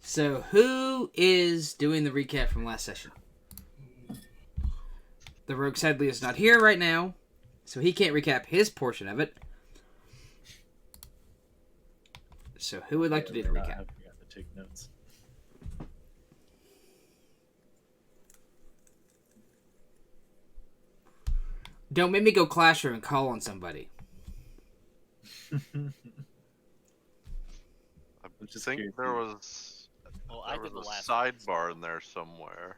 So, who is doing the recap from last session? The rogue sadly is not here right now, so he can't recap his portion of it. So, who would like to do the recap? I forgot to take notes. Don't make me go Clasher and call on somebody. I think there was I did the a last sidebar in there somewhere.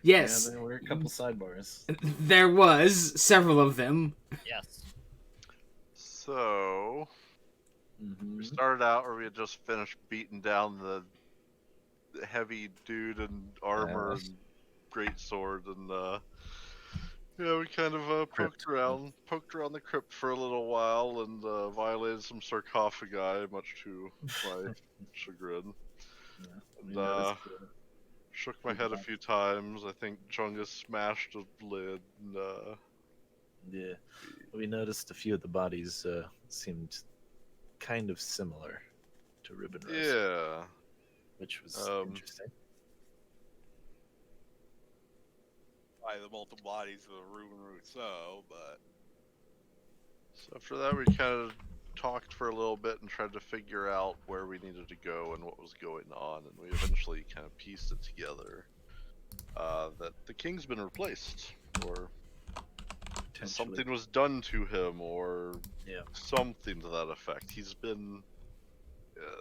Yes. Yeah, there were a couple sidebars. There was several of them. Yes. So we started out where we had just finished beating down the heavy dude in armor and great sword, and we kind of poked around the crypt for a little while, and violated some sarcophagi, much to my chagrin. And shook my head a few times. I think Chungus smashed a lid. And, we noticed a few of the bodies seemed kind of similar to Ribbon Rose. Yeah. Which was interesting. By the multiple bodies of Ruben Rousseau, but So after that, we kind of talked for a little bit and tried to figure out where we needed to go and what was going on, and we eventually kind of pieced it together that the king's been replaced, or something was done to him, or something to that effect. He's been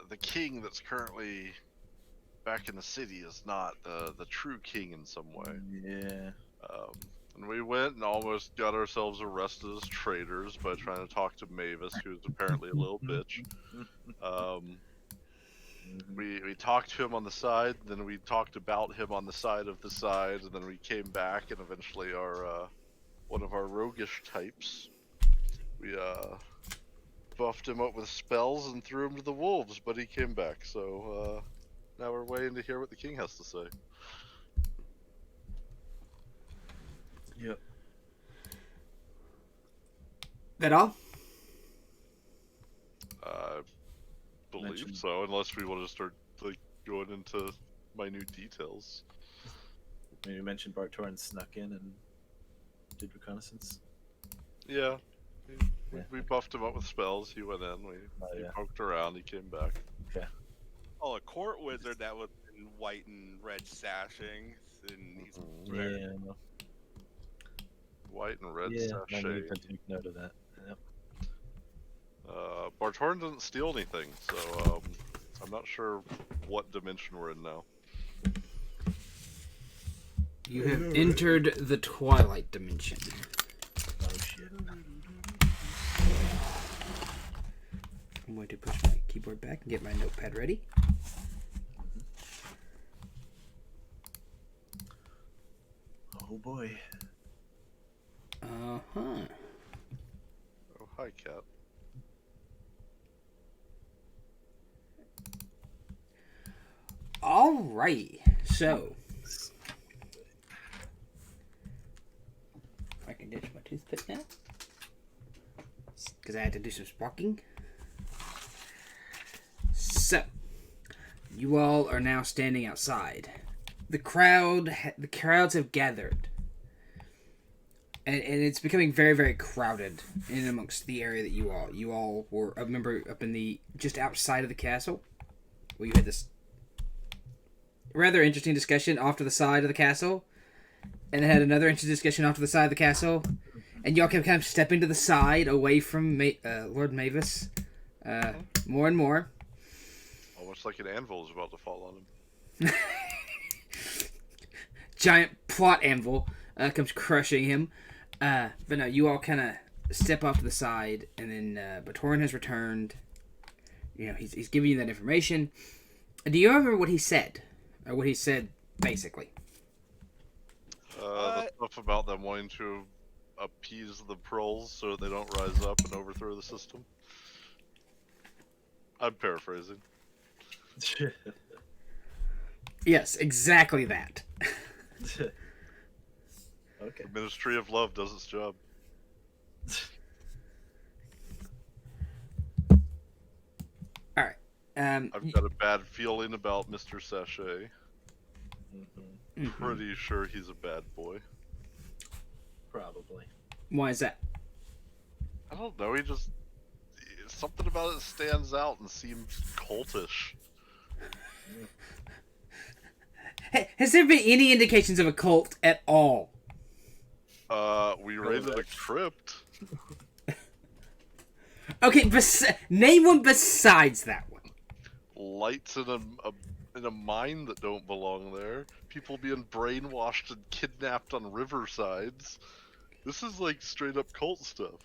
the king that's currently back in the city is not the true king in some way. Yeah. And we went and almost got ourselves arrested as traitors by trying to talk to Mavis, who's apparently a little bitch. We talked to him on the side, then we talked about him on the side of the side, and then we came back, and eventually our one of our roguish types, we buffed him up with spells and threw him to the wolves, but he came back, so now we're waiting to hear what the king has to say. Yep. That all? I believe so, unless we want to start going into minute details. Maybe mention Bartoran snuck in and did reconnaissance. Yeah. We buffed him up with spells. He went in. We poked around. He came back. Okay. a court wizard that was in white and red sashing, and he's white and red I sachet. need to take note of that. Yep. Bartorn didn't steal anything, so I'm not sure what dimension we're in now. You have entered the Twilight Dimension. Oh shit. I'm going to push my keyboard back and get my notepad ready. Oh boy. Uh-huh. Oh, hi, Cat. Alright, so I can ditch my toothpick now because I had to do some sparking. So you all are now standing outside. The crowds have gathered, and it's becoming very, very crowded in amongst the area that you all were. I remember up in the just outside of the castle where you had this rather interesting discussion off to the side of the castle, and then had another interesting discussion off to the side of the castle, and y'all kept kind of stepping to the side away from Lord Mavis more and more. Almost like an anvil is about to fall on him. Giant plot anvil comes crushing him. But no, you all kind of step off to the side, and then Batoran has returned. You know, he's giving you that information. Do you remember what he said? Or what he said, basically? The stuff about them wanting to appease the proles so they don't rise up and overthrow the system. I'm paraphrasing. Yes, exactly that. Okay. The Ministry of Love does its job. I've got a bad feeling about Mr. Sachet. Mm-hmm. Pretty sure he's a bad boy. Probably. Why is that? I don't know. He just something about it stands out and seems cultish. Has there been any indications of a cult at all? We raided a crypt. Okay, name one besides that one. Lights in a mine that don't belong there. People being brainwashed and kidnapped on riversides. This is like straight up cult stuff.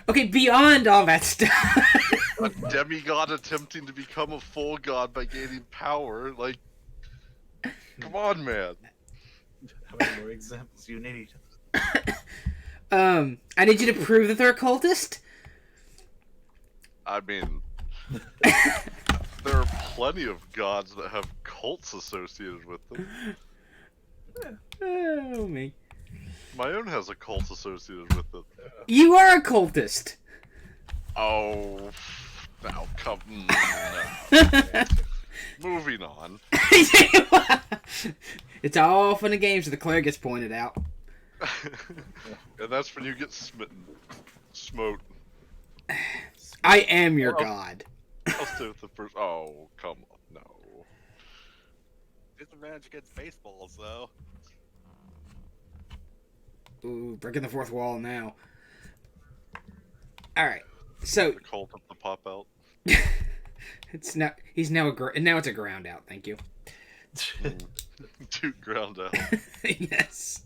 Okay, beyond all that stuff. A demigod attempting to become a full god by gaining power. Like, come on, man. How many more examples you need? I need you to prove that they're a cultist. I mean, there are plenty of gods that have cults associated with them. Oh, me. My own has a cult associated with it. You are a cultist. Oh, now come. No. Moving on. It's all fun and games till the cleric gets pointed out. And that's when you get smitten. Smote. I am your god. I'll stay with the first. Oh, come on. No. Disadvantage against baseballs, though. Ooh, breaking the fourth wall now. Alright, so... The cult of the pop out. it's now... He's now now it's a ground out, thank you. Dude, ground out. Yes.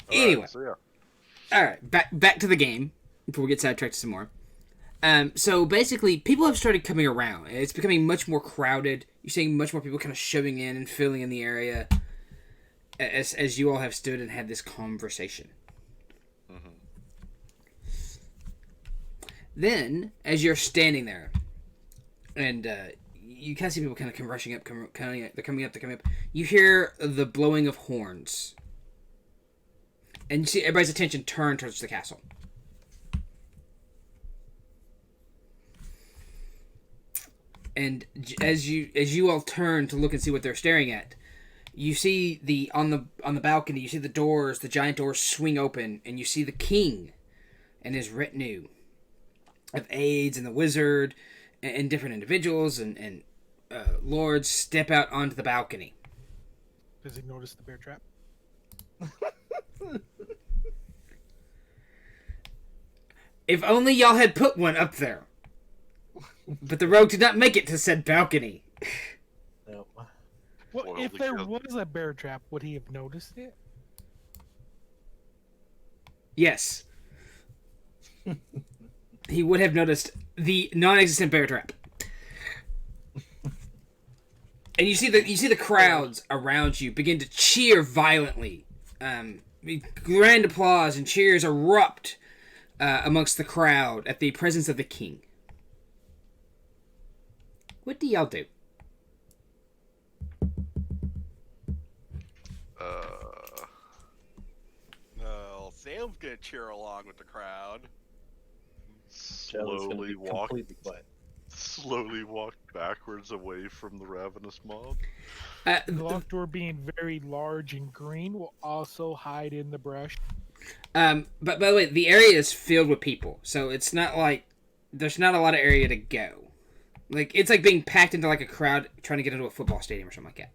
All Anyway. right, so yeah. Alright, back to the game, before we get sidetracked some more. So basically, people have started coming around. It's becoming much more crowded. You're seeing much more people kind of shoving in and filling in the area as you all have stood and had this conversation. Mm-hmm. Then, as you're standing there, and you kind of see people kind of come rushing up, they're coming up, you hear the blowing of horns. And you see everybody's attention turn towards the castle. And as you all turn to look and see what they're staring at, you see on the balcony, you see the giant doors swing open, and you see the king and his retinue of aides and the wizard and different individuals and lords step out onto the balcony. Does he notice the bear trap? If only y'all had put one up there. But the rogue did not make it to said balcony. No. Well, if there was a bear trap, would he have noticed it? Yes. He would have noticed the non-existent bear trap. And you see the crowds around you begin to cheer violently. Grand applause and cheers erupt amongst the crowd at the presence of the king. What do y'all do? No, Sam's gonna cheer along with the crowd. Slowly walk backwards away from the ravenous mob. The locked door, being very large and green, will also hide in the brush. But by the way, the area is filled with people, so it's not like there's not a lot of area to go. Like, it's like being packed into like a crowd trying to get into a football stadium or something like that.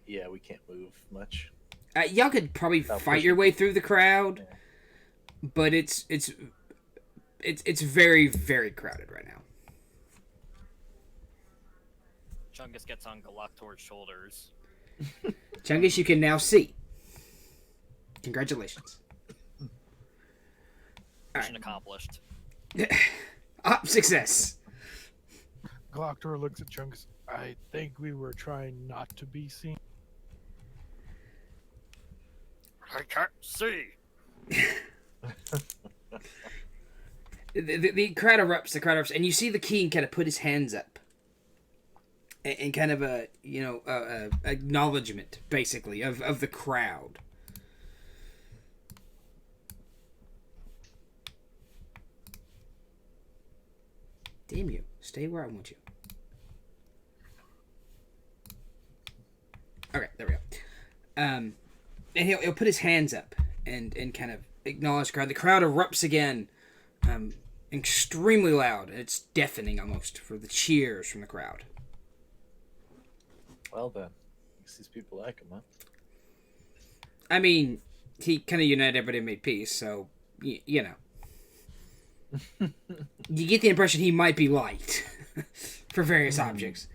Yeah, we can't move much. Y'all could probably fight your way through the crowd, but it's very, very crowded right now. Chungus gets on Galactor's shoulders. Chungus, you can now see. Congratulations. Mission accomplished. Success. Galactor looks at Chungus. I think we were trying not to be seen. I can't see. The crowd erupts, and you see the king kind of put his hands up, and kind of a acknowledgement, basically, of the crowd. Damn you. Stay where I want you. Okay, there we go. And he'll put his hands up and kind of acknowledge the crowd. The crowd erupts again, extremely loud. It's deafening almost for the cheers from the crowd. Well then, I guess these people like him, huh? I mean, he kind of united everybody and made peace, so, you know. You get the impression he might be liked for various objects.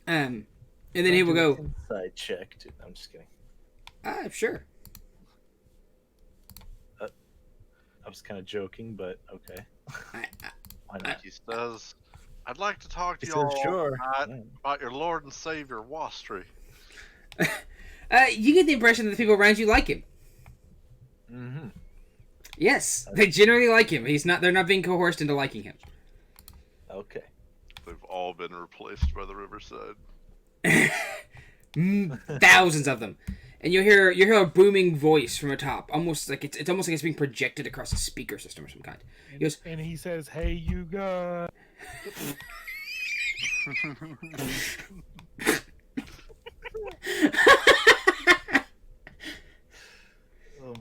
And then he will go... Inside check, dude. I'm just kidding. Sure. I was kind of joking, but okay. Why not? He says, "I'd like to talk to He y'all says, sure. about your Lord and Savior, Wastry." You get the impression that the people around you like him. Mm-hmm. Yes, they generally like him. They're not being coerced into liking him. Okay. They've all been replaced by the Riverside. Thousands of them. And you hear a booming voice from atop, almost like it's almost like it's being projected across a speaker system of some kind. He goes, And he says, "Hey, you guys."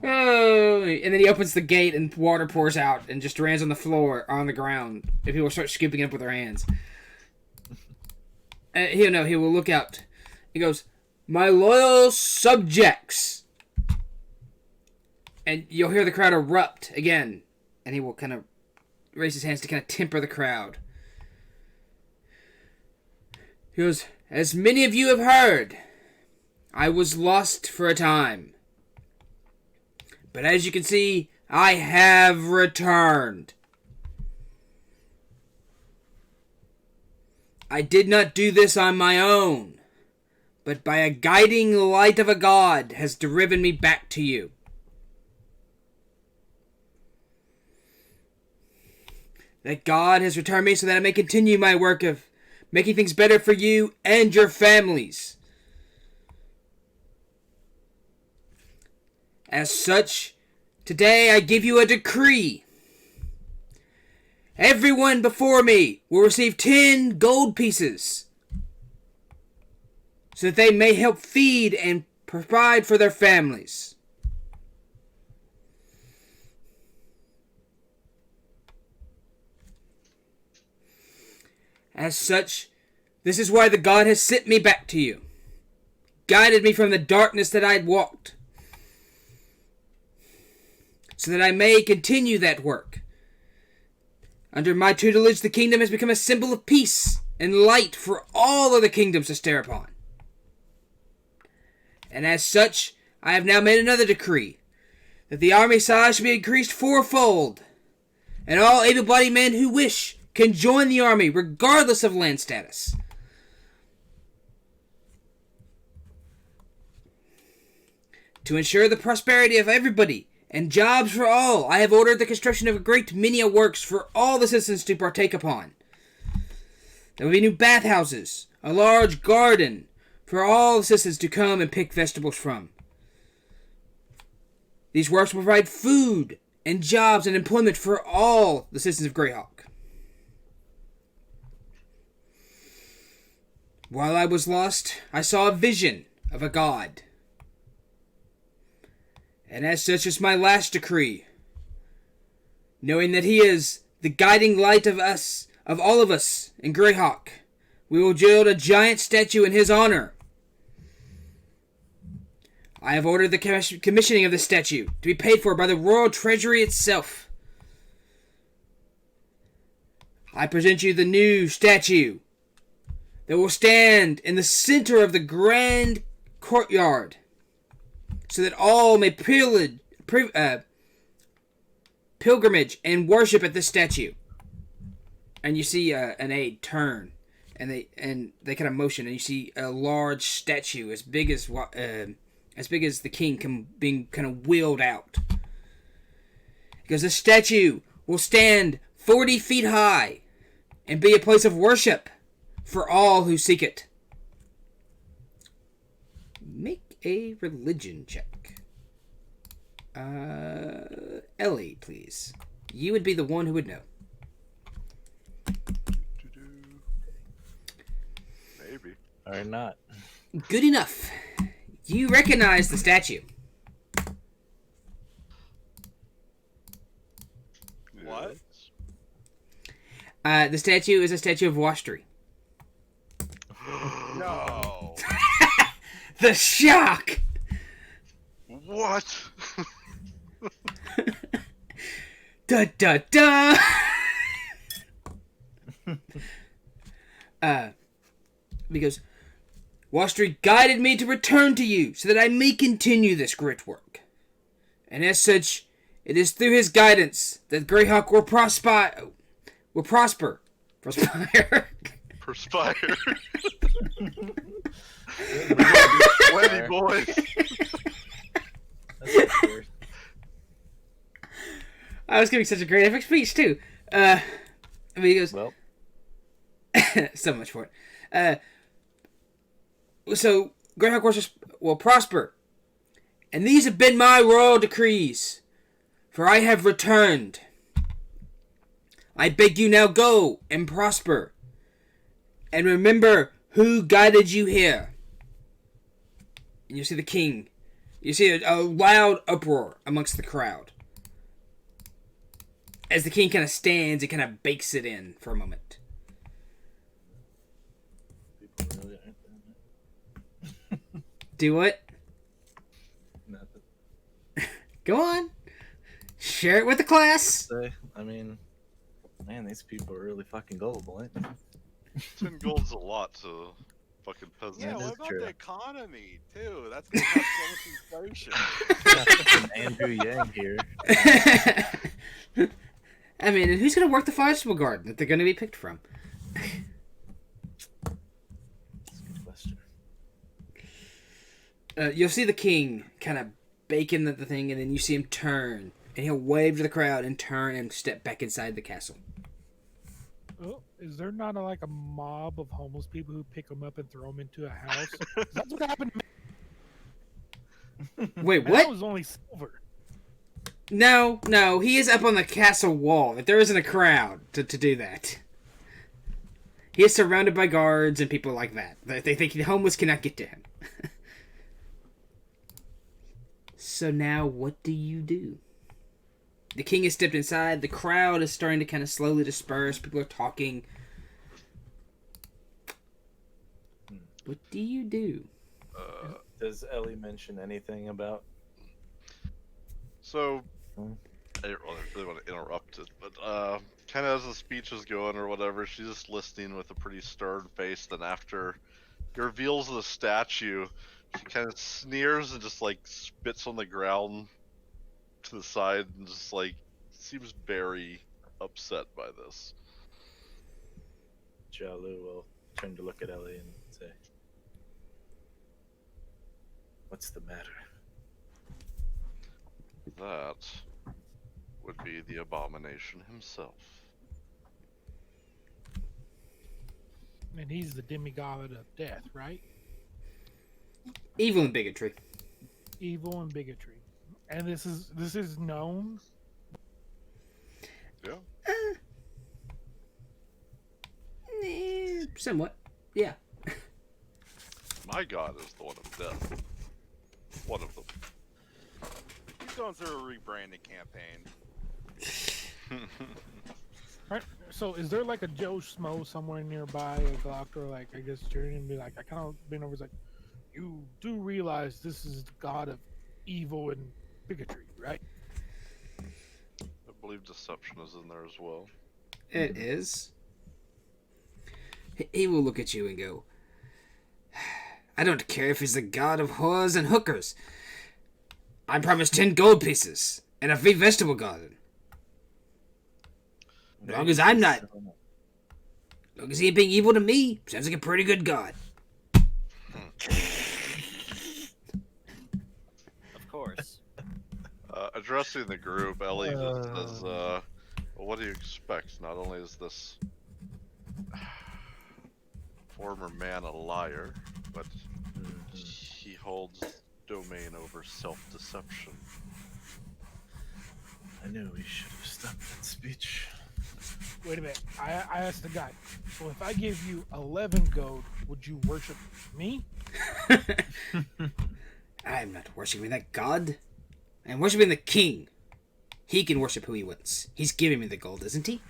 "Oh!" And then he opens the gate and water pours out and just lands on the floor, on the ground. And people start scooping it up with their hands. He will look out. He goes, "My loyal subjects." And you'll hear the crowd erupt again. And he will kind of raise his hands to kind of temper the crowd. He goes, "As many of you have heard, I was lost for a time. But as you can see, I have returned. I did not do this on my own, but by a guiding light of a god has driven me back to you. That God has returned me so that I may continue my work of making things better for you and your families. As such, today I give you a decree. Everyone before me will receive 10 gold pieces so that they may help feed and provide for their families. As such, this is why the God has sent me back to you, guided me from the darkness that I had walked, so that I may continue that work. Under my tutelage, the kingdom has become a symbol of peace and light for all other kingdoms to stare upon. And as such, I have now made another decree, that the army size should be increased fourfold, and all able-bodied men who wish can join the army regardless of land status. To ensure the prosperity of everybody and jobs for all, I have ordered the construction of a great many works for all the citizens to partake upon. There will be new bathhouses, a large garden for all the citizens to come and pick vegetables from. These works will provide food and jobs and employment for all the citizens of Greyhawk. While I was lost, I saw a vision of a god. And as such is my last decree, knowing that he is the guiding light of us, of all of us in Greyhawk, we will build a giant statue in his honor. I have ordered the commissioning of the statue to be paid for by the royal treasury itself. I present you the new statue that will stand in the center of the grand courtyard, so that all may pilgrimage and worship at this statue. And you see an aide turn, and they kind of motion, and you see a large statue as big as the king being kind of wheeled out. Because the statue will stand 40 feet high and be a place of worship for all who seek it. Make a religion check. Ellie, please. You would be the one who would know. Or not. Good enough. You recognize the statue. What? The statue is a statue of Wastri. No. The shock! What? Da da da! Because Wastri guided me to return to you so that I may continue this great work. And as such, it is through his guidance that Greyhawk will prosper. Perspire. Perspire. Sweaty boys. That's weird. I was giving such a great epic speech too. He goes, Well, so much for it. So Greyhawk will prosper, and these have been my royal decrees, for I have returned. I beg you now go and prosper, and remember who guided you here. And you see the king. You see a loud uproar amongst the crowd. As the king kind of stands and kind of bakes it in for a moment. people really aren't doing it. Do what? Nothing. Go on. Share it with the class. Say, I mean, man, these people are really fucking gullible, ain't they? 10 gold's a lot to fucking peasants. Yeah, That is what about true. the economy too? That's gonna cause so much inflation. Got fucking Andrew Yang here. I mean, and who's going to work the vegetable garden that they're going to be picked from? That's a good question. You'll see the king kind of bake in the thing, and then you see him turn, and he'll wave to the crowd and turn and step back inside the castle. Oh, is there not like a mob of homeless people who pick them up and throw them into a house? That's what happened to me. Wait, And that what? was only silver. No, he is up on the castle wall. There isn't a crowd to do that. He is surrounded by guards and people like that. They think the homeless cannot get to him. So now, what do you do? The king has stepped inside. The crowd is starting to kind of slowly disperse. People are talking. What do you do? Does Ellie mention anything about? So, Hmm. I don't really want to interrupt it, but kind of as the speech is going or whatever, she's just listening with a pretty stern face. Then after he reveals the statue, she kind of sneers and just like spits on the ground to the side and just like seems very upset by this. Jalu will turn to look at Ellie and say, "What's the matter?" That would be the abomination himself. And he's the demigod of death, right? Evil and bigotry. Evil and bigotry. And this is known. Yeah. Somewhat. Yeah. My god is the one of death. One of them. He's going through a rebranding campaign. Right. So is there like a Joe Schmo somewhere nearby, a doctor, like I guess journey and be like, I kind of been over, like, you do realize this is the god of evil and bigotry, right? I believe deception is in there as well. It is. He will look at you and go, I don't care if he's the god of whores and hookers. I promised 10 gold pieces and a free vegetable garden. As long as I'm not, as long as he ain't being evil to me, sounds like a pretty good god. Of course. Addressing the group, Ellie just says, well, what do you expect? Not only is this former man a liar, but he holds domain over self-deception. I knew we should have stopped that speech. Wait a minute. I asked the guy. So if I give you 11 gold, would you worship me? I'm not worshiping that god. I'm worshiping the king. He can worship who he wants. He's giving me the gold, isn't he?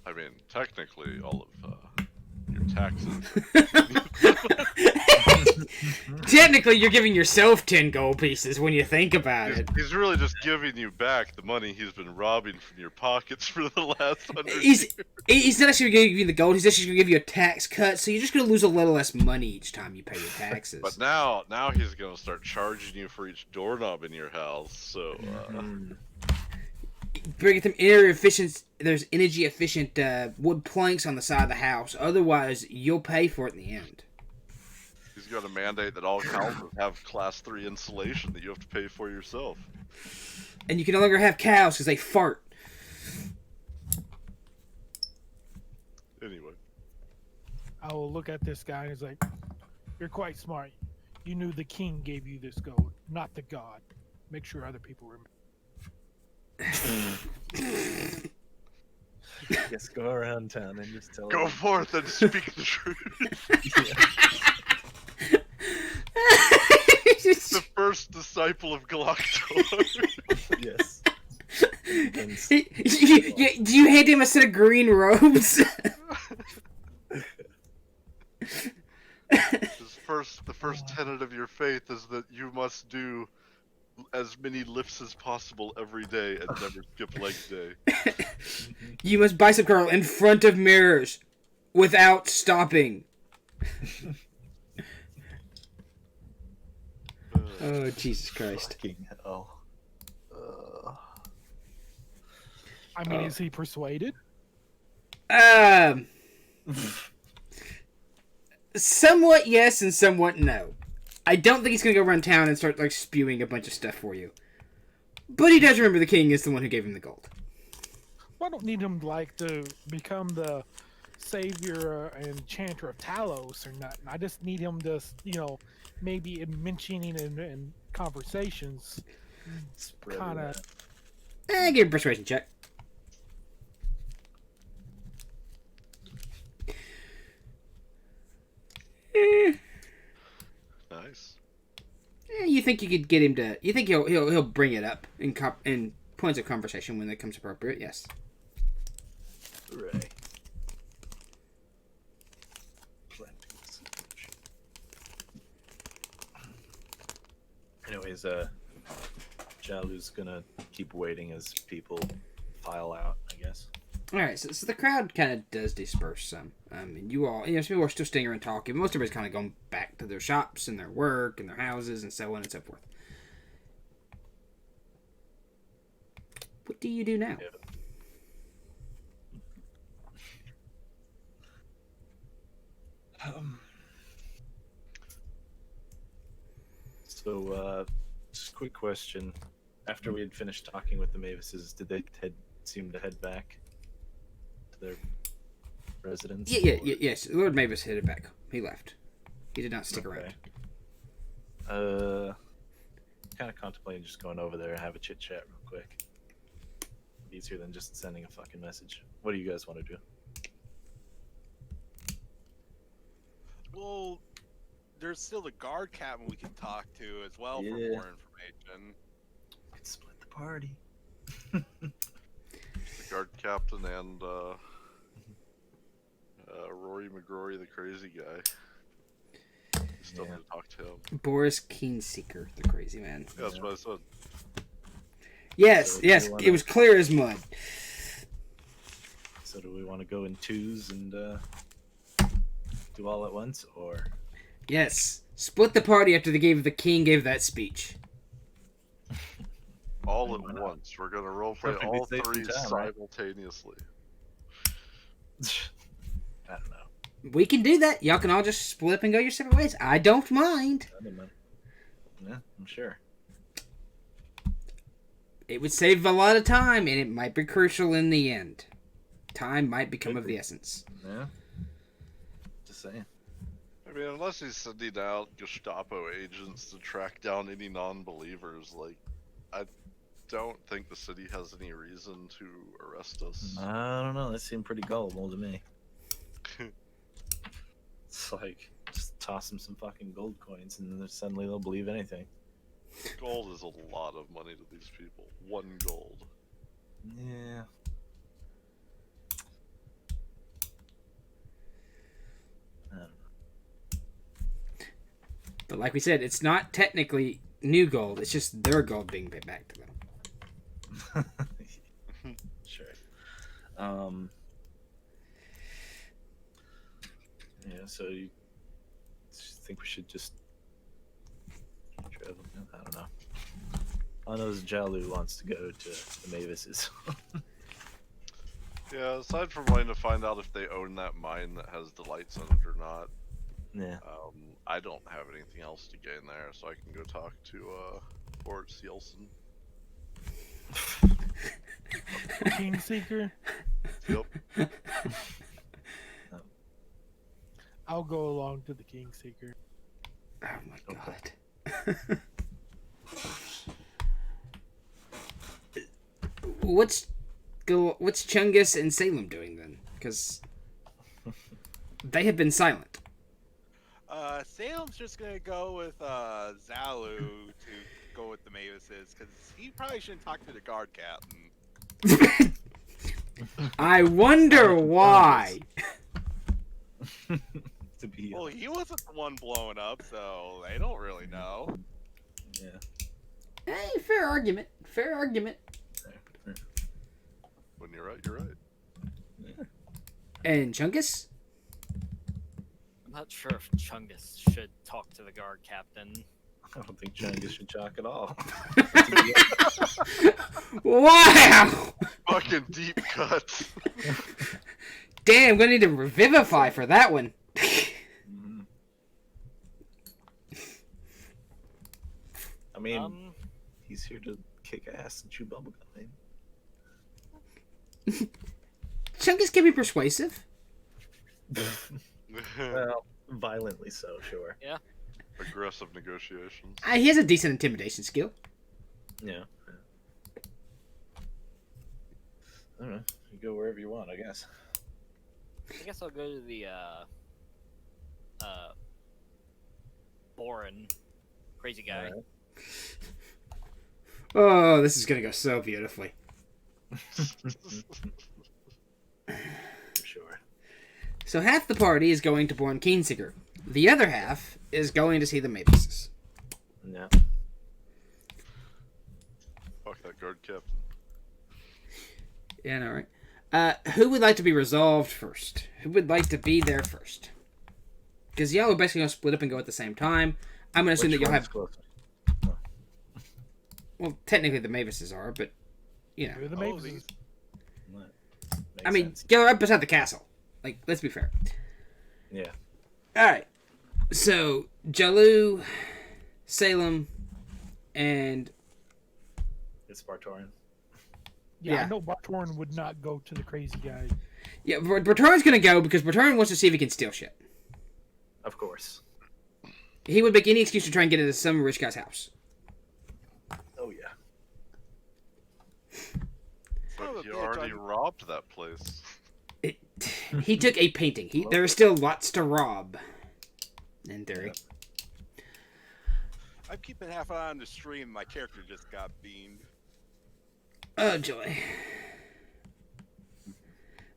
I mean, technically, all of your taxes. Technically, you're giving yourself 10 gold pieces when you think about it. He's really just giving you back the money he's been robbing from your pockets for the last 100 He's, years. he's not actually going to give you the gold. He's actually going to give you a tax cut, so you're just going to lose a little less money each time you pay your taxes. But now he's gonna start charging you for each doorknob in your house. So Bring them there's energy efficient wood planks on the side of the house. Otherwise, you'll pay for it in the end. he's gonna mandate that all houses have class 3 insulation that you have to pay for yourself. And you can no longer have cows because they fart. Anyway, I will look at this guy and he's like, "You're quite smart. You knew the king gave you this gold, not the god. Make sure other people remember." Yes, go around town and just tell go them. forth and speak the truth. The first disciple of Galactor. Yes. And Do you hand him a set of green robes? The first tenet of your faith is that you must do as many lifts as possible every day and never skip leg day. You must bicep curl in front of mirrors without stopping. Oh, Jesus Christ. fucking hell. I mean, is he persuaded? Somewhat yes and somewhat no. I don't think he's gonna go around town and start like spewing a bunch of stuff for you. But he does remember the king is the one who gave him the gold. Well, I don't need him like to become the savior and enchanter of Talos or nothing. I just need him to, maybe in mentioning in conversations, Spread it kind of. out. Give him a persuasion check. Nice. You think you could get him to? You think he'll bring it up in points of conversation when it comes appropriate? Yes. Hooray. Planting. Anyways, Jalu's gonna keep waiting as people file out, I guess. All right, so the crowd kind of does disperse some. And you all, some people are still staying around talking. Most everybody's kind of going back to their shops and their work and their houses and so on and so forth. What do you do now? So, just a quick question. After we had finished talking with the Mavises, did they seem to head back to their residence? Yes. Lord Mavis headed back. He left. He did not stick around. Kind of contemplating just going over there and have a chit chat real quick. Easier than just sending a fucking message. What do you guys want to do? Well, there's still the guard captain we can talk to as well for Yeah. more information. Let's split the party. The guard captain and Rory McGrory, the crazy guy. Still Yeah. need to talk to him. Boris Keenseeker, the crazy man. Yeah, that's what I said. Yes, So yes, you wanna- it was clear as mud. So do we want to go in twos and do all at once, or Yes, split the party after the king gave that speech. All Why at not? once. We're gonna roleplay Perfectly all safe three in town, right? simultaneously. I don't know. We can do that. Y'all can all just split up and go your separate ways. I don't mind. I don't know. Yeah, I'm sure. It would save a lot of time, and it might be crucial in the end. Time might become Could of be. the essence. Yeah. Just saying. I mean, unless he's sending out Gestapo agents to track down any non-believers, like, don't think the city has any reason to arrest us. I don't know. That seemed pretty gullible to me. It's like just toss them some fucking gold coins, and then suddenly they'll believe anything. Gold is a lot of money to these people. 1 gold. Yeah. I don't know. But like we said, it's not technically new gold. It's just their gold being paid back to them. Sure. Yeah. So you think we should just travel? I don't know. I know Jalu wants to go to the Mavis's. Yeah, aside from wanting to find out if they own that mine that has the lights on it or not, Yeah. I don't have anything else to gain there, so I can go talk to Fort Sealson. Kingseeker. Yep. I'll go along to the Kingseeker. Oh my god. What's Chungus and Salem doing then? Because they have been silent. Salem's just gonna go with Zalu to go with the Mavises, because he probably shouldn't talk to the guard captain. I wonder why. To be Well, he wasn't the one blowing up, so they don't really know. yeah. Hey, fair argument. Fair argument. When you're right, you're right. And Chungus? I'm not sure if Chungus should talk to the guard captain. I don't think Chungus should chalk at all. Wow! Fucking deep cut. Damn, gonna need to revivify for that one. Mhm. I mean, he's here to kick ass and chew bubblegum, man. Chungus can be persuasive. Well, violently so, sure. Aggressive negotiations. He has a decent intimidation skill. Yeah. I don't know. You go wherever you want, I guess. I guess I'll go to the Boren, crazy guy. Alright. Oh, this is gonna go so beautifully. Sure. So half the party is going to Born Keenseeker. The other half is going to see the Mavises. Yeah. Fuck that guard captain. Yeah, I know, right? Who would like to be resolved first? Who would like to be there first? Because y'all are basically going to split up and go at the same time. I'm going to assume that you'll have... Closer? Well, technically the Mavises are, but, you know. You're the Oh, Mavises. these- I mean, you're up beside the castle. Like, let's be fair. Yeah. Alright. So, Jalu, Salem, and... It's Bartorian. Yeah. I know Bartoran would not go to the crazy guy. Yeah, Bertoran's going to go because Bertoran wants to see if he can steal shit. Of course. He would make any excuse to try and get into some rich guy's house. Oh, yeah. Son of But a you bitch, already I'm- robbed that place. He took a painting. There are still lots to rob. In theory. I'm keeping half an eye on the stream. My character just got beamed. Oh, joy.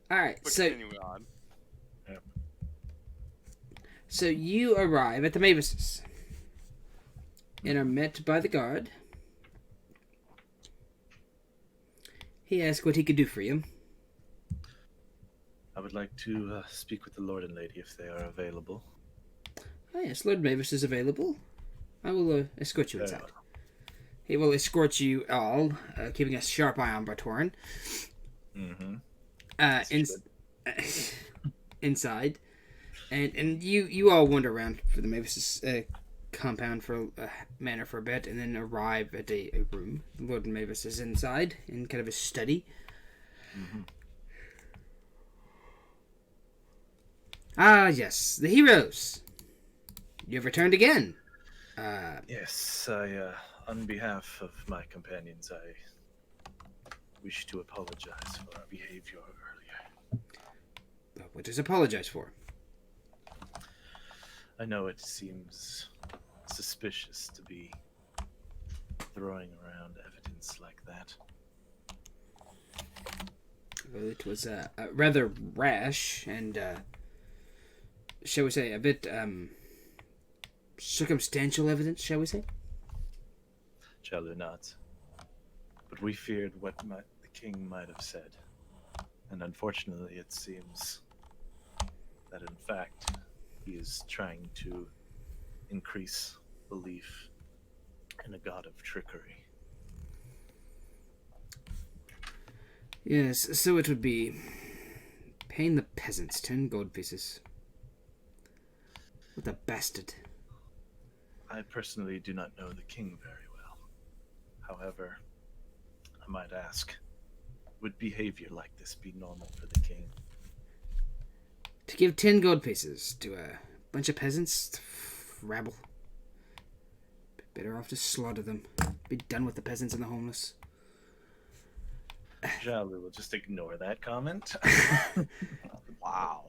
Alright, But so continuing on. you arrive at the Mavises and are met by the guard. He asks what he could do for you. I would like to speak with the Lord and Lady if they are available. Oh, yes, Lord Mavis is available. I will escort you Very inside. well. He will escort you all, keeping a sharp eye on Bartoran. Mm-hmm. Inside. And you all wander around for the Mavis' compound for a manor for a bit, and then arrive at a room. Lord Mavis is inside in kind of a study. Mm-hmm. Ah, yes, the heroes. You have returned again. Yes, I, on behalf of my companions, I wish to apologize for our behavior earlier. What does apologize for? I know it seems suspicious to be throwing around evidence like that. Well, it was rather rash and, shall we say, a bit circumstantial evidence, shall we say? Jalu nods. But we feared what the king might have said. And unfortunately, it seems that in fact, he is trying to increase belief in a god of trickery. Yes, so it would be paying the peasants 10 gold pieces. What a bastard. I personally do not know the king very well. However, I might ask, would behavior like this be normal for the king? To give 10 gold pieces to a bunch of peasants? Rabble. Better off to slaughter them. Be done with the peasants and the homeless. Jalu will just ignore that comment. Wow.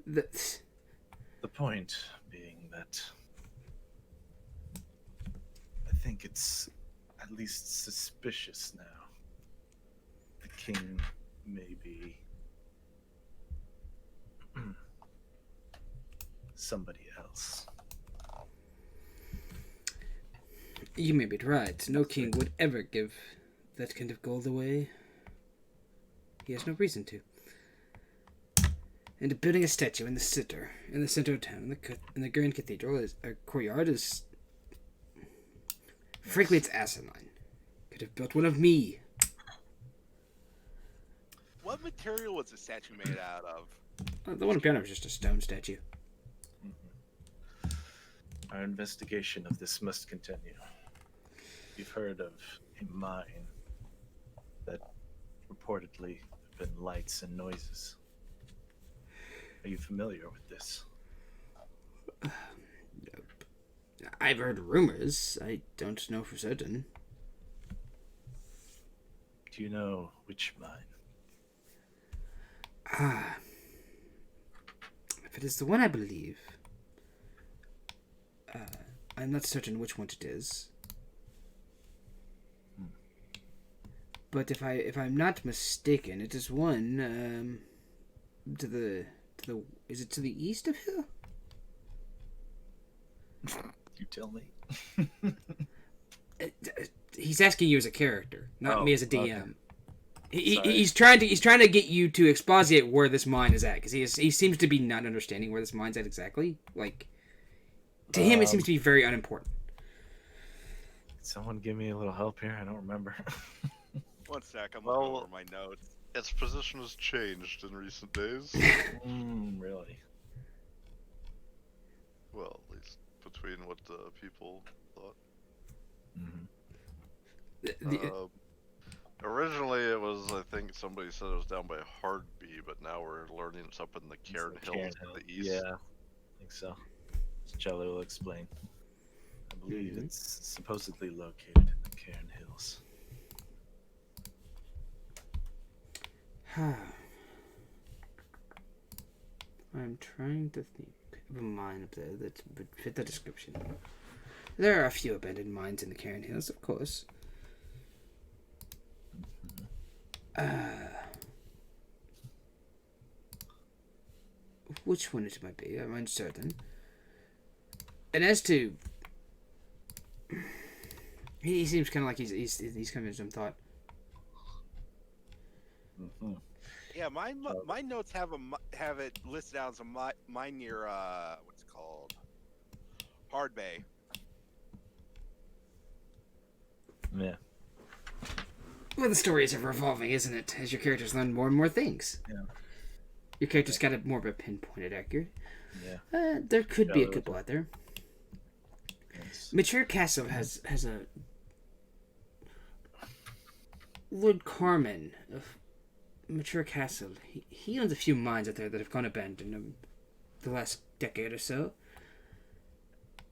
The point being that I think it's at least suspicious now. The king may be somebody else. You may be right. No king would ever give that kind of gold away. He has no reason to. And building a statue in the center of town, in the Grand Cathedral, courtyard is... Frankly, it's asinine. Could have built one of me. What material was the statue made out of? The one in piano was just a stone statue. Our investigation of this must continue. You've heard of a mine that reportedly have been lights and noises. Are you familiar with this? Nope. I've heard rumors. I don't know for certain. Do you know which mine? Ah. If it is the one I believe, I'm not certain which one it is. But if I'm not mistaken, it is one to the is it to the east of here? You tell me. He's asking you as a character, not me as a DM. Okay. He's trying to get you to exposiate where this mine is at, because he seems to be not understanding where this mine's at exactly. Like, to him, it seems to be very unimportant. Someone give me a little help here. I don't remember. 1 sec, I'm looking Well, over my notes. its position has changed in recent days. Really? Well, at least between what the people thought. Mm-hmm. Originally, it was, I think somebody said it was down by Hardby, but now we're learning it's up in the Cairn Hills to the east. Yeah, I think so. Jelly will explain. I believe it's supposedly located in the Cairn Hills. I'm trying to think of a mine up there that would fit the description. There are a few abandoned mines in the Cairn Hills, of course. Which one it might be, I'm uncertain. And as to... He seems kind of like he's coming to some thought. Mm-hmm. Yeah, my notes have it listed out as a mine near what's it called? Hard Bay. Yeah. Well, the story is ever evolving, isn't it? As your characters learn more and more things. Yeah. Your character's got a more of a pinpointed accurate. Yeah. There could be a couple out there. Yes. Mature Castle has a Lord Carmen of Mature Castle. He owns a few mines out there that have gone abandoned in the last decade or so.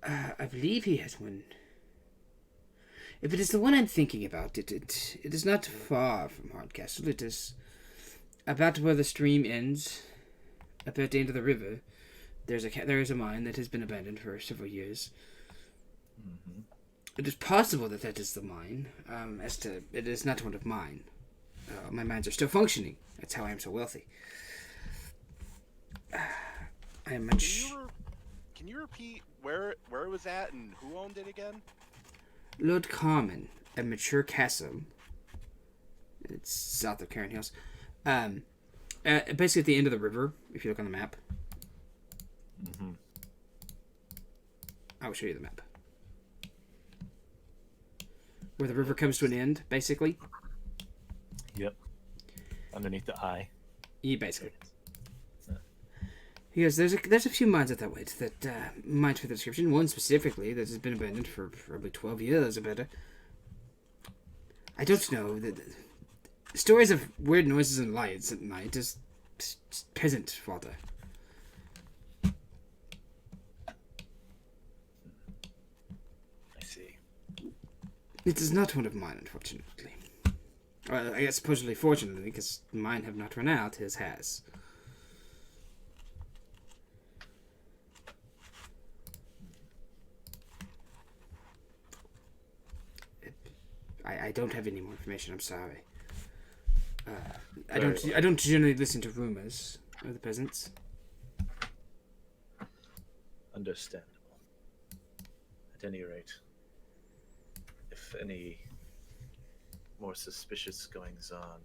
I believe he has one. If it is the one I'm thinking about, it is not far from Hardcastle. It is about where the stream ends, about the end of the river. There is a mine that has been abandoned for several years. Mm-hmm. It is possible that that is the mine. It is not one of mine. My mines are still functioning. That's how I am so wealthy. I am much. Can you repeat where it was at and who owned it again? Lord Carmen, a mature castle. It's south of Cairn Hills. Basically at the end of the river, if you look on the map. Mm-hmm. I will show you the map. Where the river comes to an end, basically. Yep. Underneath the eye. Yeah, basically. Because there's a few mines out that way that might fit the description. One specifically that has been abandoned for probably 12 years or better. I don't know. The stories of weird noises and lights at night is peasant fodder. I see. It is not one of mine, unfortunately. Well, I guess supposedly fortunately, because mine have not run out, his has. I don't have any more information. I'm sorry. I don't generally listen to rumors of the peasants. Understandable. At any rate, if any more suspicious goings on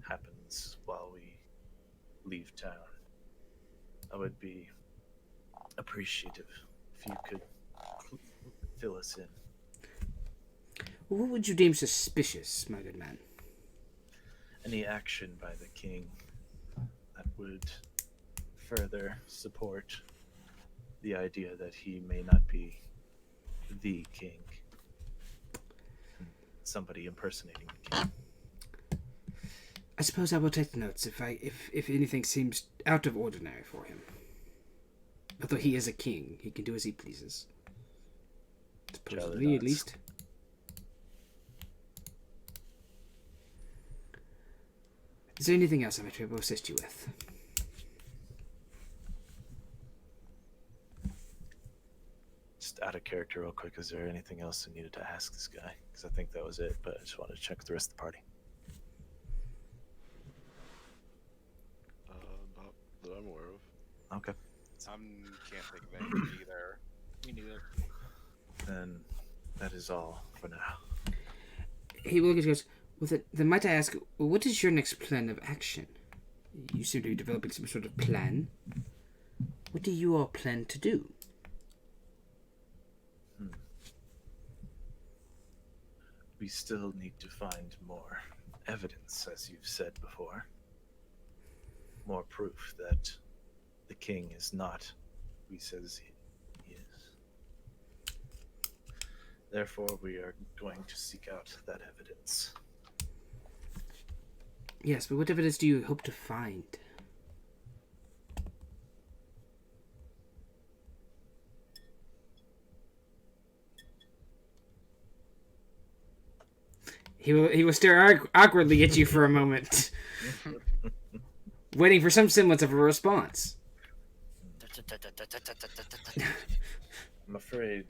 happens while we leave town, I would be appreciative if you could fill us in. What would you deem suspicious, my good man? Any action by the king that would further support the idea that he may not be the king. Somebody impersonating the king. I suppose I will take the notes if anything seems out of ordinary for him. Although he is a king, he can do as he pleases. Supposedly, at least. Is there anything else I might be able to assist you with? Just out of character real quick, is there anything else I needed to ask this guy? Because I think that was it, but I just wanted to check with the rest of the party. Not that I'm aware of. Okay. Can't think of anything either. Me neither. Then that is all for now. He will goes, then might I ask, what is your next plan of action? You seem to be developing some sort of plan. What do you all plan to do? We still need to find more evidence, as you've said before. More proof that the king is not who he says he is. Therefore, we are going to seek out that evidence. Yes, but what evidence do you hope to find? He will stare awkwardly at you for a moment, waiting for some semblance of a response. I'm afraid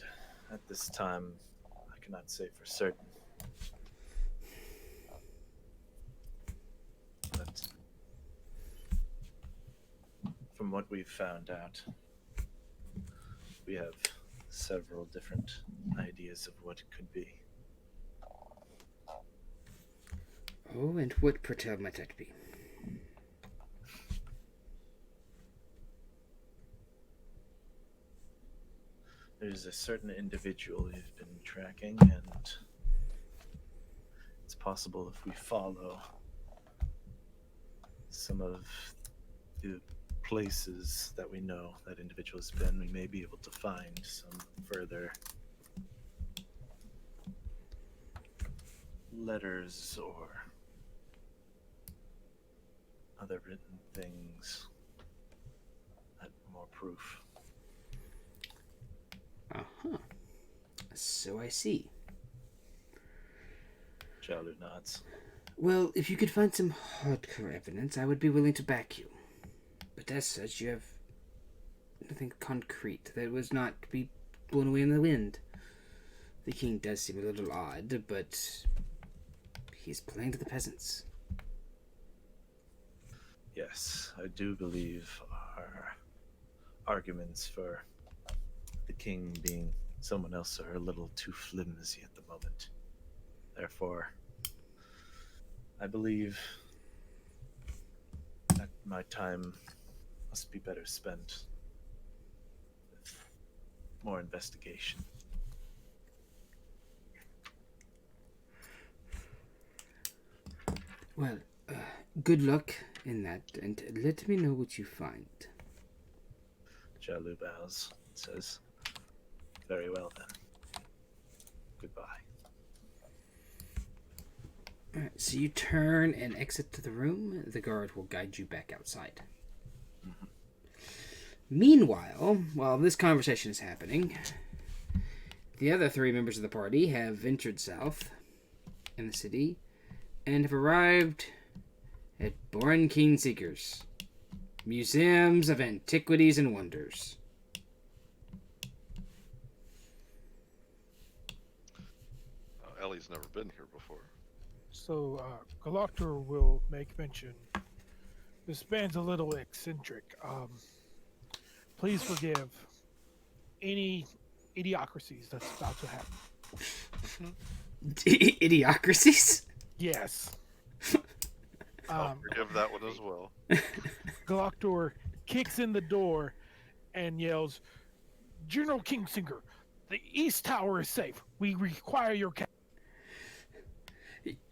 at this time I cannot say for certain. But from what we've found out, we have several different ideas of what it could be. Oh, and what pertel might that be? There's a certain individual we've been tracking, and it's possible if we follow some of the places that we know that individual has been, we may be able to find some further letters or other written things, that more proof. Uh-huh. So I see. Chalu nods. Well, if you could find some hardcore evidence, I would be willing to back you. But as such, you have nothing concrete that was not to be blown away in the wind. The king does seem a little odd, but he's playing to the peasants. Yes, I do believe our arguments for the king being someone else are a little too flimsy at the moment. Therefore, I believe that my time must be better spent with more investigation. Well, good luck in that, and let me know what you find. Chalu bows and says, "Very well then. Goodbye." Alright, so you turn and exit to the room. The guard will guide you back outside. Mhm. Meanwhile, while this conversation is happening, the other three members of the party have ventured south in the city and have arrived at Born Keenseekers, Museums of Antiquities and Wonders. Ellie's never been here before. So, Galactor will make mention. This man's a little eccentric. Please forgive any idiocracies that's about to happen. Idiocracies? Yes. I'll forgive that one as well. Galactor kicks in the door and yells, "General Kingsinger, the East Tower is safe. We require your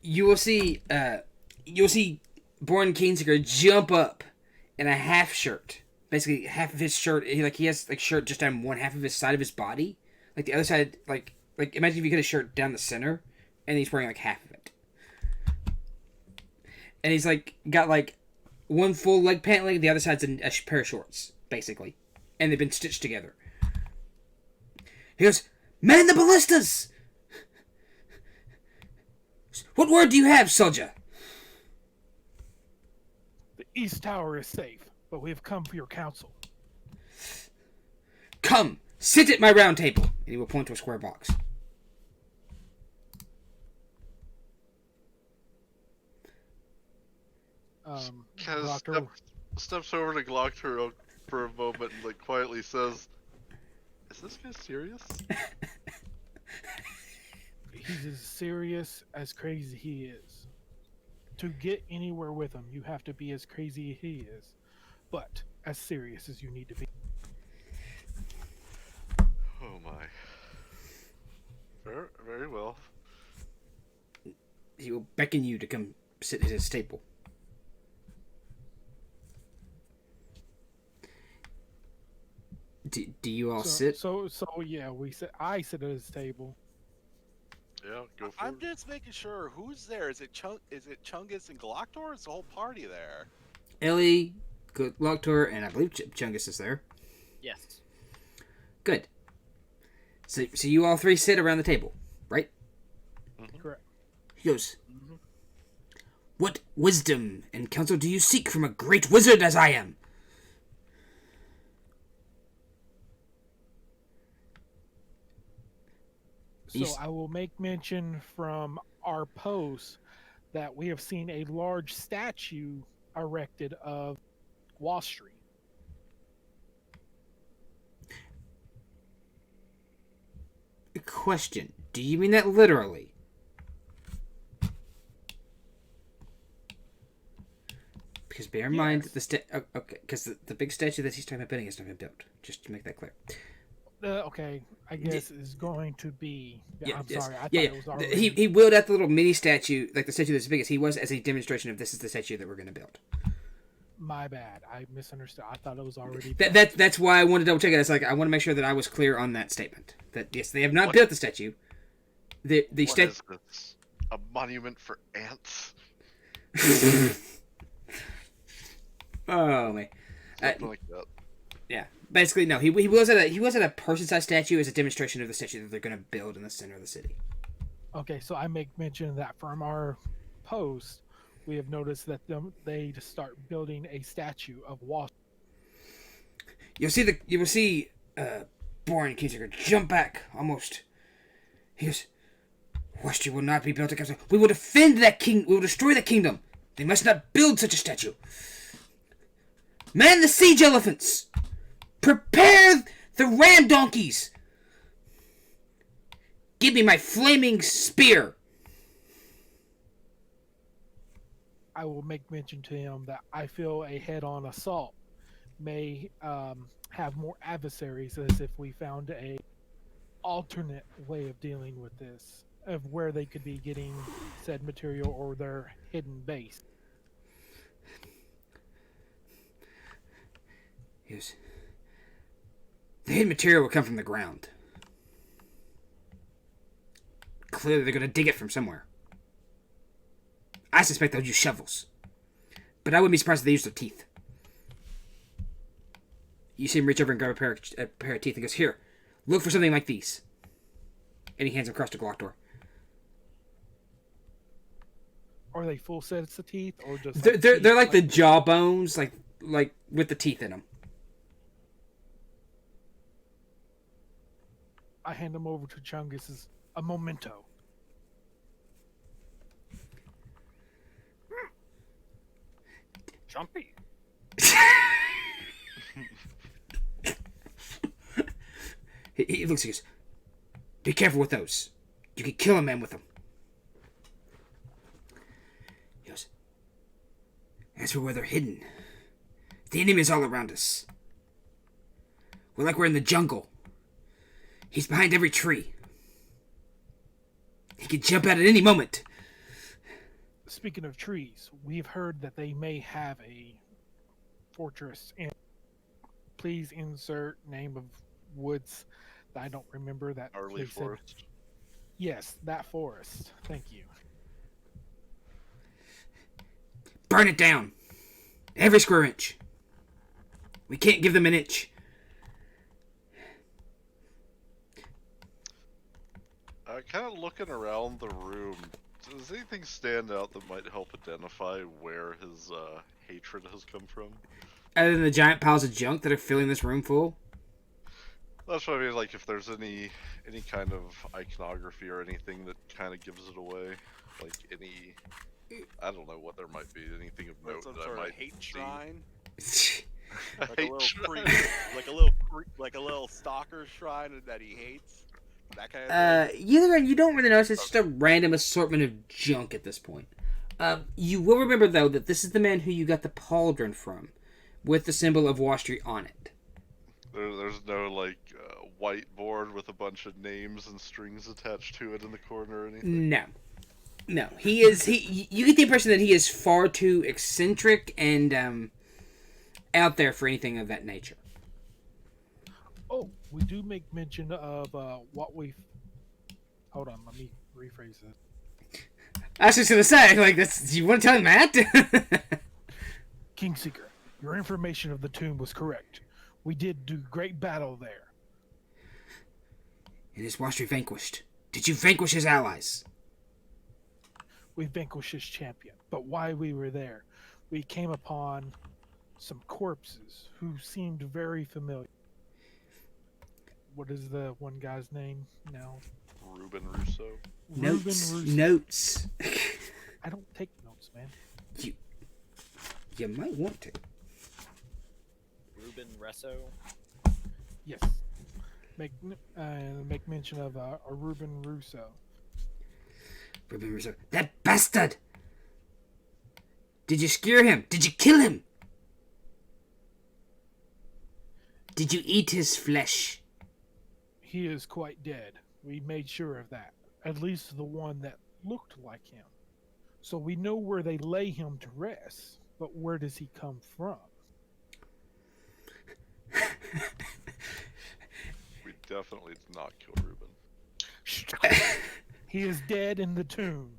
You will see Born Keenseeker jump up in a half shirt. Basically, half of his shirt, he has like shirt just on one half of his side of his body. Like the other side, like imagine if you cut a shirt down the center, and he's wearing like half of it. And he's like got like one full leg pant leg, the other side's a pair of shorts, basically, and they've been stitched together. He goes, "Man the ballistas! What word do you have, soldier?" The East Tower is safe, but we have come for your counsel." "Come, sit at my round table," and he will point to a square box. Kaz Galactor, steps over to Galactor for a moment and like quietly says, "Is this guy serious?" he's as serious as crazy he is. To get anywhere with him, you have to be as crazy as he is, but as serious as you need to be. Oh my. Very, very well. He will beckon you to come sit at his table. Do you all sit? So yeah, I sit at his table. Yeah, go for I'm it. just making sure who's there. Is it Chungus and Galactor? Or is the whole party there? Ellie, Loktor, and I believe Chungus is there. Yes. Good. So you all three sit around the table, right? Correct. He goes, "What wisdom and counsel do you seek from a great wizard as I am?" So I will make mention from our post that we have seen a large statue erected of Wall Street. Question: do you mean that literally? Because bear in mind okay, because the big statue that he's talking about building has not been built. Just to make that clear. Okay, I guess is going to be. Yeah, I'm yes. sorry. I thought Yeah, it was already. he wheeled out the little mini statue, like the statue that's as big as he was, as a demonstration of this is the statue that we're going to build. My bad. I misunderstood. I thought it was already. That's why I wanted to double check it. It's like I want to make sure that I was clear on that statement. That yes, they have not built the statue. The What statue. is this? A monument for ants? Oh man. Something like that. Yeah, basically no. He was at a person-sized statue as a demonstration of the statue that they're going to build in the center of the city. Okay, so I make mention that from our post, we have noticed that they start building a statue of Washington. You will see Boren Kingseeker jump back almost. He goes, Washington will not be built against us. We will defend that king. We will destroy the kingdom. They must not build such a statue. Man the siege elephants. Prepare the ram donkeys. Give me my flaming spear. I will make mention to him that I feel a head-on assault may have more adversaries, as if we found a alternate way of dealing with this, of where they could be getting said material or their hidden base. Yes. The hidden material will come from the ground. Clearly they're going to dig it from somewhere. I suspect they'll use shovels. But I wouldn't be surprised if they use their teeth. You see him reach over and grab a pair of teeth and goes, here, look for something like these. And he hands them across to Glocktor. Are they full sets of teeth, or just They're like the jawbones, like with the teeth in them. I hand them over to Chungus as a memento. Jumpy. He looks, he goes, be careful with those. You can kill a man with them. He goes, as for where they're hidden, the enemy is all around us. We're like we're in the jungle. He's behind every tree. He can jump out at any moment. Speaking of trees, we've heard that they may have a fortress in. Please insert name of woods that I don't remember. That Arley they said- Forest. Yes, that forest. Thank you. Burn it down. Every square inch. We can't give them an inch. Kind of looking around the room, does anything stand out that might help identify where his hatred has come from? Other than the giant piles of junk that are filling this room full. That's what I mean, like if there's any kind of iconography or anything that kind of gives it away. Like any, I don't know what there might be, anything of Like note some that I sort of might hate see. shrine, A like a hate little shrine. like a little stalker shrine that he hates. That kind of thing. You don't really notice. It's just a random assortment of junk at this point. You will remember, though, that this is the man who you got the pauldron from, with the symbol of Wall Street on it. There's no like whiteboard with a bunch of names and strings attached to it in the corner or anything. No. He is. You get the impression that he is far too eccentric and out there for anything of that nature. Oh, we do make mention of what we've. Hold on, let me rephrase this. I was just gonna say, like, that's. You want to tell him that? Kingseeker, your information of the tomb was correct. We did do great battle there. And is Wall Street vanquished? Did you vanquish his allies? We vanquished his champion, but while we were there, we came upon some corpses who seemed very familiar. What is the one guy's name now? Ruben Russo. Ruben Russo. Notes. I don't take notes, man. You might want to. Ruben Resso. Yes. Make mention of a Ruben Russo. Ruben Russo. That bastard! Did you skewer him? Did you kill him? Did you eat his flesh? He is quite dead. We made sure of that. At least the one that looked like him. So we know where they lay him to rest. But where does he come from? We definitely did not kill Ruben. He is dead in the tomb.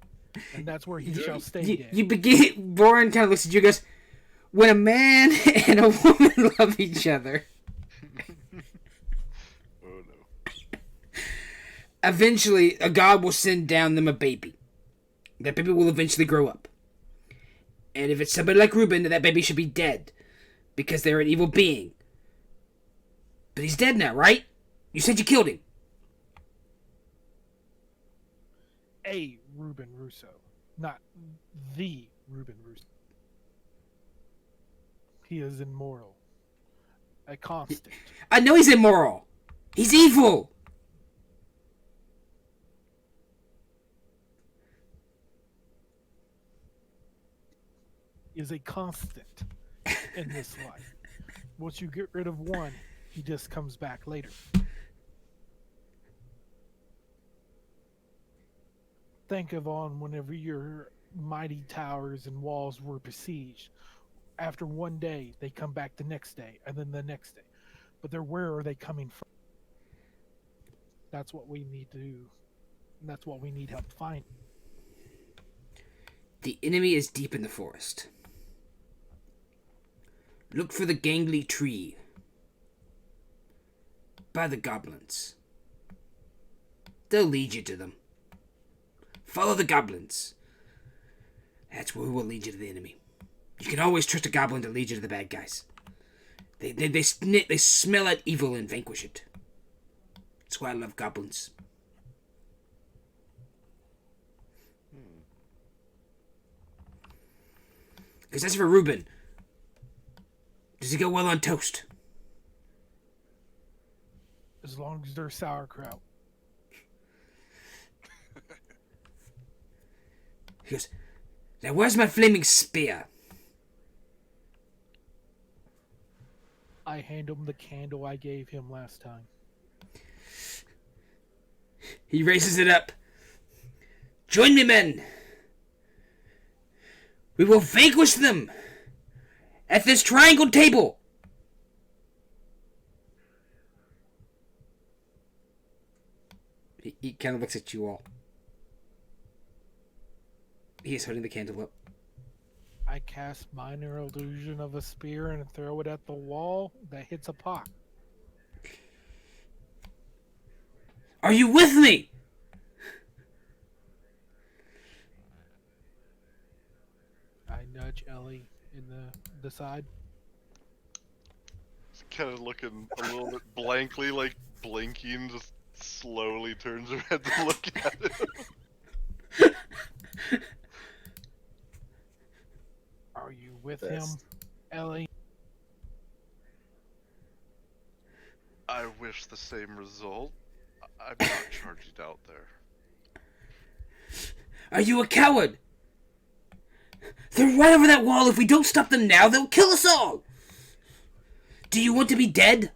And that's where he shall stay dead. You begin. Boren kind of looks at you and goes, when a man and a woman love each other. Oh no. eventually a god will send down them a baby. That baby will eventually grow up. And if it's somebody like Reuben, that baby should be dead. Because they're an evil being. But he's dead now, right? You said you killed him. A Ruben Russo, not the Ruben Russo. He is immoral. A constant. I know he's immoral. He's evil. Is a constant in this life. Once you get rid of one, he just comes back later. Think of on whenever your mighty towers and walls were besieged. After one day, they come back the next day, and then the next day. But where are they coming from? That's what we need to do. That's what we need help find. The enemy is deep in the forest. Look for the gangly tree. By the goblins. They'll lead you to them. Follow the goblins. That's where we will lead you to the enemy. You can always trust a goblin to lead you to the bad guys. They smell out evil and vanquish it. That's why I love goblins. Because as for Reuben, does he go well on toast? As long as they're sauerkraut. He goes, now where's my flaming spear? I hand him the candle I gave him last time. He raises it up. Join me, men. We will vanquish them at this triangle table. He kind of looks at you all. He is holding the candle up. I cast minor illusion of a spear and throw it at the wall that hits a pot. Are you with me? I nudge Ellie in the side. He's kind of looking a little bit blankly, like blinking, just slowly turns around to look at him. Are you with Best. him, Ellie? I wish the same result. I'm not charging out there. Are you a coward? They're right over that wall. If we don't stop them now, they'll kill us all. Do you want to be dead?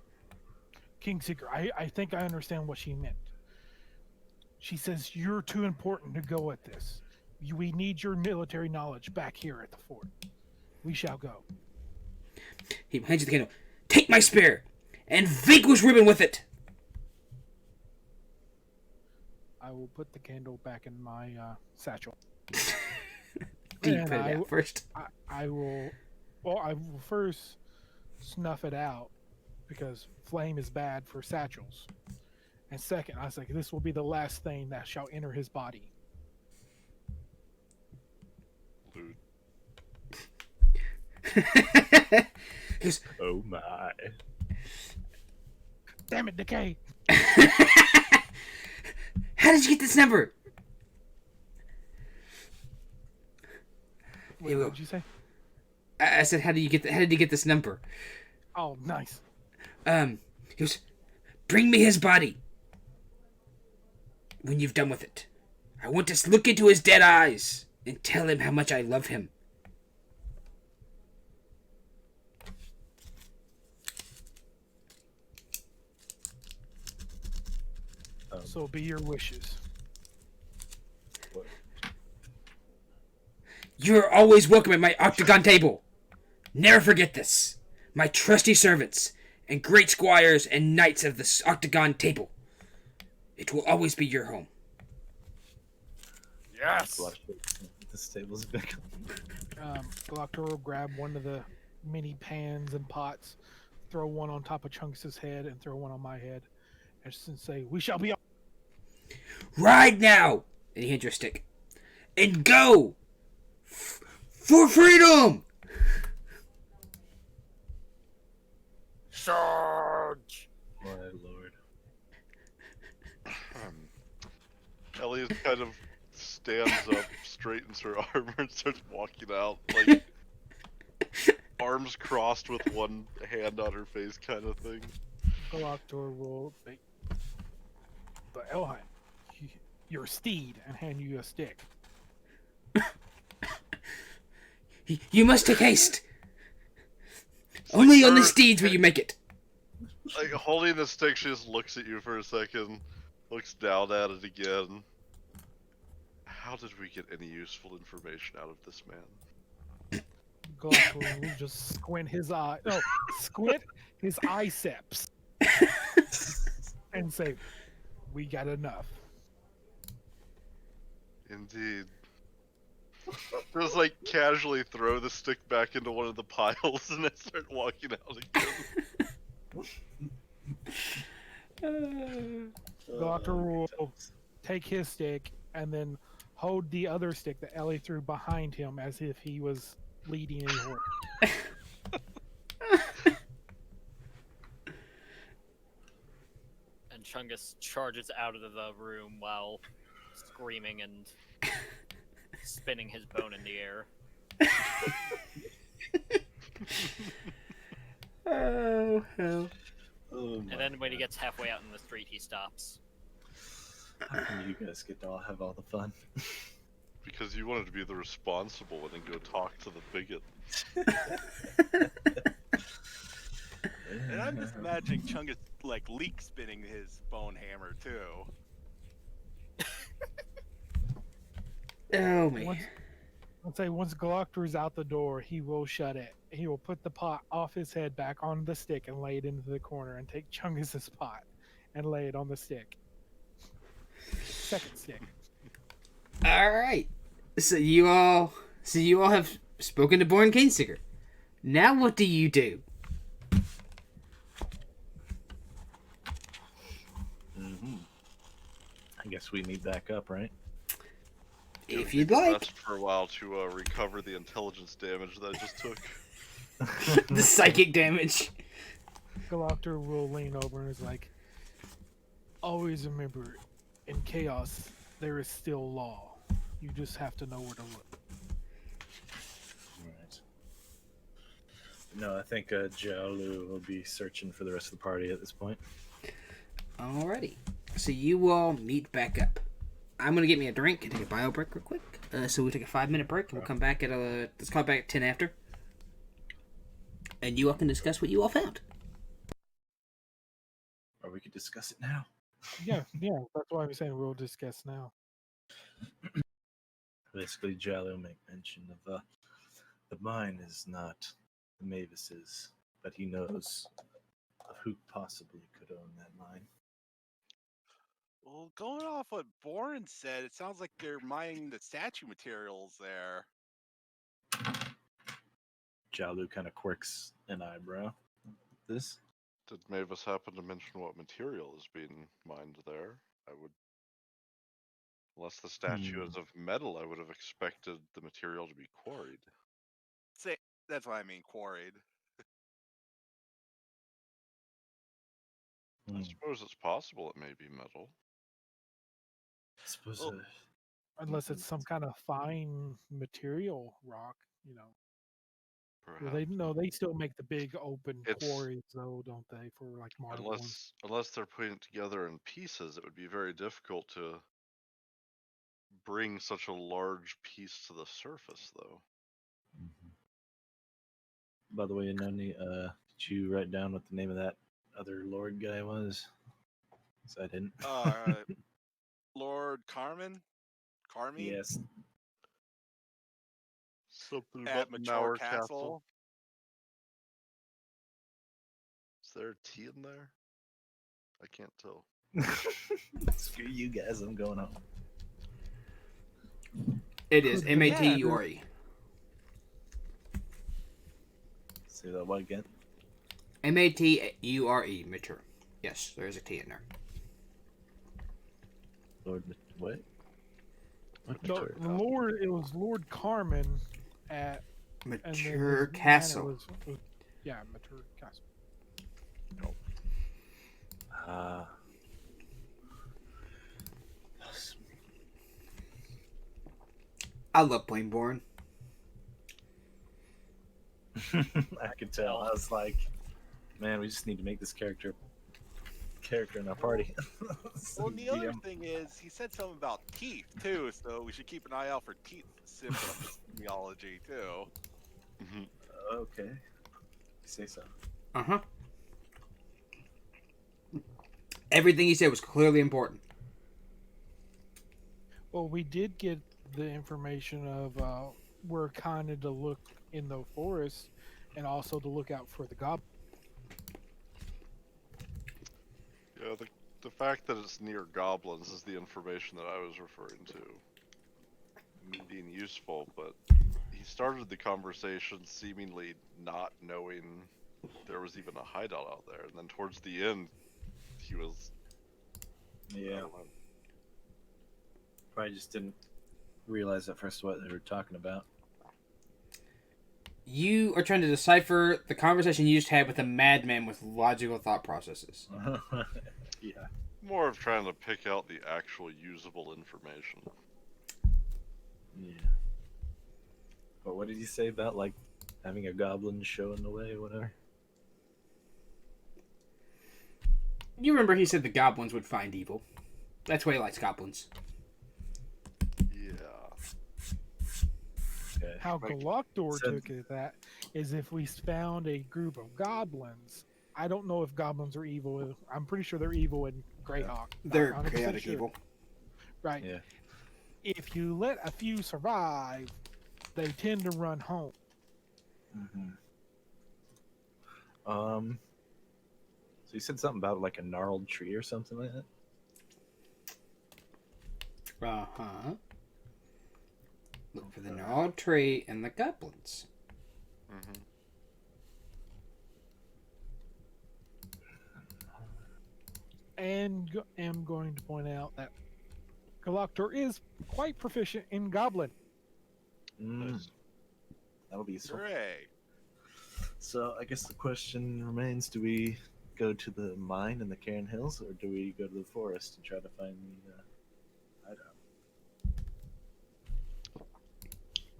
Kingseeker, I think I understand what she meant. She says you're too important to go at this. We need your military knowledge back here at the fort. We shall go. He hands you the candle. Take my spear and vanquish Reuben with it. I will put the candle back in my satchel. Do you And put it out first? I will. Well, I will first snuff it out because flame is bad for satchels. And second, I was like, this will be the last thing that shall enter his body. Dude. He goes, Oh my. Damn it, Decay! how did you get this number? Wait, Here we what go. did you say? I said, how did you get this number? Oh, nice. He goes, bring me his body. When you've done with it, I want to look into his dead eyes and tell him how much I love him. So be your wishes. What? You're always welcome at my octagon table. Never forget this. My trusty servants and great squires and knights of the octagon table. It will always be your home. Yes. Watch it. This table's big. Galactor will grab one of the mini pans and pots, throw one on top of Chunks' head, and throw one on my head, and say, "We shall be." Ride now! And he hands you a stick. And go! For freedom! Charge! My lord. Elliot kind of stands up, straightens her armor, and starts walking out, like arms crossed with one hand on her face, kind of thing. Galactor will say, "But Elheim, your steed," and hand you a stick. You must take haste! Only like on the her- steeds will you make it. Like holding the stick, she just looks at you for a second, looks down at it again. How did we get any useful information out of this man? Galactor will just squint his eye. No, squint his biceps and say, "We got enough." Indeed. Just like casually throw the stick back into one of the piles and then start walking out again. Galactor will take his stick and then hold the other stick that Ellie threw behind him as if he was leading a horse. And Chungus charges out of the room while screaming and spinning his bone in the air. Oh, hell. Oh And then when he gets halfway out in the street, he stops. How come you guys get to all have all the fun? Because you wanted to be the responsible one and go talk to the bigot. And I'm just imagining Chungus like leak spinning his bone hammer too. Oh, man. Once Galactor is out the door, he will shut it. He will put the pot off his head back on the stick and lay it into the corner and take Chungus's pot and lay it on the stick. Second stick. All right. So you all have spoken to Born Kingsticker. Now what do you do? I guess we meet back up, right? If We you'd need to like. rest for a while to recover the intelligence damage that I just took. The psychic damage. Galactor will lean over and is like, "Always remember, in chaos, there is still law. You just have to know where to look." Right. No, I think Jiaolu will be searching for the rest of the party at this point. Alrighty. So you all meet back up. I'm gonna get me a drink and take a bio break real quick. So we'll take a 5-minute break and we'll come back at let's call back at 10 after. And you all can discuss what you all found. Or we could discuss it now. Yeah, that's why I'm saying we'll discuss now. Basically, Jiaolu make mention of the mine is not the Mavis's, but he knows of who possibly could own that mine. Well, going off what Bourne said, it sounds like they're mining the statue materials there. Jiaolu kind of quirks an eyebrow. This? Did Mavis happen to mention what material is being mined there? I would. Unless the statue is of metal, I would have expected the material to be quarried. Say that's what I mean, quarried. I suppose it's possible it may be metal. I suppose. Well, Unless it's some kind of fine material rock, you know. Perhaps. They still make the big open It's- quarries though, don't they, for like marble? and- Unless they're putting it together in pieces, it would be very difficult to bring such a large piece to the surface, though. By the way, Noni, did you write down what the name of that other Lord guy was? 'Cause I didn't. Lord Carmen? Carmi? Yes. Something At about Mature Mauer Castle. Is there a T in there? I can't tell. Screw you guys, I'm going home. It is Could be. MATURE. Say that one again. MATURE. Mature. Yes, there is a T in there. Lord What? What No, mature castle? Lord, it was Lord Carmen at and then Mature his Castle. manor was yeah, Mature Castle. Ah. I love playing Born. I could tell. I was like, man, we just need to make this character in our party. Well, and the other DM. thing is, he said something about teeth too, so we should keep an eye out for teeth symbology too. Okay. You say so. Uh-huh. Everything he said was clearly important. Well, we did get the information of where kind of to look in the forest, and also to look out for the goblin. Yeah, the fact that it's near goblins is the information that I was referring to. Me being useful, but he started the conversation seemingly not knowing there was even a hideout out there, and then towards the end, he was. I Yeah. don't know. Probably just didn't realize at first what they were talking about. You are trying to decipher the conversation you just had with a madman with logical thought processes. Yeah. More of trying to pick out the actual usable information. Yeah. But what did he say about like having a goblin show in the way or whatever? You remember he said the goblins would find evil. That's why he likes goblins. Yeah. Okay. How Like, Galactor said- took it that is if we found a group of goblins. I don't know if goblins are evil. I'm pretty sure they're evil in Greyhawk. Not They're 100% chaotic sure. evil. Right. Yeah. If you let a few survive, they tend to run home. Mm-hmm. So you said something about like a gnarled tree or something like that? Uh-huh. Look for the gnarled tree and the goblins. Mm-hmm. And am going to point out that Galactor is quite proficient in Goblin. Nice. That'll be useful. Hooray! So I guess the question remains: do we go to the mine in the Cairn Hills, or do we go to the forest and try to find the hideout?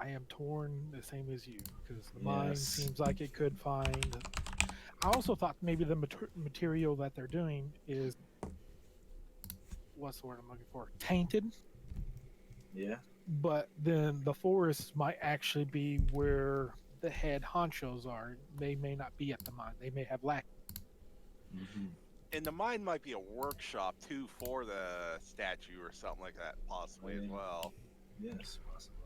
I am torn the same as you because the mine Yes. seems like it could find. I also thought maybe the material that they're doing is what's the word I'm looking for? Tainted. Yeah. But then the forest might actually be where the head honchos are. They may not be at the mine. They may have lack. Mm-hmm. And the mine might be a workshop too for the statue or something like that, possibly as Yeah. well. Yes, possibly.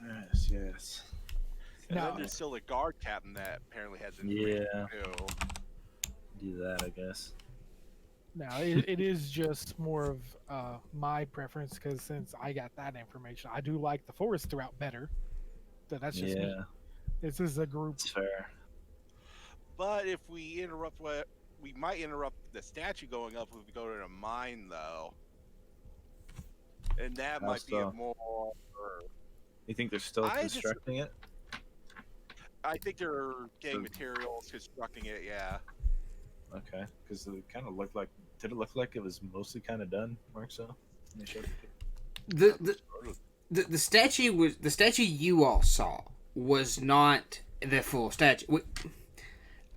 Yes, yes. And Now- then there's still the guard captain that apparently has Yeah. information too. Do that, I guess. Now it is just more of my preference because since I got that information, I do like the forest route better. So that's just me. Yeah, This is a group. it's fair. But if we interrupt what we might interrupt the statue going up if we go to the mine though. And that How might be so? a more You think they're still I just- constructing it? I think they're getting materials, constructing it, yeah. Okay, because it kind of looked like. Did it look like it was mostly kind of done, Mark? So when they showed it. The statue you all saw was not the full statue.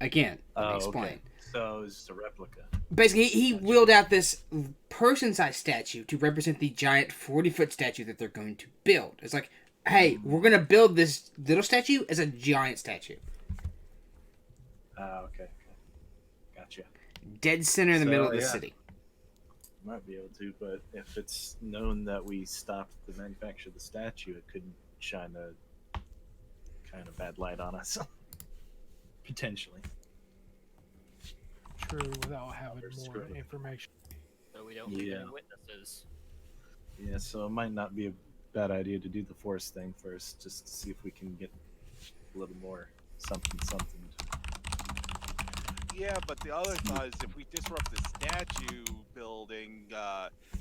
Again, let me explain. Okay. So it was just a replica. Basically, he wheeled out this person-sized statue to represent the giant 40-foot statue that they're going to build. It's like, hey, we're going to build this little statue as a giant statue. Okay. Gotcha. Dead center in the So, middle of the yeah. city. Might be able to, but if it's known that we stopped the manufacture of the statue, it could shine a kind of bad light on us. Potentially. True, without having They're more screwed. information. So we don't need Yeah. any witnesses. Yeah, so it might not be a bad idea to do the force thing first, just to see if we can get a little more something. Yeah, but the other thought is if we disrupt the statue building,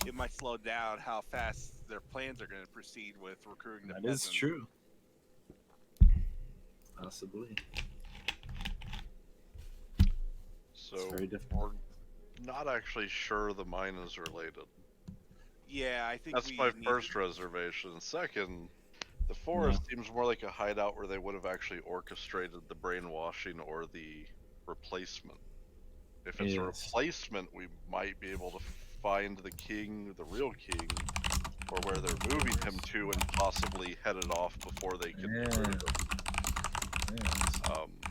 it might slow down how fast their plans are going to proceed with recruiting the That is peasants. true. Possibly. So very difficult. we're not actually sure the mine is related. Yeah, I think That's we my need first reservation. Second, the forest seems more like a hideout where they would have actually orchestrated the brainwashing or the replacement. If it's a Yes. replacement, we might be able to find the king, the real king, or where they're moving him to, and possibly head it off before they can recruit him.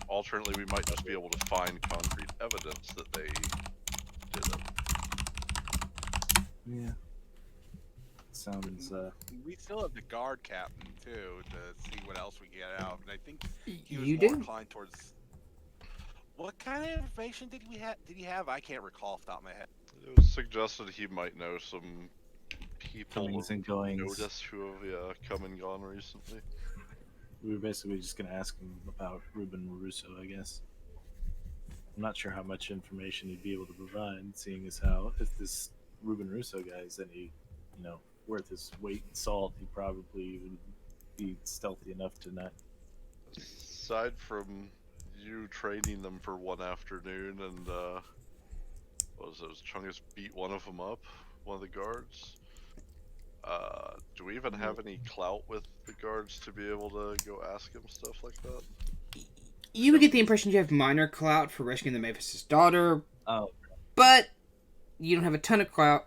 Alternately, we might just be able to find concrete evidence that they did it. Yeah. Sounds we still have the guard captain too to see what else we get out. And I think he was You more do? inclined towards. What kind of information did we have? Did he have? I can't recall off the top of my head. It was suggested he might know some people comings and goings. notice who have come and gone recently. We were basically just gonna ask him about Ruben Russo, I guess. I'm not sure how much information he'd be able to provide, seeing as how if this Ruben Russo guy is any, worth his weight in salt, he probably would be stealthy enough to not. Aside from you training them for one afternoon, and what was those? Chungus beat one of them up, one of the guards. Do we even have any clout with the guards to be able to go ask him stuff like that? You would get the impression you have minor clout for rescuing the Mavis' daughter, Oh, but you don't have a ton of clout.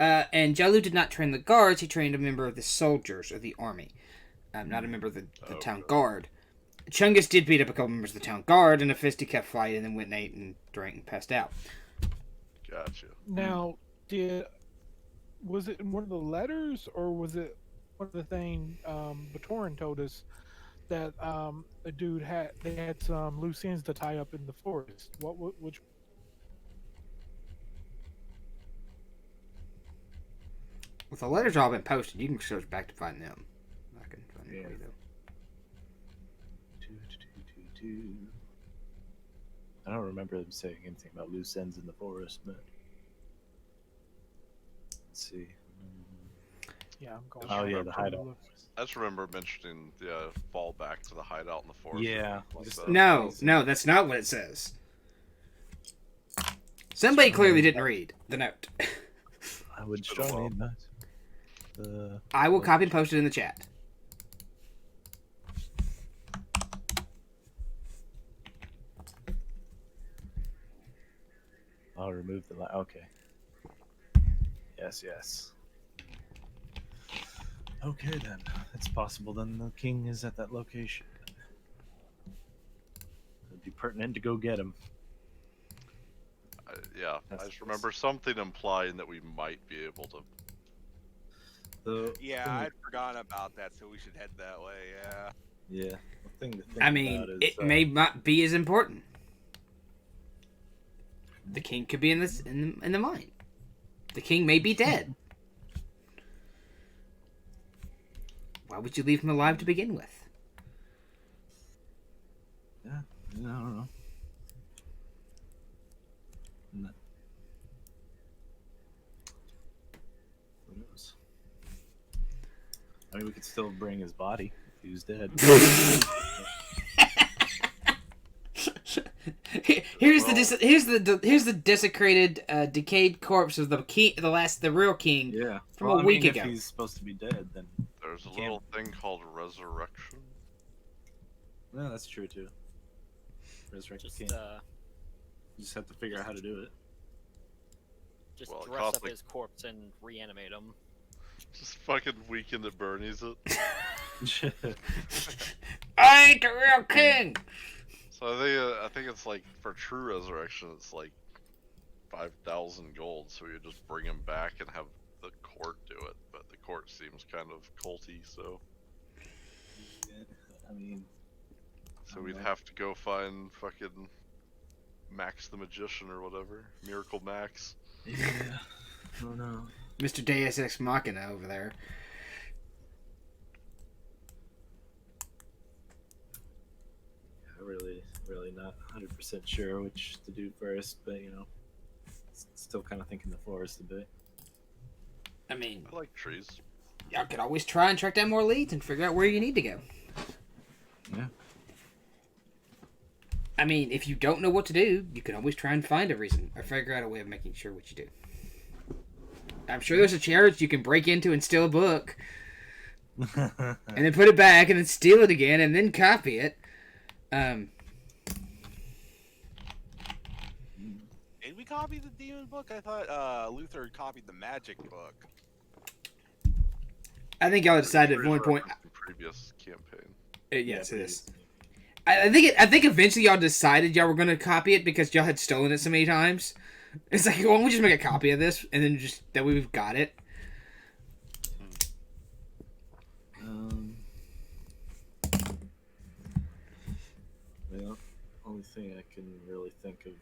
And Jalu did not train the guards; he trained a member of the soldiers of the army, not a member of the town guard. Chungus did beat up a couple members of the town guard in a fisticuff fight, and then went and ate and drank and passed out. Gotcha. Now, was it in one of the letters, or was it one of the things Batoran told us that a dude had some loose ends to tie up in the forest? Which? Well, the letters all been posted. You can search back to find them. I can find them for you, though. I don't remember them saying anything about loose ends in the forest, but let's see. Yeah, I'm going. Oh yeah, the hideout. I just remember mentioning the fall back to the hideout in the forest. Yeah. Like Just- that. No, that's not what it says. Somebody clearly didn't read the note. I would It's been a strongly while. advise. I will copy and post it in the chat. I'll remove the okay. Yes. Okay then. It's possible then the king is at that location. It'd be pertinent to go get him. Yeah, I just remember something implying that we might be able to. Yeah, I'd forgotten about that, so we should head that way. Yeah. Yeah. The thing to think I mean, about is, it may not be as important. The king could be in the mine. The king may be dead. Why would you leave him alive to begin with? Yeah, I don't know. No. Who knows? I mean, we could still bring his body if he was dead. Here's the desecrated, decayed corpse of the real king. Yeah, From a week ago. If he's supposed to be dead, then There's a You little thing called resurrection. no, that's true too. Resurrect the Just king. You just have to figure out how to do it. Well, it dress costs up like- his corpse and reanimate him. Just fucking weekend at Bernie's it. I ain't the real king. So I think it's like for true resurrection, it's like 5,000 gold. So you just bring him back and have the court do it. But the court seems kind of culty, so I mean, so we'd have to go find fucking Max the Magician or whatever, Miracle Max. yeah. I don't know. Mr. Deus Ex Machina over there. I really really not 100% sure which to do first, but still kind of thinking the forest a bit. I mean, I like trees. y'all could always try and track down more leads and figure out where you need to go. Yeah. I mean, if you don't know what to do, you can always try and find a reason or figure out a way of making sure what you do. I'm sure there's a church you can break into and steal a book, and then put it back, and then steal it again, and then copy it. Did we copy the demon book? I thought Luther copied the magic book. I think y'all decided at one point. The previous campaign. Yes, it is. I think eventually y'all decided y'all were gonna copy it because y'all had stolen it so many times. It's like, why don't we just make a copy of this and then just that way we've got it. Well, only thing I can really think of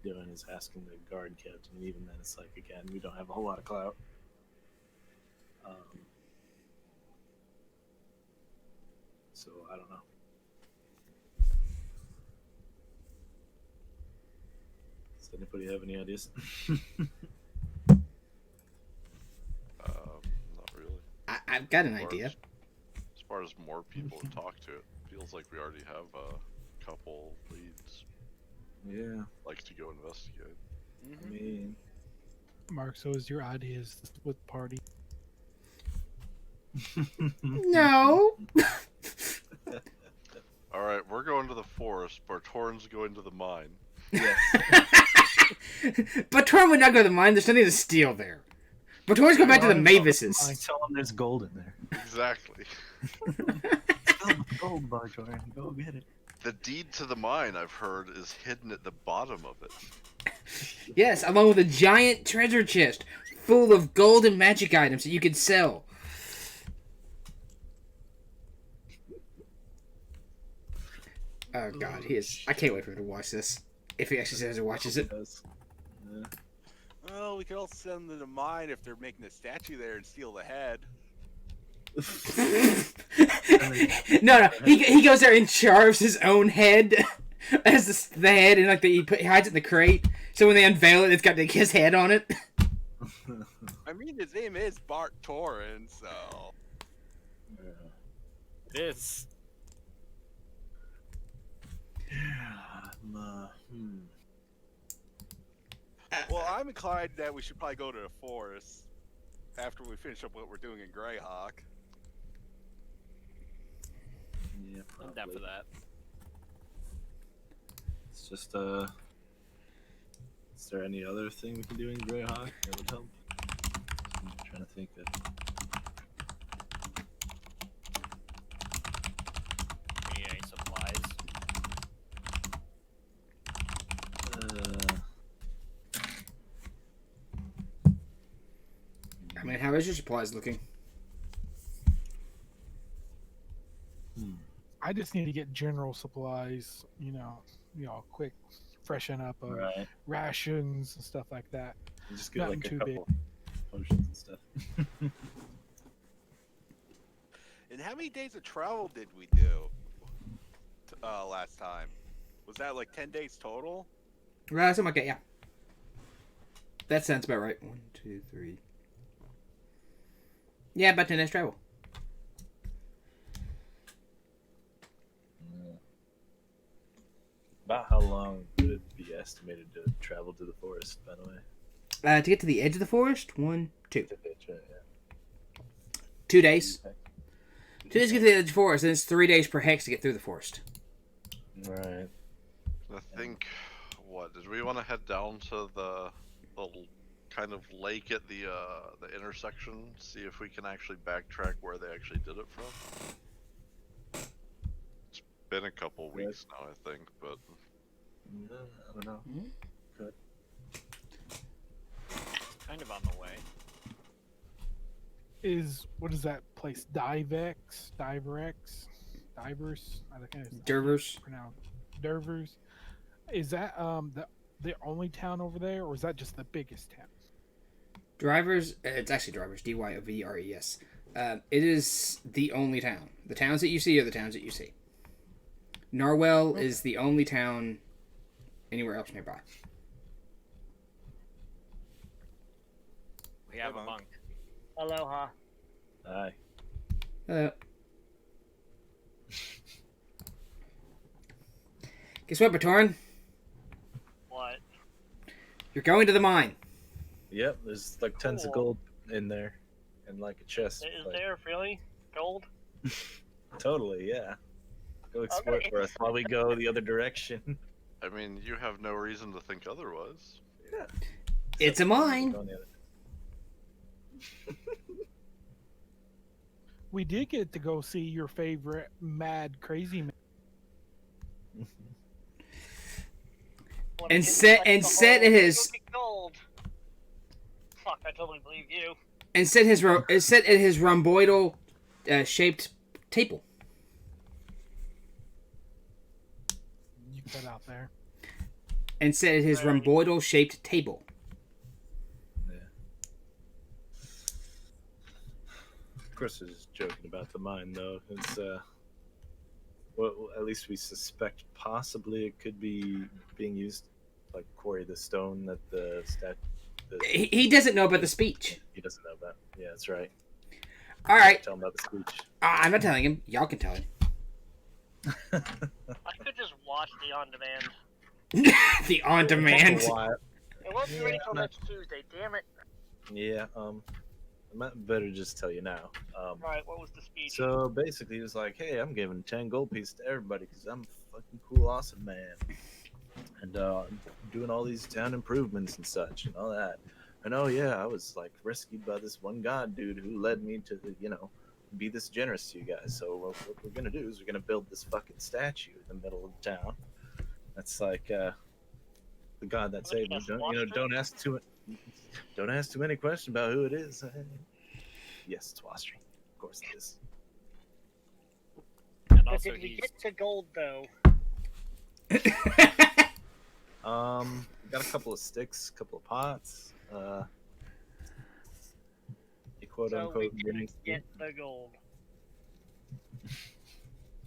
doing is asking the guard captain. And even then, it's like, again, we don't have a whole lot of clout. So I don't know. Does anybody have any ideas? Not really. I've got an As far idea. As far as more people to talk to, it feels like we already have a couple leads. Yeah, Like to go investigate. I mean, Mark, so is your idea is the split party? No. All right, we're going to the forest. Bartorn's going to the mine. yes. But Torn would not go to the mine. There's nothing to steal there. But Torn's go back to the Mavises. Tell them there's gold in there. Exactly. Gold, Bartor. Go get it. The deed to the mine, I've heard, is hidden at the bottom of it. Yes, along with a giant treasure chest full of gold and magic items that you could sell. Oh god, he is. I can't wait for him to watch this. If he actually says he watches it. Yeah. Well, we could also send them to mine if they're making a statue there and steal the head. No. He goes there and carves his own head as the head, and like he hides it in the crate. So when they unveil it, it's got like, his head on it. I mean, his name is Bart Torin, so. It is. Well, I'm inclined that we should probably go to the forest after we finish up what we're doing in Greyhawk. Yeah, I'm down for that. It's just is there any other thing we can do in Greyhawk that would help? I'm trying to think of. Need any supplies? I mean, how is your supplies looking? I just need to get general supplies. Quick, freshen up Right. rations and stuff like that. You just get Nothing like a too couple potions and stuff. And how many days of travel did we do last time? Was that like 10 days total? Right, something like that, yeah. That sounds about right. 1, 2, 3. Yeah, about 10 days travel. About how long would it be estimated to travel to the forest, by the way? To get to the edge of the forest, 1, 2. Yeah. 2 days. 2 days to get to the edge of the forest, and it's 3 days per hex to get through the forest. Right. I think, did we want to head down to the kind of lake at the intersection, see if we can actually backtrack where they actually did it from? It's been a couple weeks now, I think, but I don't know. Good. It's kind of on the way. What is that place? Diverx? Divers? I think it's Dervers. pronounced Dervers. Is that the only town over there, or is that just the biggest town? Drivers, it's actually Drivers, Dyvres. It is the only town. The towns that you see are the towns that you see. Narwhal is the only town anywhere else nearby. We have Hey, a Monk. monk. Aloha. Aye. Guess what, Batoran? What? You're going to the mine. Yep, there's like tons of Cool. gold in there, and like a chest. Is like- there really gold? Totally, yeah. Go explore Okay. for us while we go the other direction. I mean, you have no reason to think otherwise. Yeah. It's a mine. We did get to go see your favorite mad crazy man. And set in his gold. Fuck! I totally believe you. and set his set in his rhomboidal shaped table. You cut out there. And set at his rhomboidal shaped table. Yeah. Of course, we're just joking about the mine, though. It's well, at least we suspect possibly it could be being used, like quarry the stone that the He doesn't know about the speech. He doesn't know about. Yeah, that's right. All right, Tell him about the speech. I'm not telling him. Y'all can tell him. I could just watch the on demand. The on demand. Take a while. It won't be Yeah, ready till I'm not- next Tuesday. Damn it! Yeah, I might better just tell you now. Right, what was the speech? So basically, he was like, "Hey, I'm giving 10 gold pieces to everybody because I'm a fucking cool, awesome man, and I'm doing all these town improvements and such and all that. And oh yeah, I was like rescued by this one god dude who led me to, be this generous to you guys. So what we're gonna do is we're gonna build this fucking statue in the middle of town. That's like the god that saved me. Don't ask too many questions about who it is. Yes, it's Wastry. Of course it is. And also, he's to gold though? Got a couple of sticks, a couple of pots. A quote So we unquote can winning. get the gold.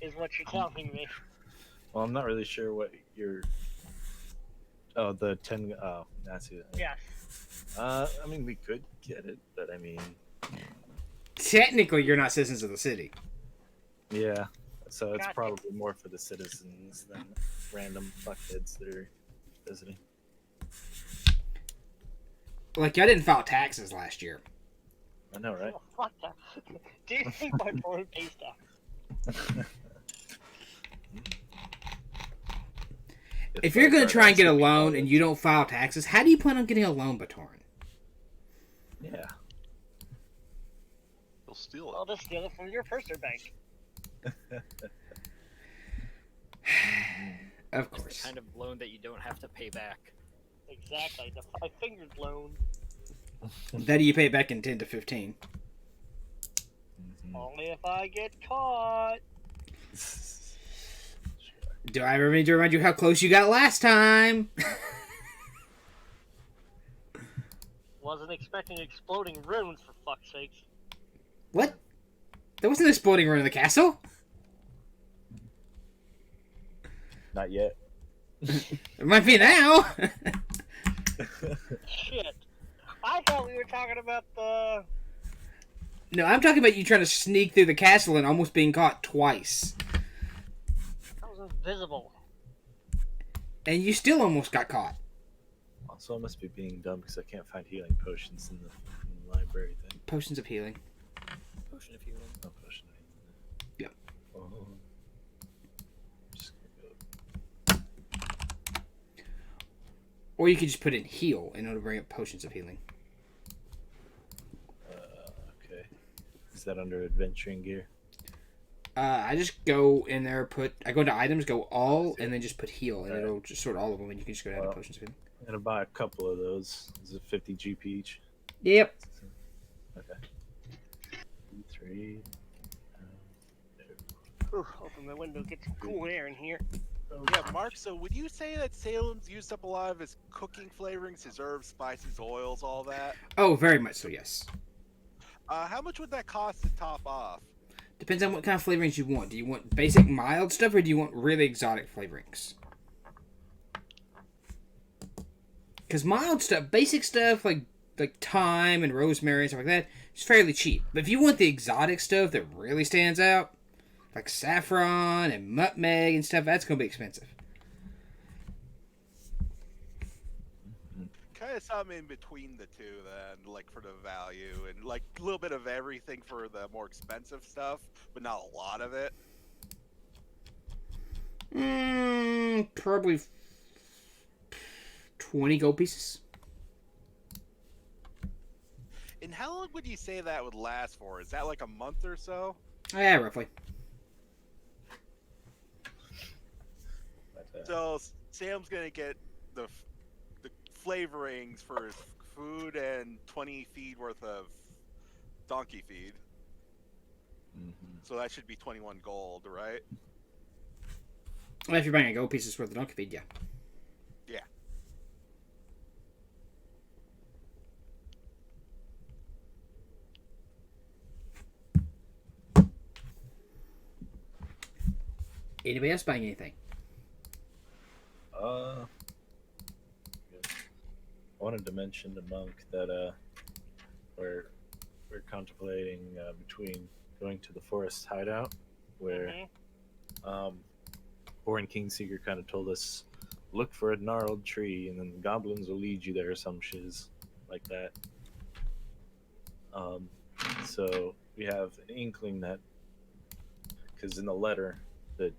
Is what you're telling me. Well, I'm not really sure what your. Oh, the 10. Oh, that's it. Yes. I mean, we could get it, but I mean, Technically, you're not citizens of the city. yeah. So it's Gotcha. probably more for the citizens than random fuckheads that are visiting. Like, y'all didn't file taxes last year. I know, right? Oh, fuck that. Do you think my board pays tax? If you're going to try and get a loan and you don't file taxes, how do you plan on getting a loan, Batoran? Yeah. You'll steal I'll it. just steal it from your purser bank. Of it's the course. kind of loan that you don't have to pay back. Exactly. The five-fingered loan. That you pay back in 10 to 15. Only if I get caught. Do I ever need to remind you how close you got last time? Wasn't expecting exploding runes, for fuck's sakes. What? There wasn't an exploding rune in the castle? Not yet. It might be now. Shit. I thought we were talking about the... No, I'm talking about you trying to sneak through the castle and almost being caught twice. I was invisible. And you still almost got caught. Also, I must be being dumb because I can't find healing potions in the library thing. Potions of healing. Potion of healing. No potion. Yep. Oh. Just gonna go. Or you could just put in heal in order to bring up potions of healing. Okay. Is that under adventuring gear? I just go in there, I go into items, go all, and then just put heal, and it'll just sort all of them, and you can just go down to Well, potions of healing. I'm gonna buy a couple of those. Is it 50 GP each? Yep. Okay. 3. Ooh, open my window, get some cool air in here. Yeah, Mark, so would you say that Salem's used up a lot of his cooking flavorings, his herbs, spices, oils, all that? Oh, very much so, yes. How much would that cost to top off? Depends on what kind of flavorings you want. Do you want basic mild stuff, or do you want really exotic flavorings? Because mild stuff, basic stuff like thyme and rosemary and stuff like that, is fairly cheap. But if you want the exotic stuff that really stands out, like saffron and nutmeg and stuff, that's going to be expensive. Kind of something in between the two, then, like for the value, and like a little bit of everything for the more expensive stuff, but not a lot of it. Probably 20 gold pieces. And how long would you say that would last for? Is that like a month or so? Yeah, roughly. So Sam's gonna get the flavorings for his food and 20 feed worth of donkey feed. So that should be 21 gold, right? Well, if you're buying a gold pieces worth of donkey feed, yeah. Yeah. Anybody else buying anything? I wanted to mention the monk that we're contemplating between going to the forest hideout, where Born Kingseeker kind of told us, look for a gnarled tree, and then the goblins will lead you there, or some shiz like that. So we have an inkling that, because in the letter, the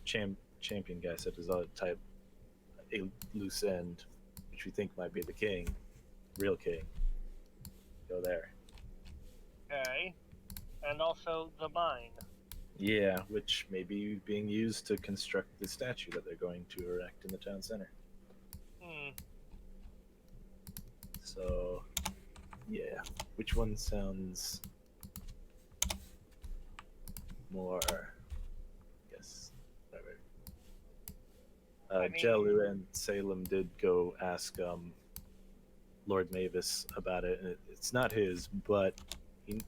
champion guy said there's a type a loose end, which we think might be the king, real king. Go there. Okay. And also the mine. Yeah, which may be being used to construct the statue that they're going to erect in the town center. So, yeah, which one sounds more? I guess. Whatever. Jelu and Salem did go ask Lord Mavis about it, and it's not his, but he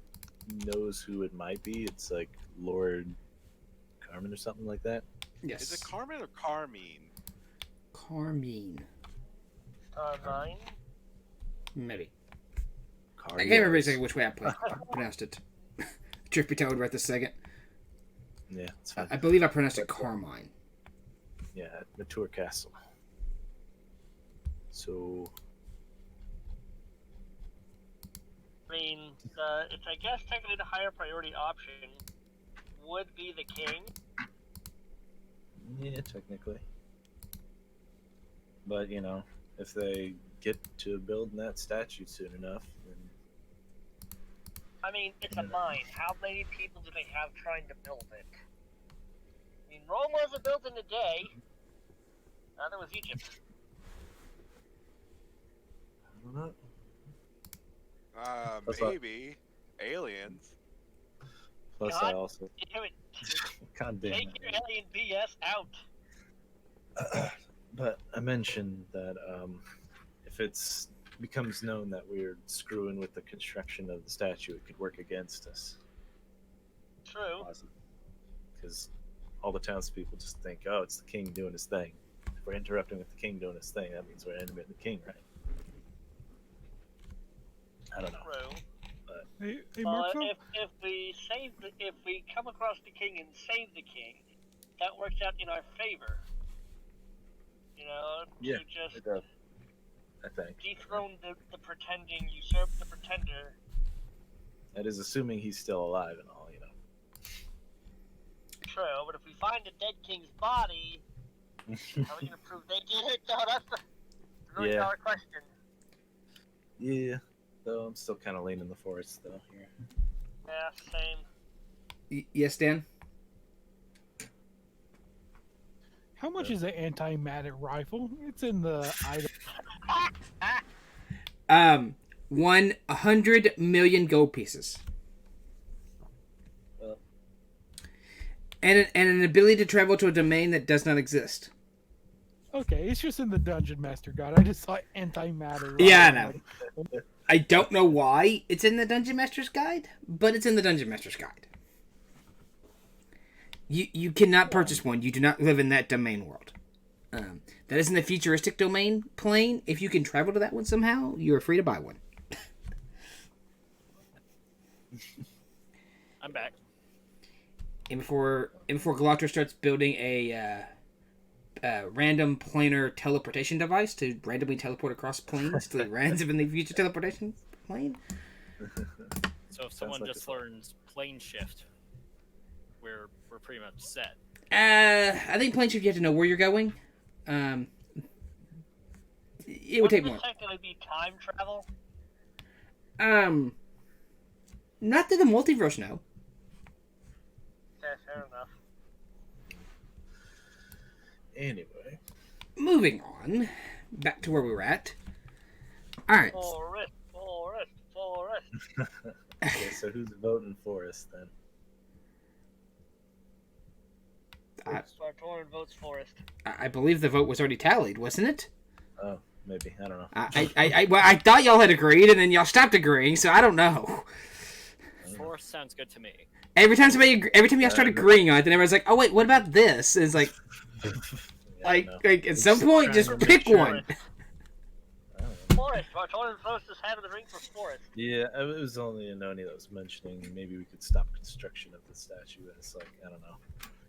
knows who it might be. It's like Lord Carmen or something like that. Yes. Is it Carmen or Carmine? Carmine. Mine? Maybe. I can't remember exactly which way I pronounced it. Truth be told, right this second. Yeah, it's fine. I believe I pronounced it Carmine. Yeah, at Mature Castle. So, I mean, it's, I guess, technically the higher priority option would be the king. yeah, technically. But, you know, if they get to building that statue soon enough, then... I mean, it's a mine. How many people do they have trying to build it? I mean, Rome wasn't built in a day. Neither was Egypt. I don't know. Maybe aliens. Plus, God I also... damn it. God damn Take it. your alien BS out. But I mentioned that if it becomes known that we're screwing with the construction of the statue, it could work against us. True. Because all the townspeople just think, oh, it's the king doing his thing. If we're interrupting with the king doing his thing, that means we're enemy of the king, right? I don't know. True. Hey, Well, Mark, if we come across the king and save the king, that works out in our favor. You know, Yeah, to just it does. I think. dethrone the pretending, usurp the pretender. That is assuming he's still alive and all, you know. True, but if we find a dead king's body, how are we gonna prove they did it? No, that's the really Yeah. hard question. Yeah, though I'm still kind of leaning the forest, though, here. Yeah, same. Yes, Dan? how much is an anti-matter rifle? It's in the item. 100 million gold pieces. Well. And an ability to travel to a domain that does not exist. Okay, it's just in the Dungeon Master Guide. I just saw anti-matter. Yeah, I rifle. know. I don't know why it's in the Dungeon Master's Guide, but it's in the Dungeon Master's Guide. You cannot purchase one. You do not live in that domain world. That isn't a futuristic domain plane. If you can travel to that one somehow, you are free to buy one. I'm back. And before Galactor starts building a random planar teleportation device to randomly teleport across planes to the randomly future teleportation plane. So if someone just learns plane shift, we're pretty much set. I think plane shift you have to know where you're going. It would take more. Wouldn't this technically be time travel? Not to the multiverse, no. Yeah, fair enough. Anyway. Moving on. Back to where we were at. Alright. Forest. Okay, so who's voting for us then? Sartorin votes Forest. I believe the vote was already tallied, wasn't it? Oh, maybe. I don't know. I thought y'all had agreed, and then y'all stopped agreeing, so I don't know. Forest sounds good to me. Every time y'all start agreeing on it, then everyone's like, "Oh wait, what about this?" And it's like, like at some point, just pick one. Forest. Sartorin votes his hat of the ring for Forest. Yeah, it was only Anoni that was mentioning maybe we could stop construction of the statue. And it's like, I don't know.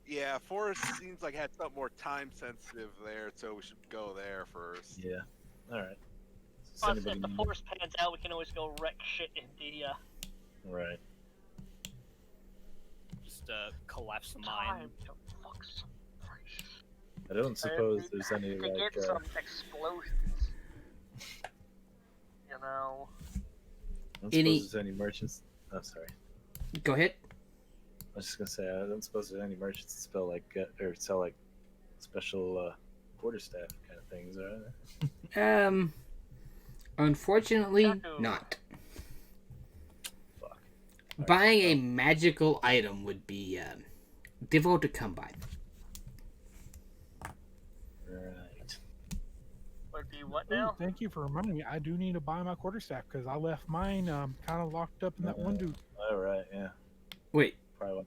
Yeah, Forest seems like had something more time sensitive there, so we should go there first. Yeah. All right. Plus, if the Forest pans out, we can always go wreck shit in the Right. Just collapse the time. mine. Fuck's sake. I don't suppose there's any to like. get some explosions. You know. I don't suppose there's any merchants. Oh, sorry. Go ahead. I was just gonna say I don't suppose there's any merchants that sell like special quarterstaff kind of things, are there? Unfortunately, not. Fuck. Buying a magical item would be difficult to come by. Right. Would be what Ooh, now? thank you for reminding me. I do need to buy my quarterstaff because I left mine kind of locked up in that one dude. All right. Yeah. Wait, Probably.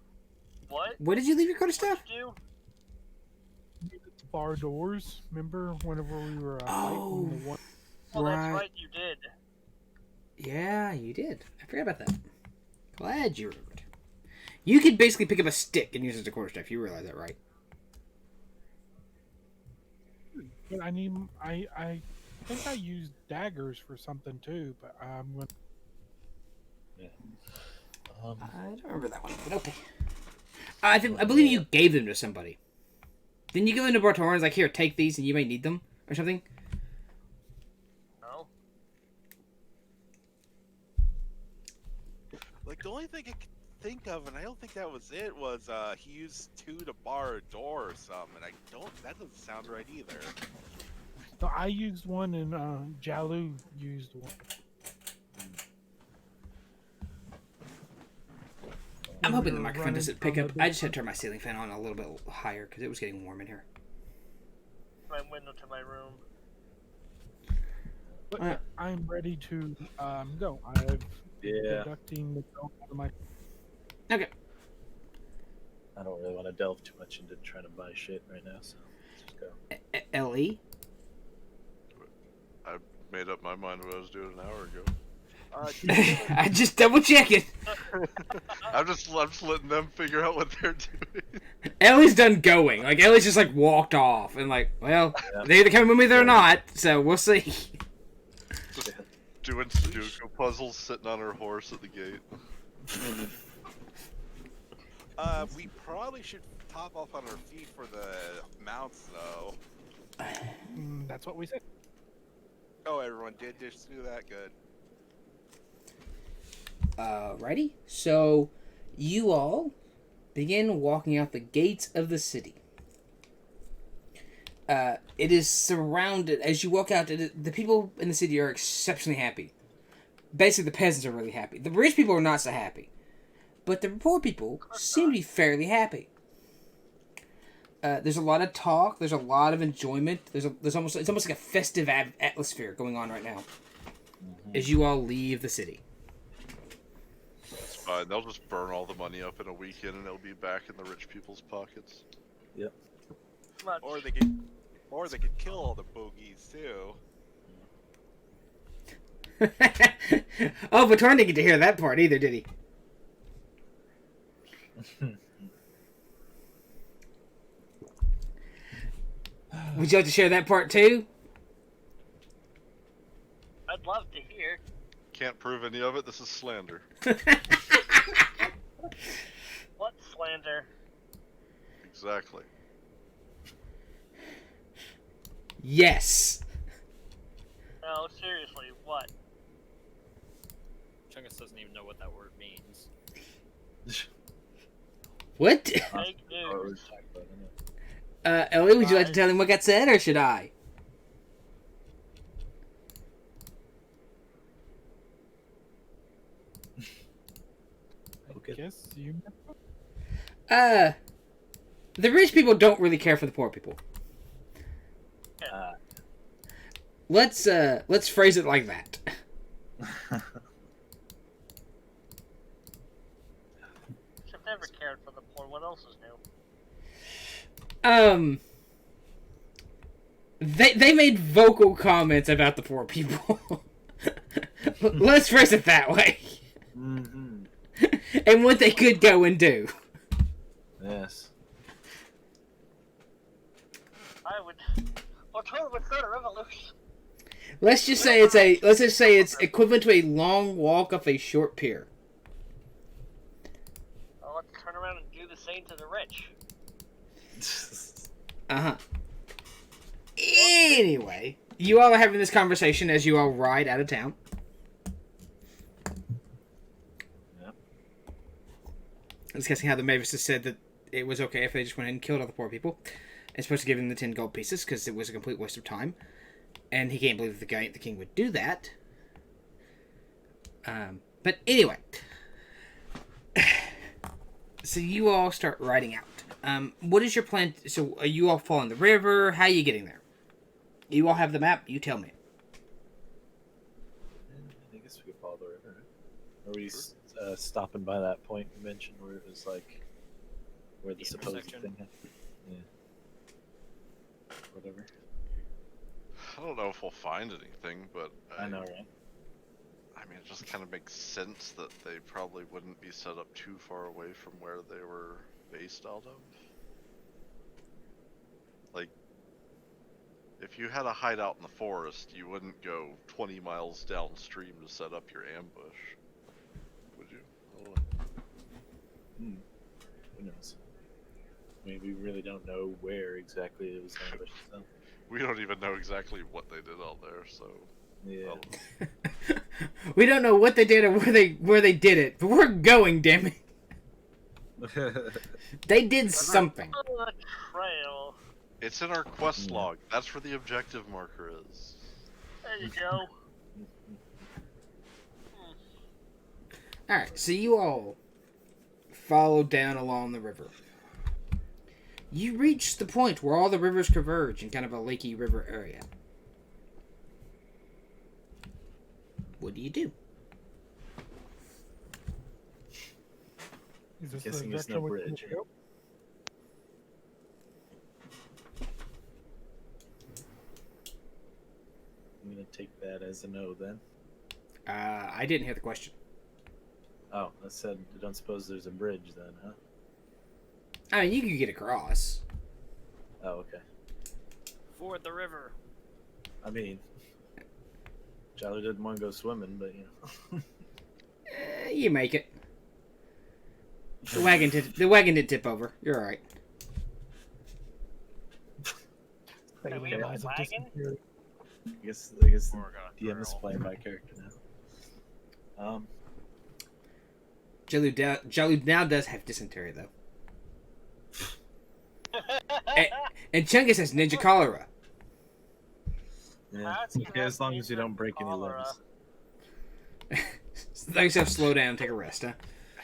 What? what did you leave your quarter staff? You? Bar doors. Remember whenever we were Oh. fighting the one? Well, that's Right. right, you did. Yeah, you did. I forgot about that. Glad you remembered. You could basically pick up a stick and use it as a quarterstaff. You realize that, right? But I need. I think I used daggers for something too, but I'm gonna. I don't remember that one, but okay. I believe you gave them to somebody. Didn't you give them to Bartorans? Like, here, take these, and you may need them, or something. No. Like the only thing I could think of, and I don't think that was it, was he used 2 to bar a door or something. And that doesn't sound right either. So I used one, and Jalu used one. I'm hoping the microphone doesn't pick up. I just had to turn my ceiling fan on a little bit higher because it was getting warm in here. My window to my room. But I'm ready to go. I've Yeah. conducting the go out of my. Okay. I don't really want to delve too much into trying to buy shit right now, so let's just go. Ellie? I made up my mind what I was doing an hour ago. I just double checking. I'm just letting them figure out what they're doing. Ellie's done going. Like, Ellie's just, like, walked off. And, like, well, they either come with me or not, so we'll see. Doing Sudoku puzzles, sitting on her horse at the gate. We probably should top off on our feet for the mounts, though. That's what we said. Oh, everyone did just do that. Good. Alrighty. So, you all begin walking out the gates of the city. It is surrounded, as you walk out, the people in the city are exceptionally happy. Basically, the peasants are really happy. The rich people are not so happy. But the poor people seem to be fairly happy. There's a lot of talk. There's a lot of enjoyment. It's almost like a festive atmosphere going on right now. As you all leave the city. fine. They'll just burn all the money up in a weekend, and it'll be back in the rich people's pockets. Much. Or they could kill all the bogeys too. Oh, but Torn didn't get to hear that part either, did he? Would you like to share that part too? I'd love to hear. Can't prove any of it. This is slander. What slander? Exactly. Yes. No, seriously, what? Chungus doesn't even know what that word means. What? Fake Oh, news. Ellie, would you like to tell him what got said, or should I? I guess you. The rich people don't really care for the poor people. Let's phrase it like that. I've never cared for the poor. What else is new? They made vocal comments about the poor people. Let's phrase it that way. Mm-hmm. And what they could go and do. Yes. I would. Or Tor would start a revolution. Let's just say it's equivalent to a long walk up a short pier. Well, let's turn around and do the same to the rich. Uh-huh. Anyway, you all are having this conversation as you all ride out of town. Yep. I was guessing how the Mavis has said that it was okay if they just went and killed all the poor people. As opposed to giving them the 10 gold pieces, because it was a complete waste of time. And he can't believe the king would do that. But anyway. So you all start riding out. What is your plan? So are you all following the river? How are you getting there? You all have the map. You tell me. I guess we could follow the river. Are we stopping by that point you mentioned where it was like where the supposed intersection. thing happened? Yeah. Whatever. I don't know if we'll find anything, but I know, right? I mean, it just kind of makes sense that they probably wouldn't be set up too far away from where they were based out of. Like, if you had a hideout in the forest, you wouldn't go 20 miles downstream to set up your ambush, would you? I don't know. Who knows? I mean, we really don't know where exactly it was ambushed. So. We don't even know exactly what they did out there, so Yeah. I don't know. We don't know what they did or where they did it, but we're going, damn it. They did something. On the trail. It's in our quest Yeah. log. That's where the objective marker is. There you go. Alright, so you all follow down along the river. You reach the point where all the rivers converge in kind of a lakey river area. What do you do? Is this Guessing the there's direction no we need bridge. to go? I'm gonna take that as a no then. I didn't hear the question. Oh, I said I don't suppose there's a bridge then, huh? I mean, you can get across. Oh, okay. Ford the river. I mean, Jolly didn't want to go swimming, but you know. You make it. The wagon did tip over. You're alright. Hey, we have a wagon? I guess the We're gonna DM is drill. playing my character now. Jalu now does have dysentery, though. And Chungus has ninja cholera. Yeah, That's it's okay as long as you don't break any cholera. limbs. Thanks, have to slow down and take a rest, huh?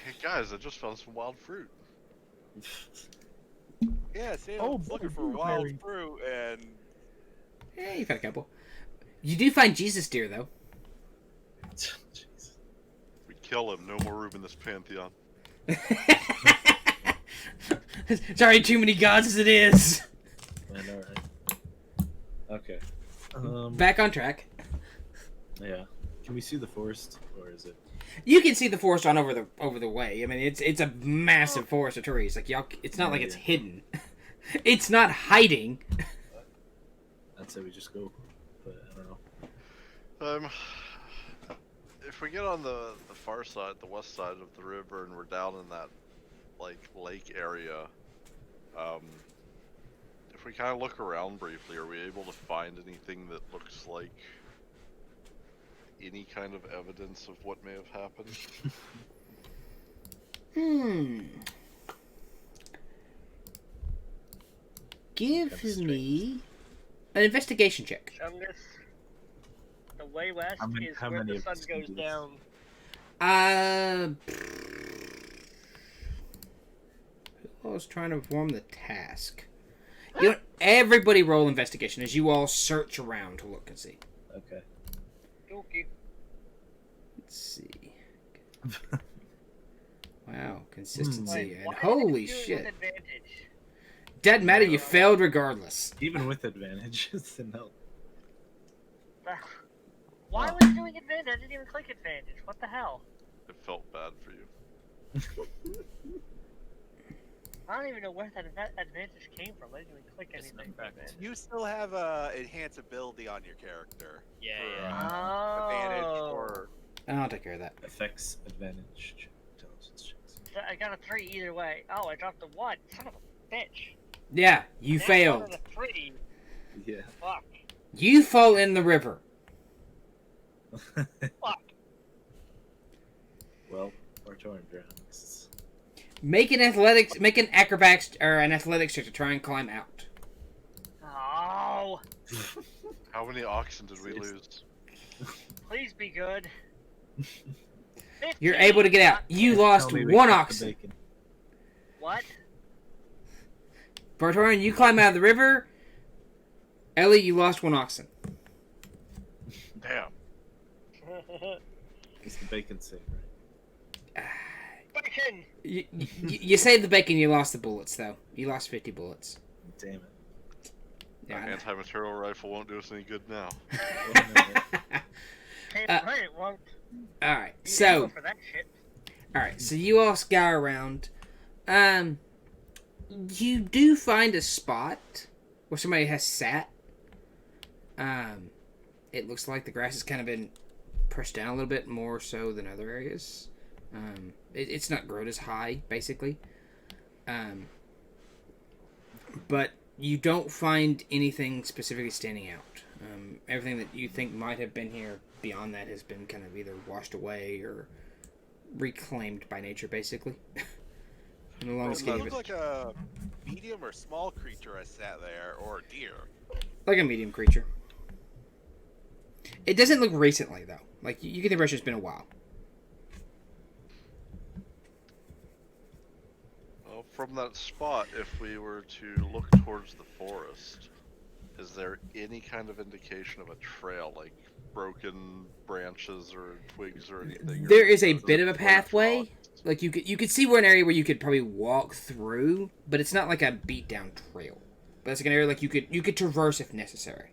Hey guys, I just found some wild fruit. Yeah, Salem's Oh, looking for blueberry. wild fruit, and Yeah, you've had a couple. You do find Jesus deer, though. We kill him. No more room in this pantheon. It's already too many gods as it is. Man, alright. Okay. Back on track. Yeah. Can we see the forest, or is it? You can see the forest on over the way. I mean, it's a massive forest of trees. Like y'all, it's not like it's hidden. It's not hiding. I'd say we just go, but I don't know. If we get on the far side, the west side of the river, and we're down in that like lake area, if we kind of look around briefly, are we able to find anything that looks like any kind of evidence of what may have happened? Give me an investigation check. Chungus, the way west is how where many the of sun us can goes do this? down. Who was trying to perform the task? You know, everybody roll investigation as you all search around to look and see. Okay. Okay. Let's see. Wow, consistency Wait, and why did holy it do it with shit. advantage? Doesn't matter, you failed regardless. Even with advantage, it's a no. Why was it doing advantage? I didn't even click advantage. What the hell? It felt bad for you. I don't even know where that advantage came from. I didn't even click Just anything. an effect. For advantage. You still have enhance ability on your character. Yeah. For, yeah. advantage Oh. or I'll take care of that. Affects advantage. Intelligence checks. So I got a 3 either way. Oh, I dropped a 1. Son of a bitch. Yeah, you Now failed. I'm on a 3. Yeah. Fuck. You fall in the river. Fuck. Well, Bartoran drowns. Make an acrobatics or an athletics check to try and climb out. Oh, How many oxen did we Seriously. lose? please be good. You're 15, able to get out. not You 10. lost Tell me we one cut the oxen. bacon. What? Bartorian, you climb out of the river. Ellie, you lost one oxen. Damn. It's the bacon save, right? Bacon! You saved the bacon, you lost the bullets, though. You lost 50 bullets. Damn it. Yeah, I That know. anti-material rifle won't do us any good now. Hey, Uh, right, it won't Alright, be so... able for that shit. Alright, so you all scour around. You do find a spot where somebody has sat. It looks like the grass has kind of been pushed down a little bit more so than other areas. It's not grown as high, basically. But you don't find anything specifically standing out. Everything that you think might have been here beyond that has been kind of either washed away or reclaimed by nature, basically. In the long It scheme of looked it. like a medium or small creature I sat there, or a deer. Like a medium creature. It doesn't look recently, though. Like, you get the impression it's been a while. Well, from that spot, if we were to look towards the forest, is there any kind of indication of a trail, like broken branches or twigs or anything? There or is a is it bit of a full pathway. rocks? Like, you could see where an area where you could probably walk through, but it's not like a beat-down trail. But it's like an area like you could traverse if necessary.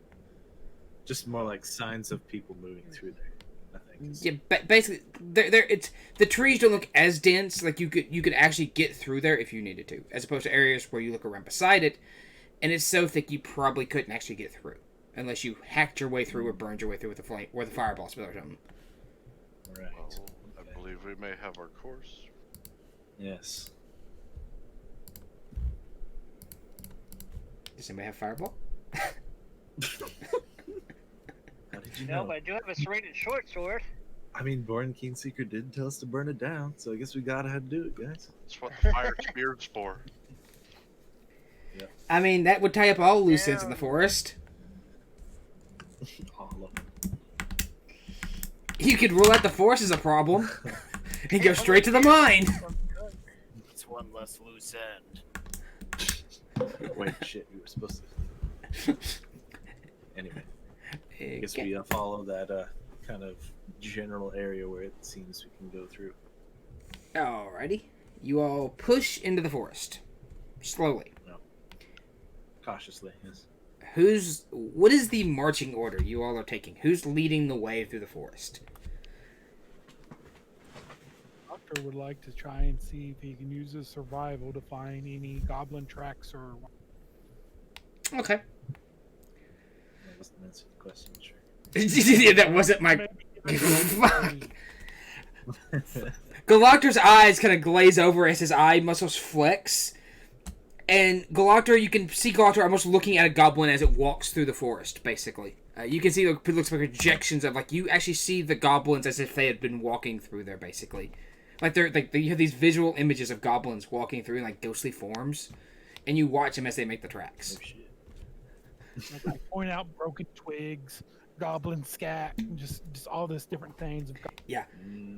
Just more like signs of people moving through there. Nothing. Yeah, basically, it's the trees don't look as dense. Like you could actually get through there if you needed to, as opposed to areas where you look around beside it, and it's so thick you probably couldn't actually get through unless you hacked your way through or burned your way through with a flame or the fireball spell or something. Right. Well, I Okay. believe we may have our course. Yes. Does anybody have fireball? How did you No, know? but I do have a serrated short sword. I mean, Born Kingseeker did tell us to burn it down, so I guess we gotta have to do it, guys. That's what the fire spear's for. I mean, that would tie up all loose ends in the Yeah. forest. All of them. You could rule out the forest as a problem and go straight to the mine. It's one less loose end. Wait, shit, we were supposed to. Anyway, I guess we follow that kind of general area where it seems we can go through. Alrighty. You all push into the forest. Slowly. Cautiously, yes. What is the marching order you all are taking? Who's leading the way through the forest? Doctor would like to try and see if he can use his survival to find any goblin tracks or. Okay. That doesn't answer the question, sure. Yeah, that wasn't my... Fuck. Galactor's eyes kind of glaze over as his eye muscles flex. And Galactor, you can see Galactor almost looking at a goblin as it walks through the forest, basically. You can see it looks like projections of, like, you actually see the goblins as if they had been walking through there, basically. Like, you have these visual images of goblins walking through in, like, ghostly forms. And you watch them as they make the tracks. Oh, shit. Like I point out broken twigs, goblin scat, and just all this different things. Yeah.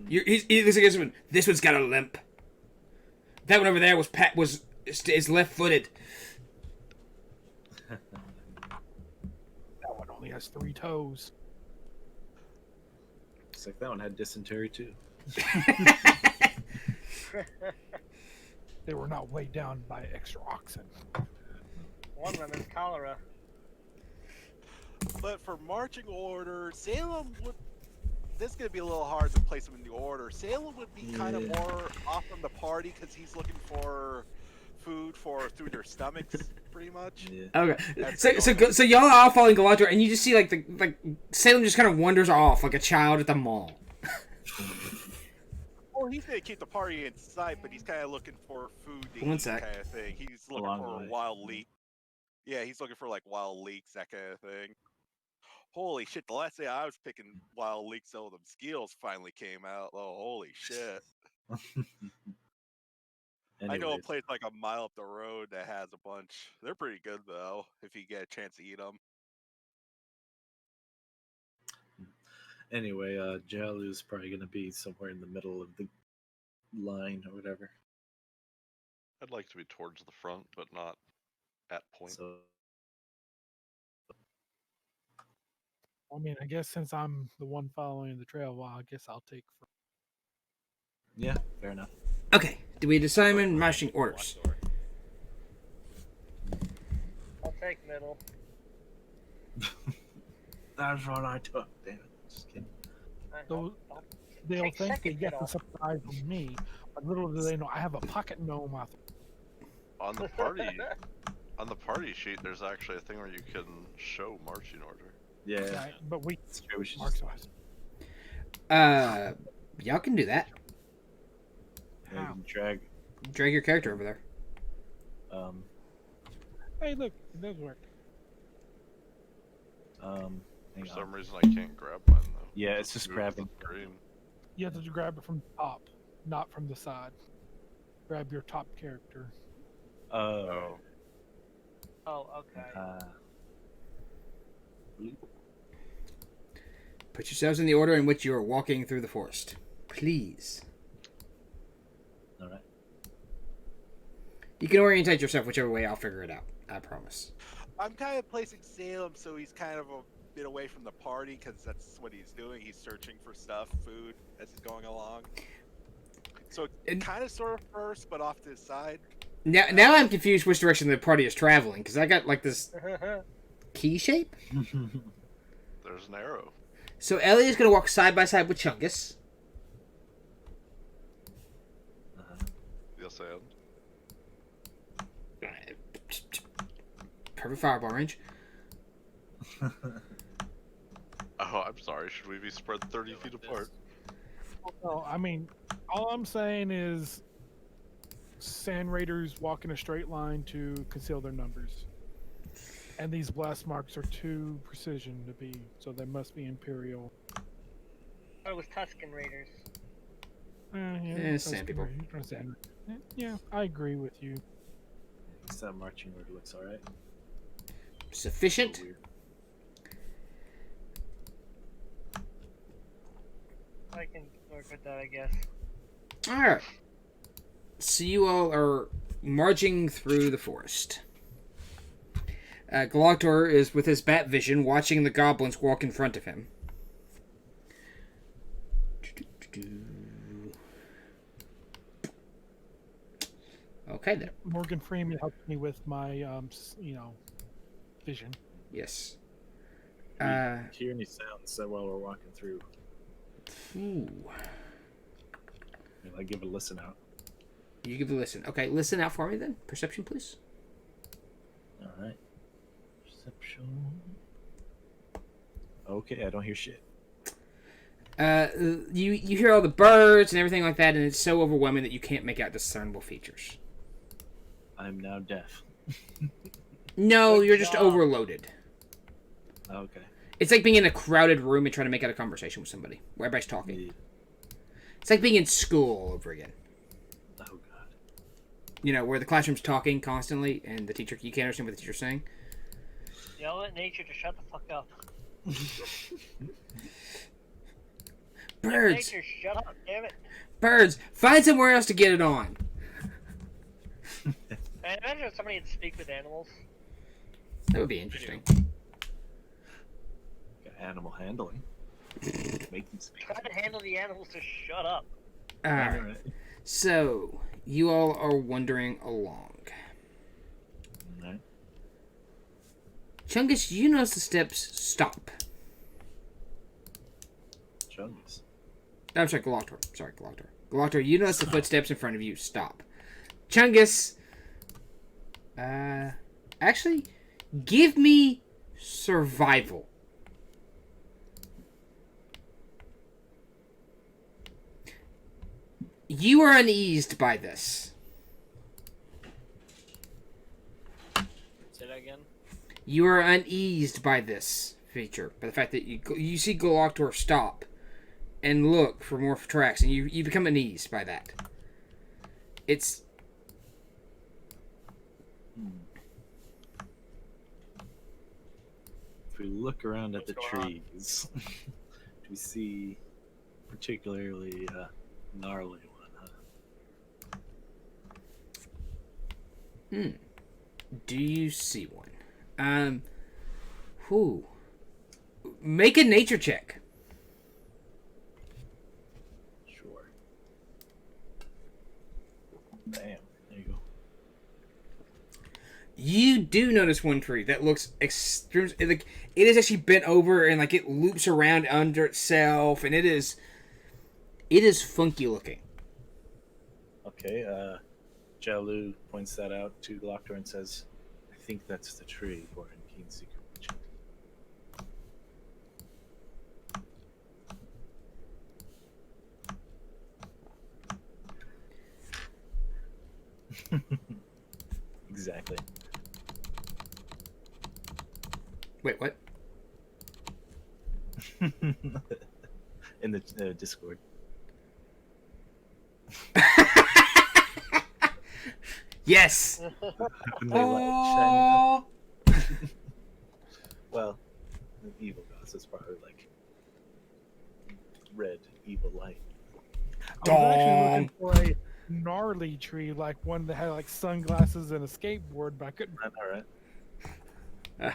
He looks like this one's got a limp. That one over there is left-footed. That one only has 3 toes. Looks like that one had dysentery too. They were not weighed down by extra oxen. One of them is cholera. But for marching order, Salem would. This is gonna be a little hard to place him in the order. Salem would be kind of more off from the party because he's looking for food through their stomachs, pretty much. Yeah. Okay. So y'all are all following Galactor, and you just see like Salem just kind of wanders off like a child at the mall. Well, he's gonna keep the party in sight, but he's kind of looking for food to One eat, sec. kind of thing. He's looking Along for the way. wild leek. Yeah, he's looking for like wild leeks, that kind of thing. Holy shit! The last day I was picking wild leeks, all them skills finally came out. Oh, holy shit! I know a Anyways, place like a mile up the road that has a bunch. They're pretty good though, if you get a chance to eat them. Anyway, Jalu's probably going to be somewhere in the middle of the line or whatever. I'd like to be towards the front, but not at point. So, I mean, I guess since I'm the one following the trail, well, I guess I'll take. yeah, fair enough. Okay. Do we decide on marching orders? I'll take middle. That's what I took, damn it. Just kidding. So I'll they'll take think they second get the middle. surprise of me, but little do they know I have a pocket gnome out On the party sheet, there's actually a thing where you can show marching order. Yeah, there. But we it's true. We should marks just, wise. Y'all can do that. yeah, you can drag. Drag your character over there. Hey, look, it does work. Hang For on. some reason, I can't grab mine though. Yeah, it's just Move grabbing. the screen. You have to grab it from the top, not from the side. Grab your top character. Oh, Oh, okay. Put yourselves in the order in which you are walking through the forest. Please. All right. You can orientate yourself whichever way. I'll figure it out. I promise. I'm kind of placing Salem so he's kind of a bit away from the party because that's what he's doing. He's searching for stuff, food, as he's going along. So And- kind of sort of first, but off to the side. Now I'm confused which direction the party is traveling because I got like this key shape. there's an arrow. So Elliot's gonna walk side by side with Chungus. Yes, and Perfect fireball range. oh, I'm sorry. Should we be spread 30 feet apart? No, I mean, all I'm saying is Sand Raiders walk in a straight line to conceal their numbers. And these blast marks are too precision to be, so they must be Imperial. Oh, it was Tuscan Raiders. Sand people. Yeah, I agree with you. That marching order looks all right. Sufficient. Weird. I can work with that, I guess. Alright. So you all are marching through the forest. Galactor is with his bat vision watching the goblins walk in front of him. Okay then. Morgan Freeman helped me with my, vision. Yes. We hear any sounds while we're walking through. Ooh. I give it a listen out. You give a listen. Okay, listen out for me then. Perception, please. All right. Perception. Okay, I don't hear shit. You hear all the birds and everything like that, and it's so overwhelming that you can't make out discernible features. I'm now deaf. No, Good you're just job. overloaded. Okay. It's like being in a crowded room and trying to make out a conversation with somebody where everybody's talking. Yeah. It's like being in school all over again. Oh god. You know, where the classroom's talking constantly and the teacher, you can't understand what the teacher's saying. Yell at nature to shut the fuck up. Birds! Nature, shut up, damn it. Birds! Find somewhere else to get it on! And imagine if somebody would speak with animals. That would be interesting. Got animal handling. Make them speak. Try to handle the animals to shut up. Alright. Alright. So, you all are wandering along. Alright. Chungus, you notice the steps stop. Chungus. I'm sorry, Galactor. Sorry, Galactor. Galactor, you notice the footsteps in front of you stop. Chungus, actually, give me survival. You are uneased by this. Say that again. You are uneased by this feature, by the fact that you see Galactor stop and look for more tracks, and you become uneased by that. It's If we look around at the What's going on? trees, do we see particularly a gnarly one, huh? Do you see one? Whew. Make a nature check. Sure. Bam. There you go. You do notice one tree that looks extreme. Like it is actually bent over and like it loops around under itself, and it is funky looking. Okay, Jalu points that out to Gloctor and says, I think that's the tree Gordon Keenseeker mentioned. Exactly. Wait, what? In the Discord. Yes. When they light shining up. Well, the evil gods is probably like red evil light. I was actually looking for a gnarly tree, like one that had like sunglasses and a skateboard, but I couldn't. All right. A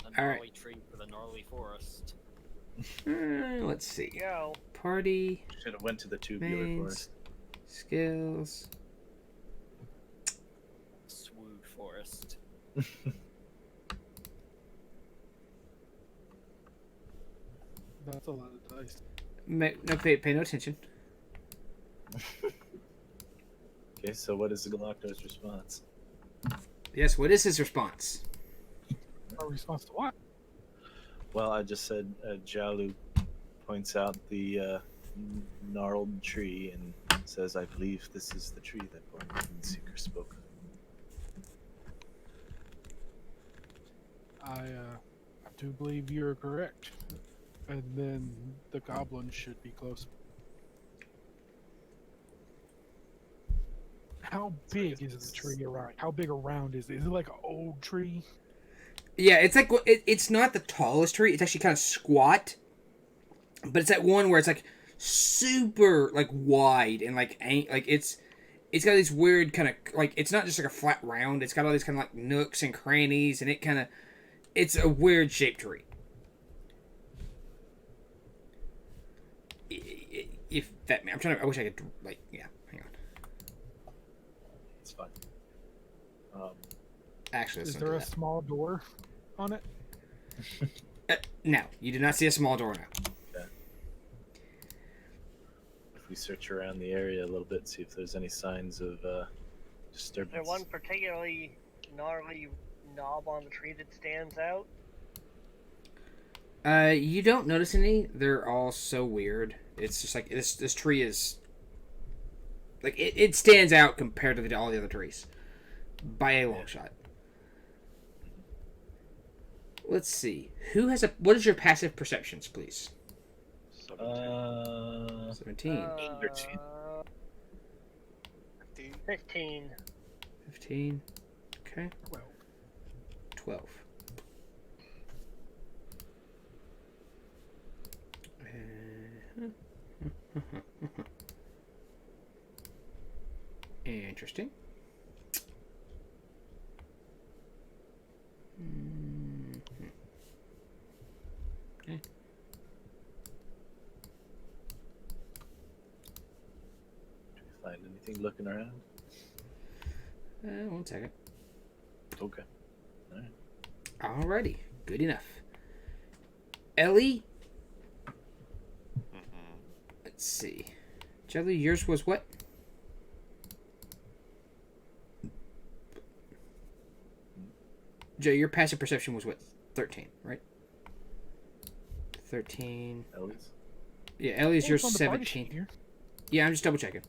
All gnarly right. tree for the gnarly forest. Let's see. Yo. Party Should have went to the tubular Mains. forest. skills. Swood forest. That's a lot of dice. No, pay no attention. Okay, so what is the Galacto's response? Yes. What is his response? Our response to what? Well, I just said Jalu points out the gnarled tree and says, I believe this is the tree that Gordon Keenseeker spoke of. I do believe you're correct. And then the goblin should be close. How big is the tree around? How big around is it? Is it like an old tree? Yeah, it's like it's not the tallest tree. It's actually kind of squat, but it's that one where it's like super like wide and like it's got these weird kind of like it's not just like a flat round. It's got all these kind of like nooks and crannies, and it's a weird shaped tree. If that, I'm trying to. I wish I could. Like, yeah. Hang on. It's fine. Actually, let's Is not there do a that. small door on it? No, you do not see a small door now. If we search around the area a little bit, see if there's any signs of Is there disturbance. one particularly gnarly knob on the tree that stands out? You don't notice any. They're all so weird. It's just like this tree is like it stands out compared to all the other trees by a long shot. Let's see. Who has a? What is your passive perceptions, please? 17. 15. 15. Okay. 12. 12. Interesting. Okay. Find anything looking around? 1 second. Okay. Alrighty. Good enough. Ellie? Let's see. Jelly, yours was what? Joe, your passive perception was what? 13, right? 13. Ellie's? Yeah, Ellie's Oh, yours it's on the party 17. sheet here. Yeah, I'm just double checking.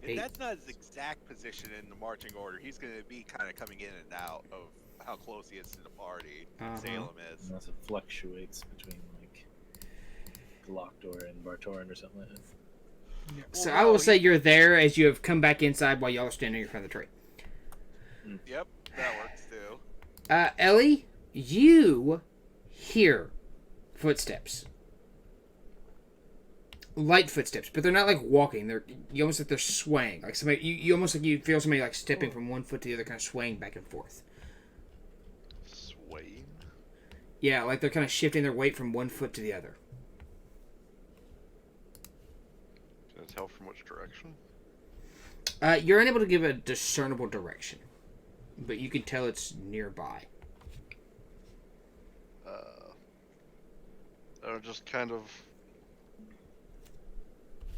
If Eight. that's not his exact position in the marching order, he's going to be kind of coming in and out of how close he is to the party. Salem is. Unless it fluctuates between like Glockdor and Bartoran or something like that. Yeah. So Well, I no, will say you're there as you have come back inside while y'all are standing in front of the tree. Yep, that works too. Ellie, you hear footsteps. Light footsteps, but they're not like walking. You almost like they're swaying. Like somebody, you almost like you feel somebody like stepping from one foot to the other, kind of swaying back and forth. Swaying? Yeah, like they're kind of shifting their weight from one foot to the other. Can I tell from which direction? You're unable to give a discernible direction, but you can tell it's nearby. I'll just kind of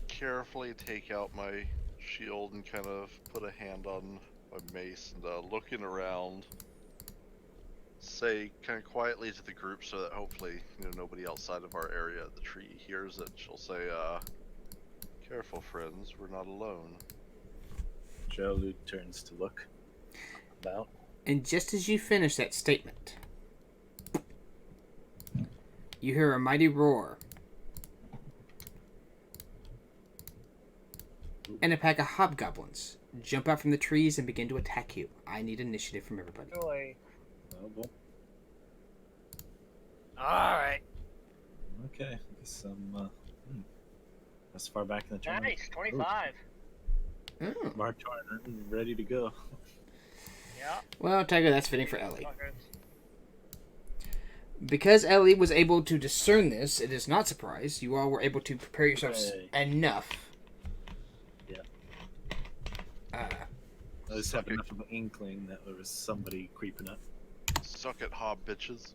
carefully take out my shield and kind of put a hand on my mace and looking around, say kind of quietly to the group so that hopefully nobody outside of our area of the tree hears it. She'll say, "Careful, friends, we're not alone." Jolu turns to look about. And just as you finish that statement, you hear a mighty roar. And a pack of hobgoblins jump out from the trees and begin to attack you. I need initiative from everybody. Joy. Oh, well, Alright. okay. I guess I'm as far back in the tournament. Nice, 25. Oh. Bartoran ready to go. Yeah. Well, Tiger, that's fitting for Ellie. Fuckers. Because Ellie was able to discern this, it is not surprise. You all were able to prepare yourselves Hey. enough. Yeah. Uh, I just have enough of an inkling that there was somebody creeping up. Suck it, hob bitches.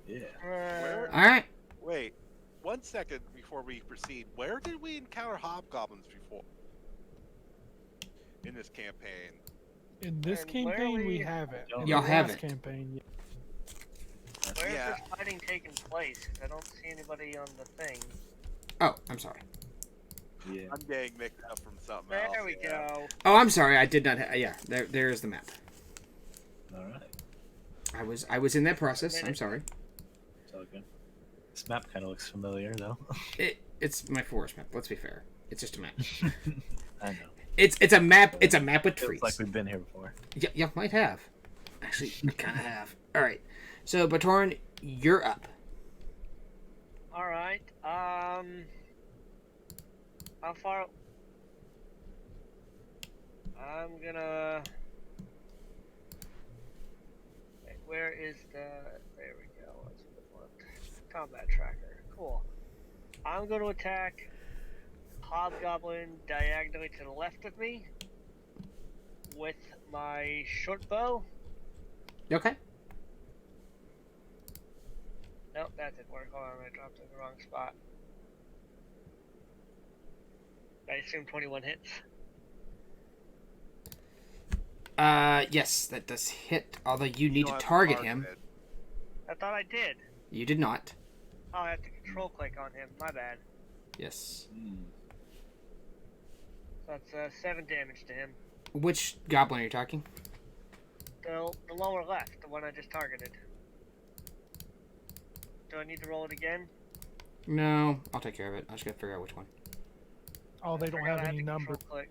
Yeah. Uh, Alright. Wait, 1 second before we proceed. Where did we encounter hobgoblins before? In this campaign. In this And where campaign, we we- haven't. In Y'all the haven't. last campaign, yeah. where's Yeah. this fighting taking place? 'Cause I don't see anybody on the thing. Oh, I'm sorry. Yeah. I'm getting mixed up from something There else. we yeah. go. Oh, I'm sorry. I did not. Yeah, there is the map. All right. I was in that process. I'm sorry. It's all good. This map kind of looks familiar, though. It's my forest map. Let's be fair. It's just a map. I know. It's a map. It's a map with Feels trees. like we've been here before. You might have. Actually, I kind of have. All right. So, Batoran, you're up. Alright, how far? I'm gonna... Wait, where is the... There we go. Let's put one. Combat tracker. Cool. I'm going to attack Hobgoblin diagonally to the left of me with my short bow. Okay. Nope, that didn't work. Hold on, I dropped it in the wrong spot. I assume 21 hits. Yes, that does hit. Although you need don't to have target him. it. I thought I did. You did not. Oh, I have to control click on him. My bad. Yes. So that's 7 damage to him. Which goblin are you talking? The lower left, the one I just targeted. Do I need to roll it again? No, I'll take care of it. I just gotta figure out which one. Oh, they don't Forgot have I had any to numbers. control click.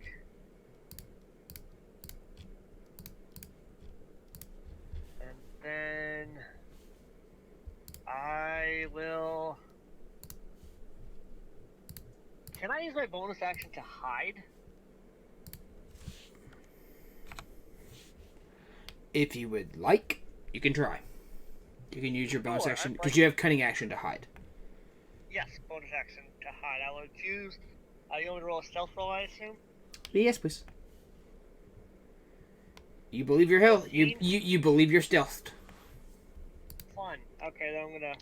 And then I will. Can I use my bonus action to hide? If you would like, you can try. You can use your bonus Sure, action I'd because like- you have cunning action to hide. Yes, bonus action to hide. I will choose. You want me to roll a stealth roll, I assume? Yes, please. You believe your health. You believe you're stealthed. Fun. Okay, then I'm gonna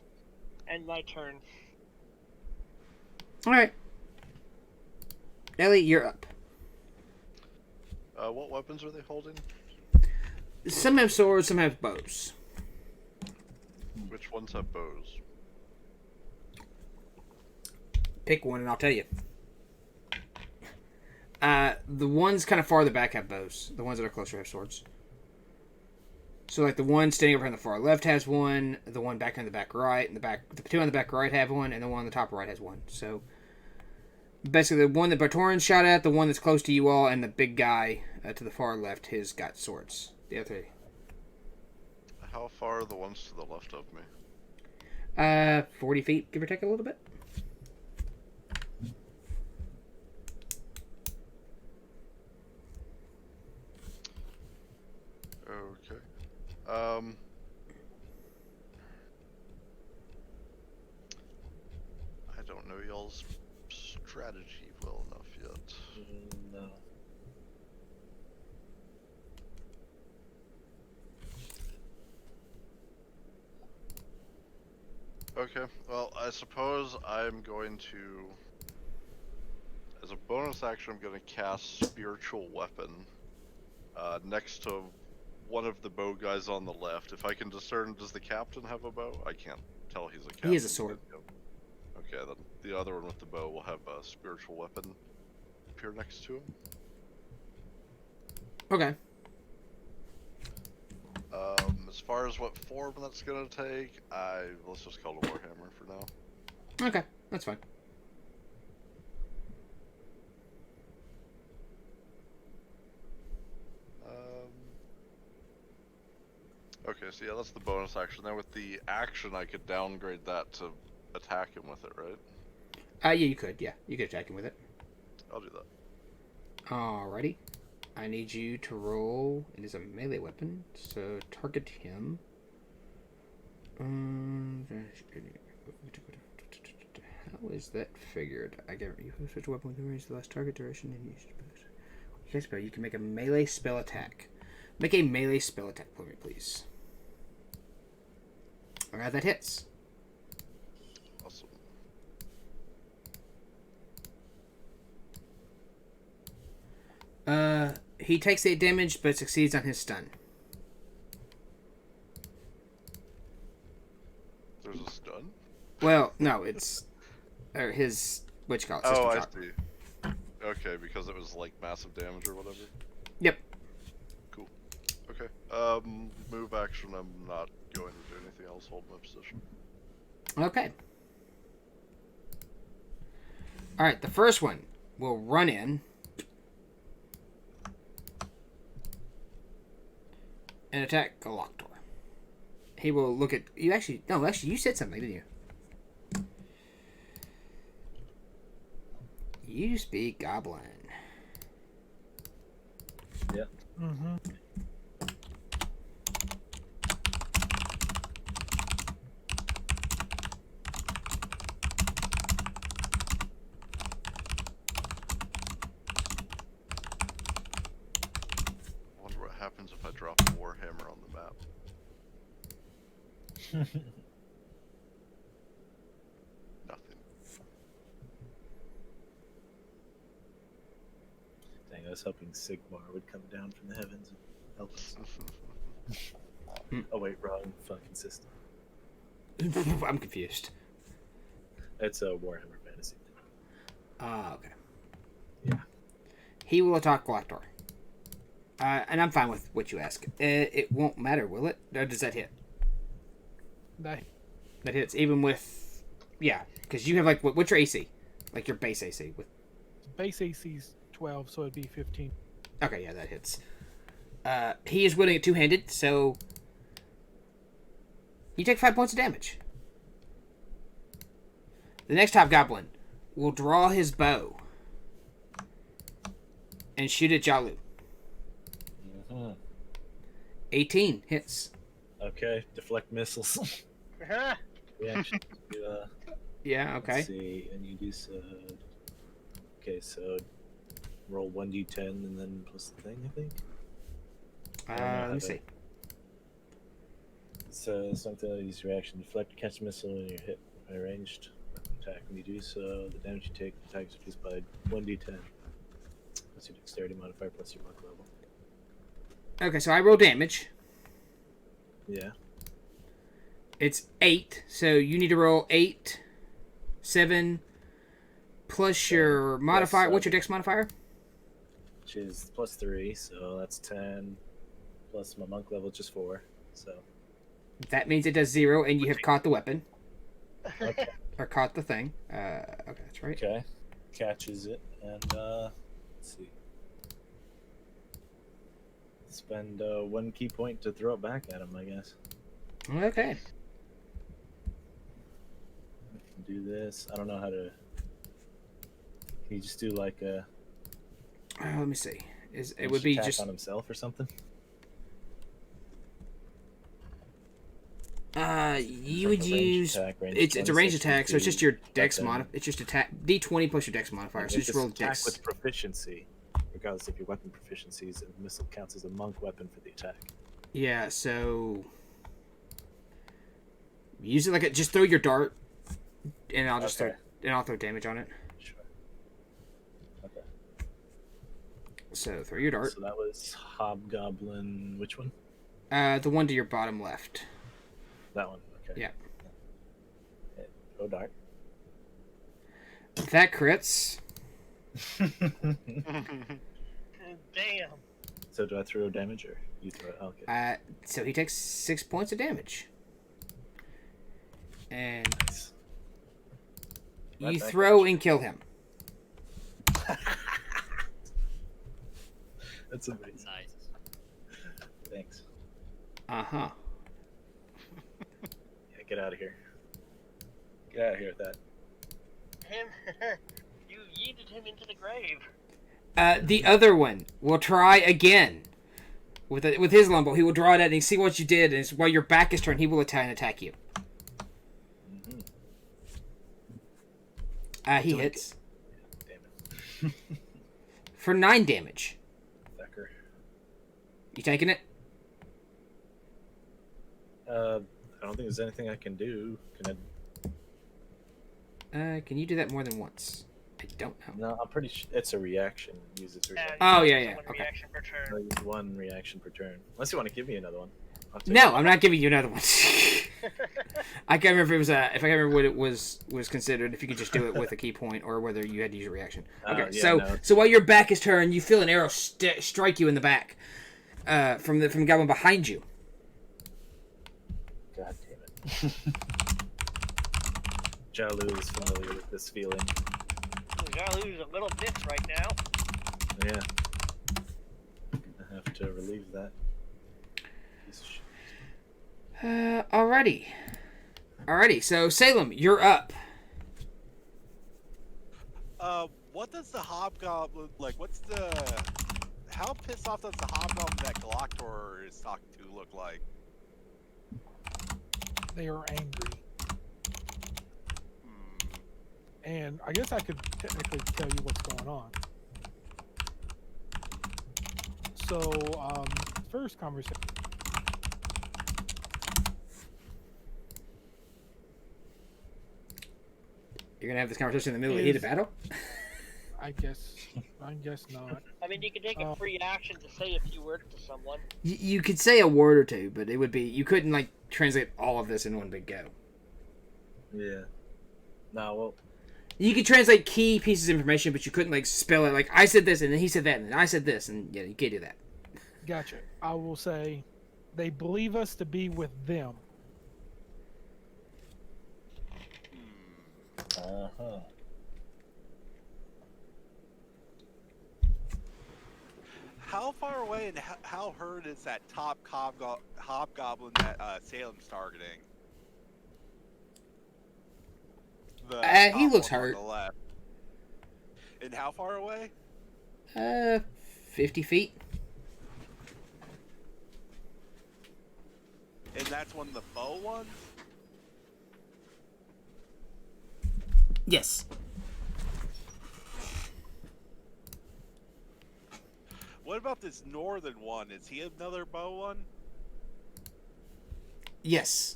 end my turn. All right. Ellie, you're up. What weapons are they holding? Some have swords, some have bows. Which ones have bows? Pick one and I'll tell you. The ones kind of farther back have bows. The ones that are closer have swords. So, like, the one standing over on the far left has one, the one back on the back right, and the two on the back right have one, and the one on the top right has one. So, basically, the one that Bartoran shot at, the one that's close to you all, and the big guy to the far left, his got swords. The other three. How far are the ones to the left of me? 40 feet, give or take a little bit. Okay. I don't know y'all's strategy well enough yet. No. Okay, well, I suppose I'm going to, as a bonus action, I'm going to cast Spiritual Weapon next to one of the bow guys on the left. If I can discern, does the captain have a bow? I can't tell he's a captain. He has a sword. Okay, then the other one with the bow will have a Spiritual Weapon appear next to him. Okay. As far as what form that's gonna take, let's just call it a Warhammer for now. Okay, that's fine. Okay, so yeah, that's the bonus action. Then with the action, I could downgrade that to attack him with it, right? Yeah, you could. Yeah, you could attack him with it. I'll do that. Alrighty. I need you to roll. It is a melee weapon, so target him. How is that figured? I get you switch a weapon with range the last target duration and use yes, but you can make a melee spell attack. Make a melee spell attack for me, please. Alright, that hits. Awesome. He takes 8 damage, but succeeds on his stun. There's a stun? Well, no, it's or his what you call it? Oh, System I shock. see. Okay, because it was like massive damage or whatever. Yep. Cool. Okay. Move action. I'm not going to do anything else. Hold my position. Okay. All right, the first one will run in and attack Galactor. He will look at you. Actually, you said something, didn't you? You speak Goblin. Yeah. Mm-hmm. Warhammer on the map. Nothing. Dang, I was hoping Sigmar would come down from the heavens and help us. Oh wait, wrong fucking system. I'm confused. It's a Warhammer Fantasy. Ah, okay. Yeah. He will attack Galactor. And I'm fine with what you ask. It won't matter, will it? Or does that hit? That That hits, even with... Yeah, because you have, like, what's your AC? Like, your base AC? With base AC's 12, so it'd be 15. Okay, yeah, that hits. He is wielding it two-handed, so... You take 5 points of damage. The next Hobgoblin will draw his bow and shoot at Jalu. 18 hits. Okay, deflect missiles. Reaction to, Yeah, okay. Let's see, and you do so. Okay, so roll 1d10 and then plus the thing, I think. Let me see. So something that uses reaction, deflect, catch a missile when you're hit by a ranged attack. When you do so, the damage you take attacks reduced by 1d10. Plus your dexterity modifier plus your mark level. Okay, so I roll damage. Yeah. It's 8, so you need to roll 8, 7, plus your modifier. What's your dex modifier? Which is plus 3, so that's 10. Plus my monk level, just 4. So. That means it does 0, and you have caught the weapon. Okay. Or caught the thing. Okay, that's right. Okay. Catches it, and let's see. Spend 1 key point to throw it back at him, I guess. Okay. I can do this. I don't know how to. Can you just do like a? Let me see. It Ranged would be attack just on himself or something. you would Like a ranged use attack, range it's a 20, ranged attack, so it's just your dex That's mod. It's just attack D20 plus your dex modifier. So It's just roll attack dex. with proficiency, regardless of your weapon proficiencies, and the missile counts as a monk weapon for the attack. Yeah, so use it like a, just throw your dart, and I'll just Okay. I'll throw damage on it. Sure. Okay. So throw your dart. So that was Hobgoblin. Which one? The one to your bottom left. That one. Okay. Yeah. Okay. Go dart. That crits. Damn. So do I throw damage or you throw it? Okay. So he takes 6 points of damage. And Nice. you Right back throw at and kill him. That's amazing. Nice. Thanks. Uh-huh. Yeah, get out of here. Get out of here with that. Him. You yeeted him into the grave. The other one will try again. With his longbow, he will draw it at and see what you did, and while your back is turned, he will attack you. He hits. Damn it. For 9 damage. Fucker. You taking it? I don't think there's anything I can do. Can I? Can you do that more than once? I don't know. No, I'm pretty sure it's a reaction. Use its reaction. Oh, yeah, yeah, One okay. reaction per turn. I use 1 reaction per turn. Unless you want to give me another one. I'll take No, it. I'm not giving you another one. I can't remember if it was if I can't remember what it was considered. If you could just do it with a key point, or whether you had to use a reaction. Okay, Yeah, so no. so while your back is turned, you feel an arrow strike you in the back, from the goblin behind you. God damn it. Jalu is familiar with this feeling. We gotta lose a little bit right now. Yeah. I have to relieve that. Piece of shit. Alrighty. So Salem, you're up. What does the hobgoblin like? What's the? How pissed off does the hobgoblin that Galactor is talking to look like? They are angry. Hmm. And I guess I could technically tell you what's going on. So, first conversation. You're gonna have this conversation in the middle of the heat of battle? I guess not. I mean, you could take a free action to say a few words to someone. You could say a word or two, but it would be you couldn't like translate all of this in one big go. Yeah. No, well, You could translate key pieces of information, but you couldn't like spell it like I said this and then he said that and then I said this and yeah, you can't do that. Gotcha. I will say, they believe us to be with them. uh-huh. How far away and how hurt is that top hobgoblin that Salem's targeting? He top looks one on hurt. the left. And how far away? 50 feet. And that's one of the bow ones? Yes. What about this northern one? Is he another bow one? Yes.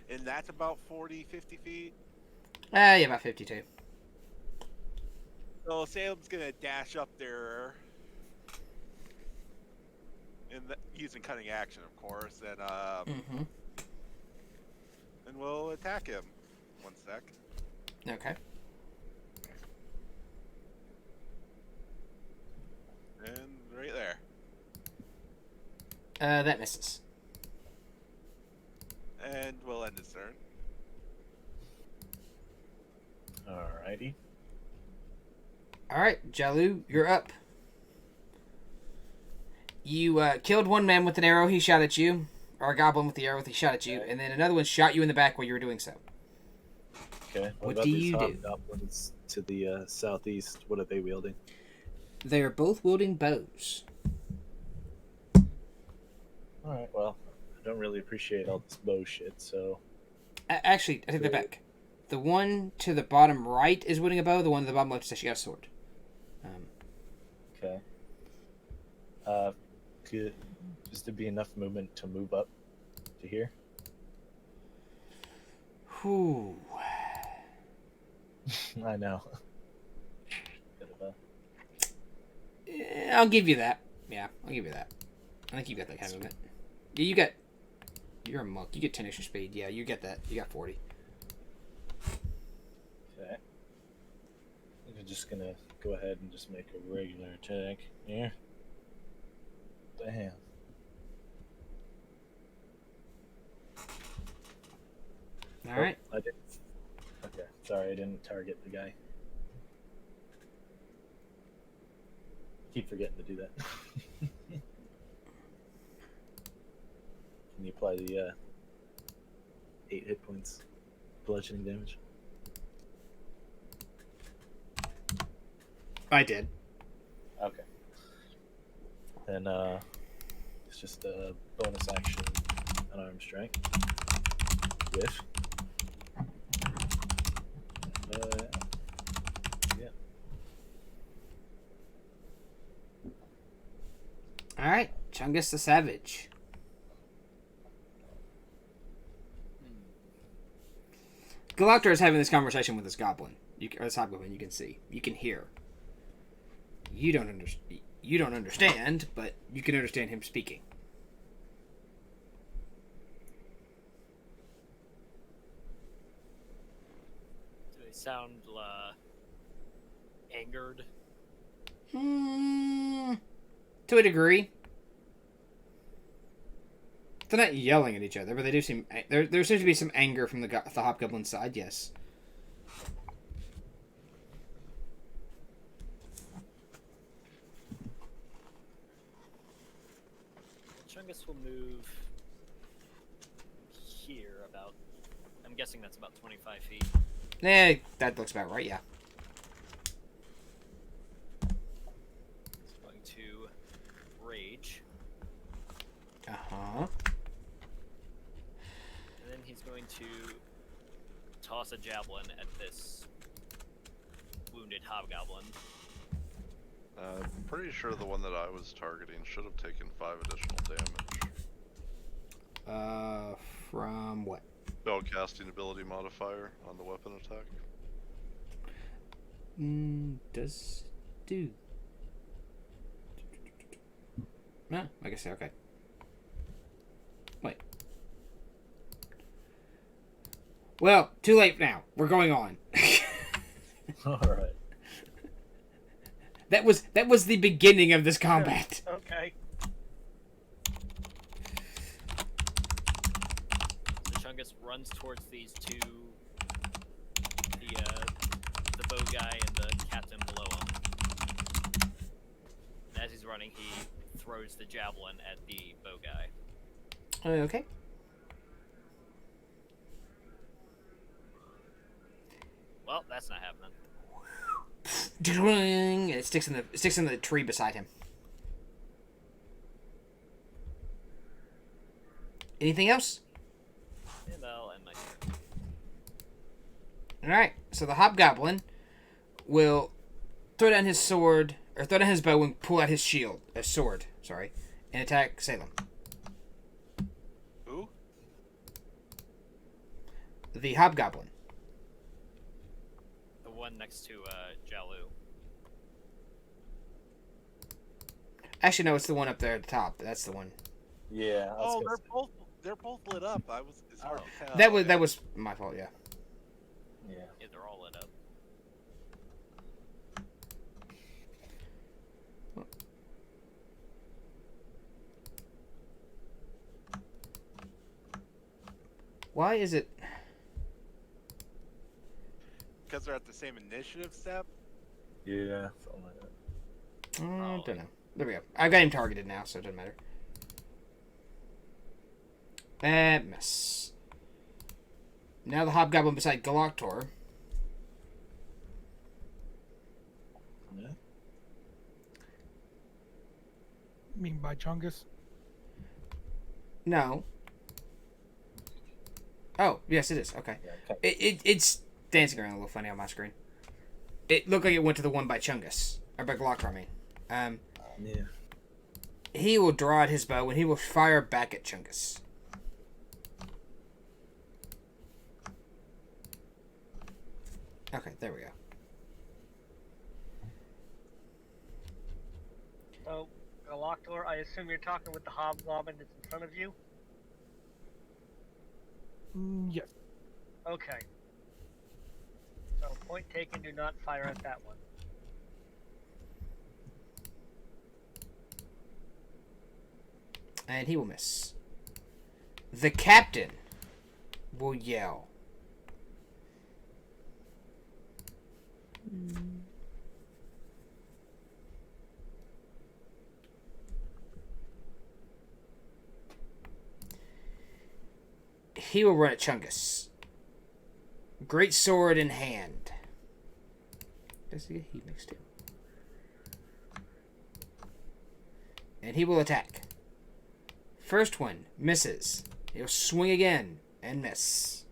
And that's about 40, 50 feet? Yeah, about 52. So Salem's gonna dash up there. And using cutting action, of course, and and we'll attack him. One sec. Okay. And right there. That misses. And we'll end his turn. Alrighty. All right, Jalu, you're up. You killed one man with an arrow. He shot at you, or a goblin with the arrow. He shot at you, and then another one shot you in the back while you were doing so. Okay. What about do these you do? hobgoblins to the southeast? What are they wielding? They are both wielding bows. Alright, well, I don't really appreciate all this bow shit, so... Actually, I take that back. The one to the bottom right is wielding a bow. The one to the bottom left says she got a sword. Okay. Could just to be enough movement to move up to here? Whew. I know. I'll give you that. Yeah, I'll give you that. I think you got that kind of movement. Yeah, you got... You're a monk. You get 10 extra speed. Yeah, you get that. You got 40. Okay. I'm just gonna go ahead and just make a regular attack here. Damn. All right. I didn't. Okay, sorry, I didn't target the guy. Keep forgetting to do that. Can you apply the 8 hit points bludgeoning damage? I did. Okay. Then it's just a bonus action, unarmed strike. Whiff. Yeah. All right, Chungus the Savage. Galactor is having this conversation with this goblin, or this hobgoblin. You can see, you can hear. You don't understand. You don't understand, but you can understand him speaking. Do they sound angered? To a degree. They're not yelling at each other, but they do seem... There seems to be some anger from the hobgoblin side, yes. Chungus will move here about... I'm guessing that's about 25 feet. That looks about right, yeah. He's going to rage. Uh-huh. And then he's going to toss a javelin at this wounded hobgoblin. I'm pretty sure the one that I was targeting should have taken 5 additional damage. From what? spellcasting ability modifier on the weapon attack. Does do. No, I guess okay. Wait. Well, too late now. We're going on. All right. That was the beginning of this combat. Okay. So Chungus runs towards these two, the bow guy and the captain below him. And as he's running, he throws the javelin at the bow guy. Okay. Well, that's not happening. And it sticks in the tree beside him. Anything else? And I'll end my turn. Alright, so the hobgoblin will throw down his sword, or throw down his bow and pull out his sword, and attack Salem. Who? The hobgoblin. The one next to Jalu. Actually, no, it's the one up there at the top. That's the one. Yeah. I was Oh, gonna they're both lit up. It's hard to tell. That was my fault. Yeah. say, Yeah. Yeah, they're all lit up. Why is it? Because they're at the same initiative step. Yeah. Something like that. I don't know. There we go. I've got him targeted now, so it doesn't matter. And miss. Now the hobgoblin beside Galactor. Yeah. I mean, by Chungus. No. Oh, yes, it is. Okay. Yeah. Okay. It's dancing around a little funny on my screen. It looked like it went to the one by Chungus. Or by Galactor, I mean. Yeah. He will draw out his bow and he will fire back at Chungus. Okay, there we go. So, Galactor, I assume you're talking with the hobgoblin that's in front of you? Yes. Okay. So, point taken, do not fire at that one. And he will miss. The captain will yell. He will run at Chungus. Great sword in hand. Does he get heat mix too? And he will attack. First one misses. He'll swing again and miss.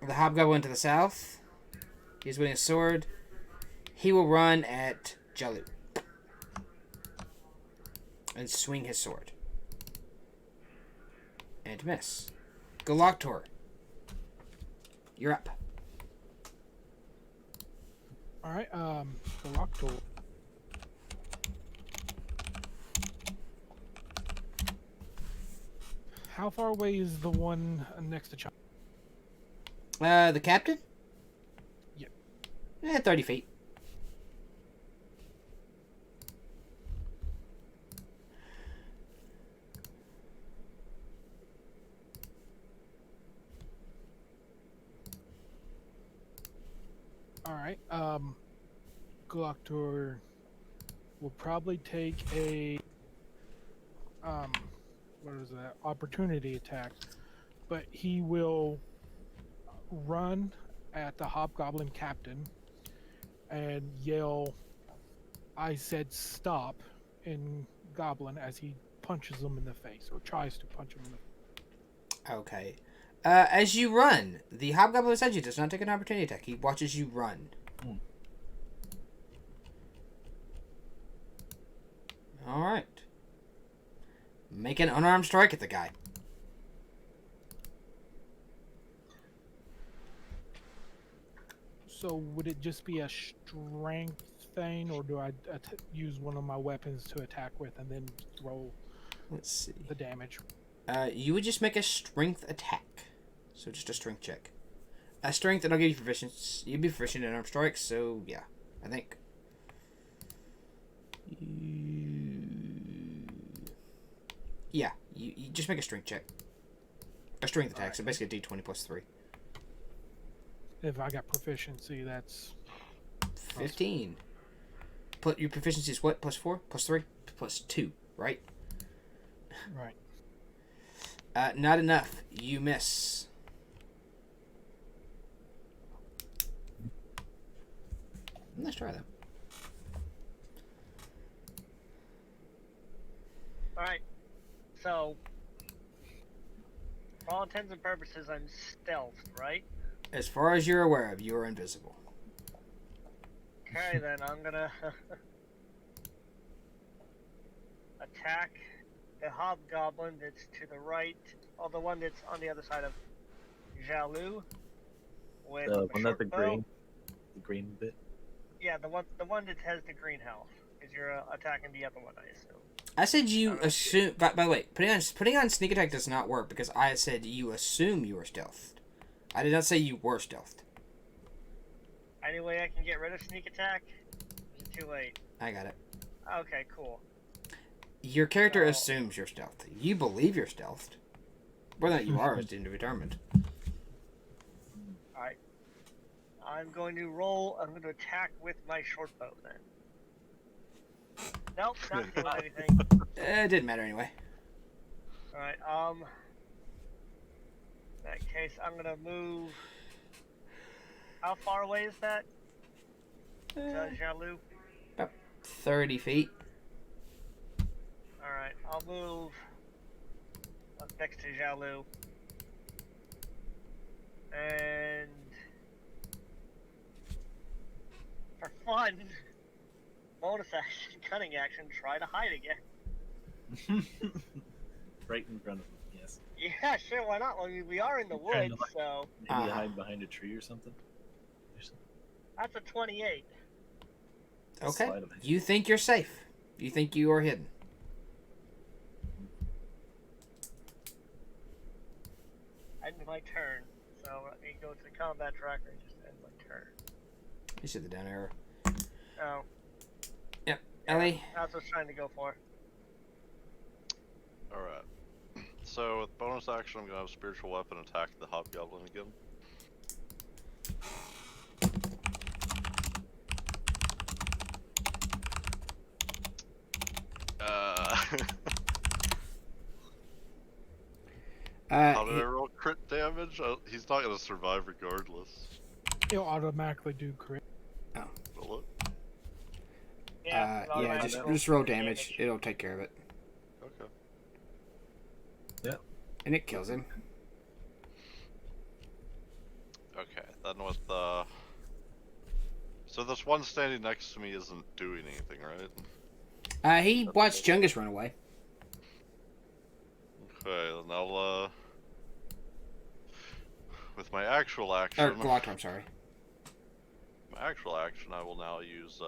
The hobgoblin to the south. He's wielding a sword. He will run at Jalu and swing his sword. And miss. Galactor, you're up. Alright, Galactor. How far away is the one next to Chungus? The captain? Yep. 30 feet. Alright, Galactor will probably take a, what is that, opportunity attack, but he will run at the hobgoblin captain and yell, "I said stop," in Goblin as he punches him in the face, or tries to punch him in the face. Okay. As you run, the hobgoblin beside you does not take an opportunity attack. He watches you run. Alright. Make an unarmed strike at the guy. So would it just be a strength thing, or do I use one of my weapons to attack with and then roll Let's see. the damage? You would just make a strength attack. So just a strength check. A strength, and I'll give you proficiency. You'd be proficient in unarmed strikes, so yeah. I think. Yeah, you just make a strength check. A strength attack, so basically a d20 plus 3. If I got proficiency, that's 15. Put your proficiency is what? Plus 4? Plus 3? Plus 2, right? right. Not enough. You miss. Let's try that. Alright. So, for all intents and purposes, I'm stealthed, right? As far as you're aware of, you are invisible. Okay, then I'm gonna attack the hobgoblin that's to the right, or the one that's on the other side of Jalou. With a One short that bow. the green bit. Yeah, the one that has the green health, because you're attacking the other one, I assume. I said you assume. By the way, putting on sneak attack does not work because I said you assume you were stealthed. I did not say you were stealthed. Any way I can get rid of sneak attack? Is it too late? I got it. Okay, cool. Your character So- assumes you're stealthed. You believe you're stealthed. Whether or not you are is determined. Alright. I'm going to attack with my short bow then. Nope, not doing anything. It didn't matter anyway. Alright, in that case, I'm gonna move. How far away is that? Jalou? 30 feet. Alright, I'll move up next to Jalou. And for fun, bonus action, cunning action, try to hide again. Right in front of him, yes. Yeah, sure, why not? I mean, we are in the Trying to woods, so Maybe hide behind a tree or something. that's a 28. Okay. Slide him. You think you're safe. You think you are hidden. End my turn. So let me go to the combat tracker and just end my turn. You see the down arrow. Oh, Yep. Ellie. that's what I was trying to go for. Alright. So with bonus action, I'm gonna have spiritual weapon attack the hobgoblin again. How did I roll crit damage? He's not gonna survive regardless. It'll automatically do crit. Will it? Yeah, Yeah, just roll damage. It'll take care of it. Okay. And it kills him. Okay, then with the... So this one standing next to me isn't doing anything, right? He watched Chungus run away. Okay, then I'll, with my actual Or action... Glock, I'm sorry. My actual action, I will now use,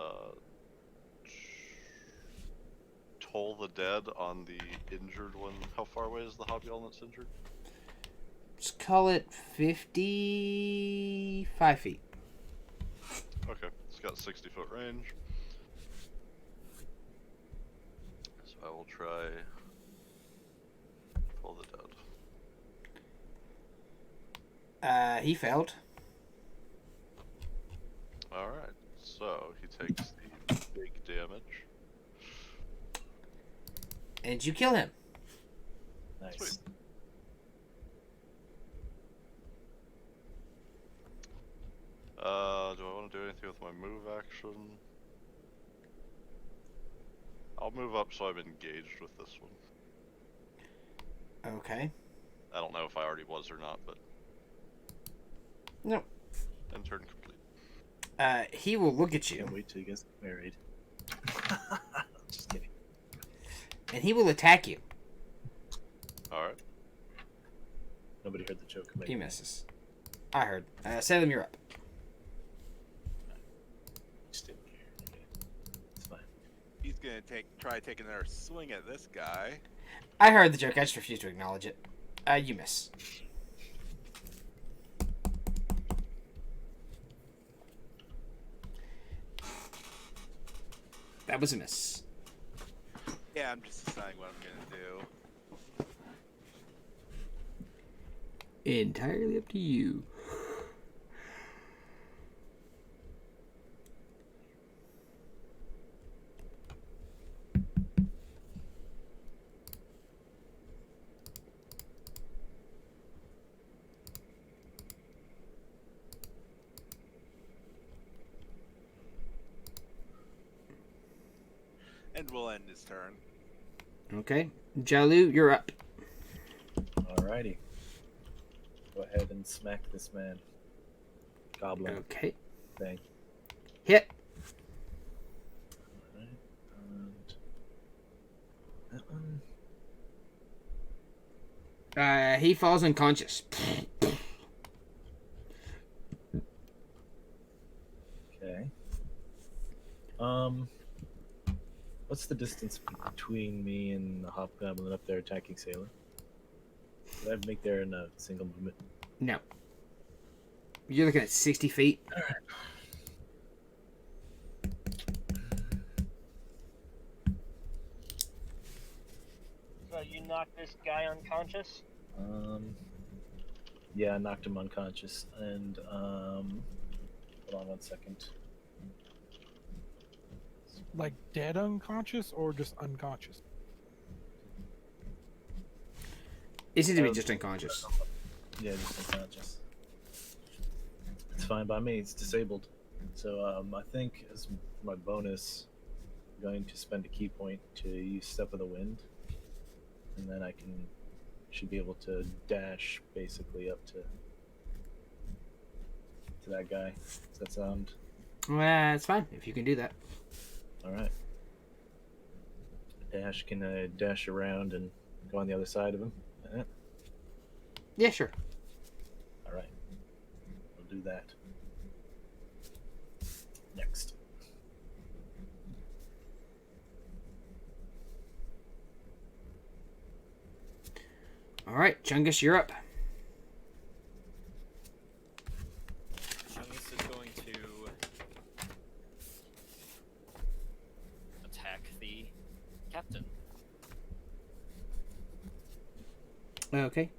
Toll the Dead on the injured one. How far away is the hobgoblin that's injured? Let's call it 55 feet. Okay, it's got 60-foot range. So I will try... Toll the Dead. He failed. Alright, so he takes the big damage. And you kill him. Nice. Sweet. Do I want to do anything with my move action? I'll move up so I'm engaged with this one. Okay. I don't know if I already was or not, but... No. And turn complete. He will look at you. Can't wait till you guys get married. Just kidding. and he will attack you. All right. Nobody heard the joke. He misses. I heard. Salem, you're up. Just didn't care. Okay. It's fine. He's gonna try taking another swing at this guy. I heard the joke. I just refuse to acknowledge it. You miss. That was a miss. Yeah, I'm just deciding what I'm gonna do. Entirely up to you. And we'll end his turn. Okay. Jalu, you're up. Alrighty. Go ahead and smack this man. Goblin Okay. thing. Hit. Alright. And that one. He falls unconscious. Okay. What's the distance between me and the hobgoblin up there attacking Sailor? Did I make there in a single movement? No. You're looking at 60 feet. So you knocked this guy unconscious? Yeah, I knocked him unconscious, and hold on 1 second. Like dead unconscious or just unconscious? It seems to be just unconscious. Yeah, just unconscious. It's fine by me. It's disabled. So I think as my bonus, I'm going to spend a key point to use Step of the Wind, and then I should be able to dash basically up to that guy. Does that sound It's fine if you can do that. all right? Can I dash around and go on the other side of him? Yeah, sure. All right, we'll do that. Next. All right, Chungus, you're up. Chungus is going to attack the captain. Okay.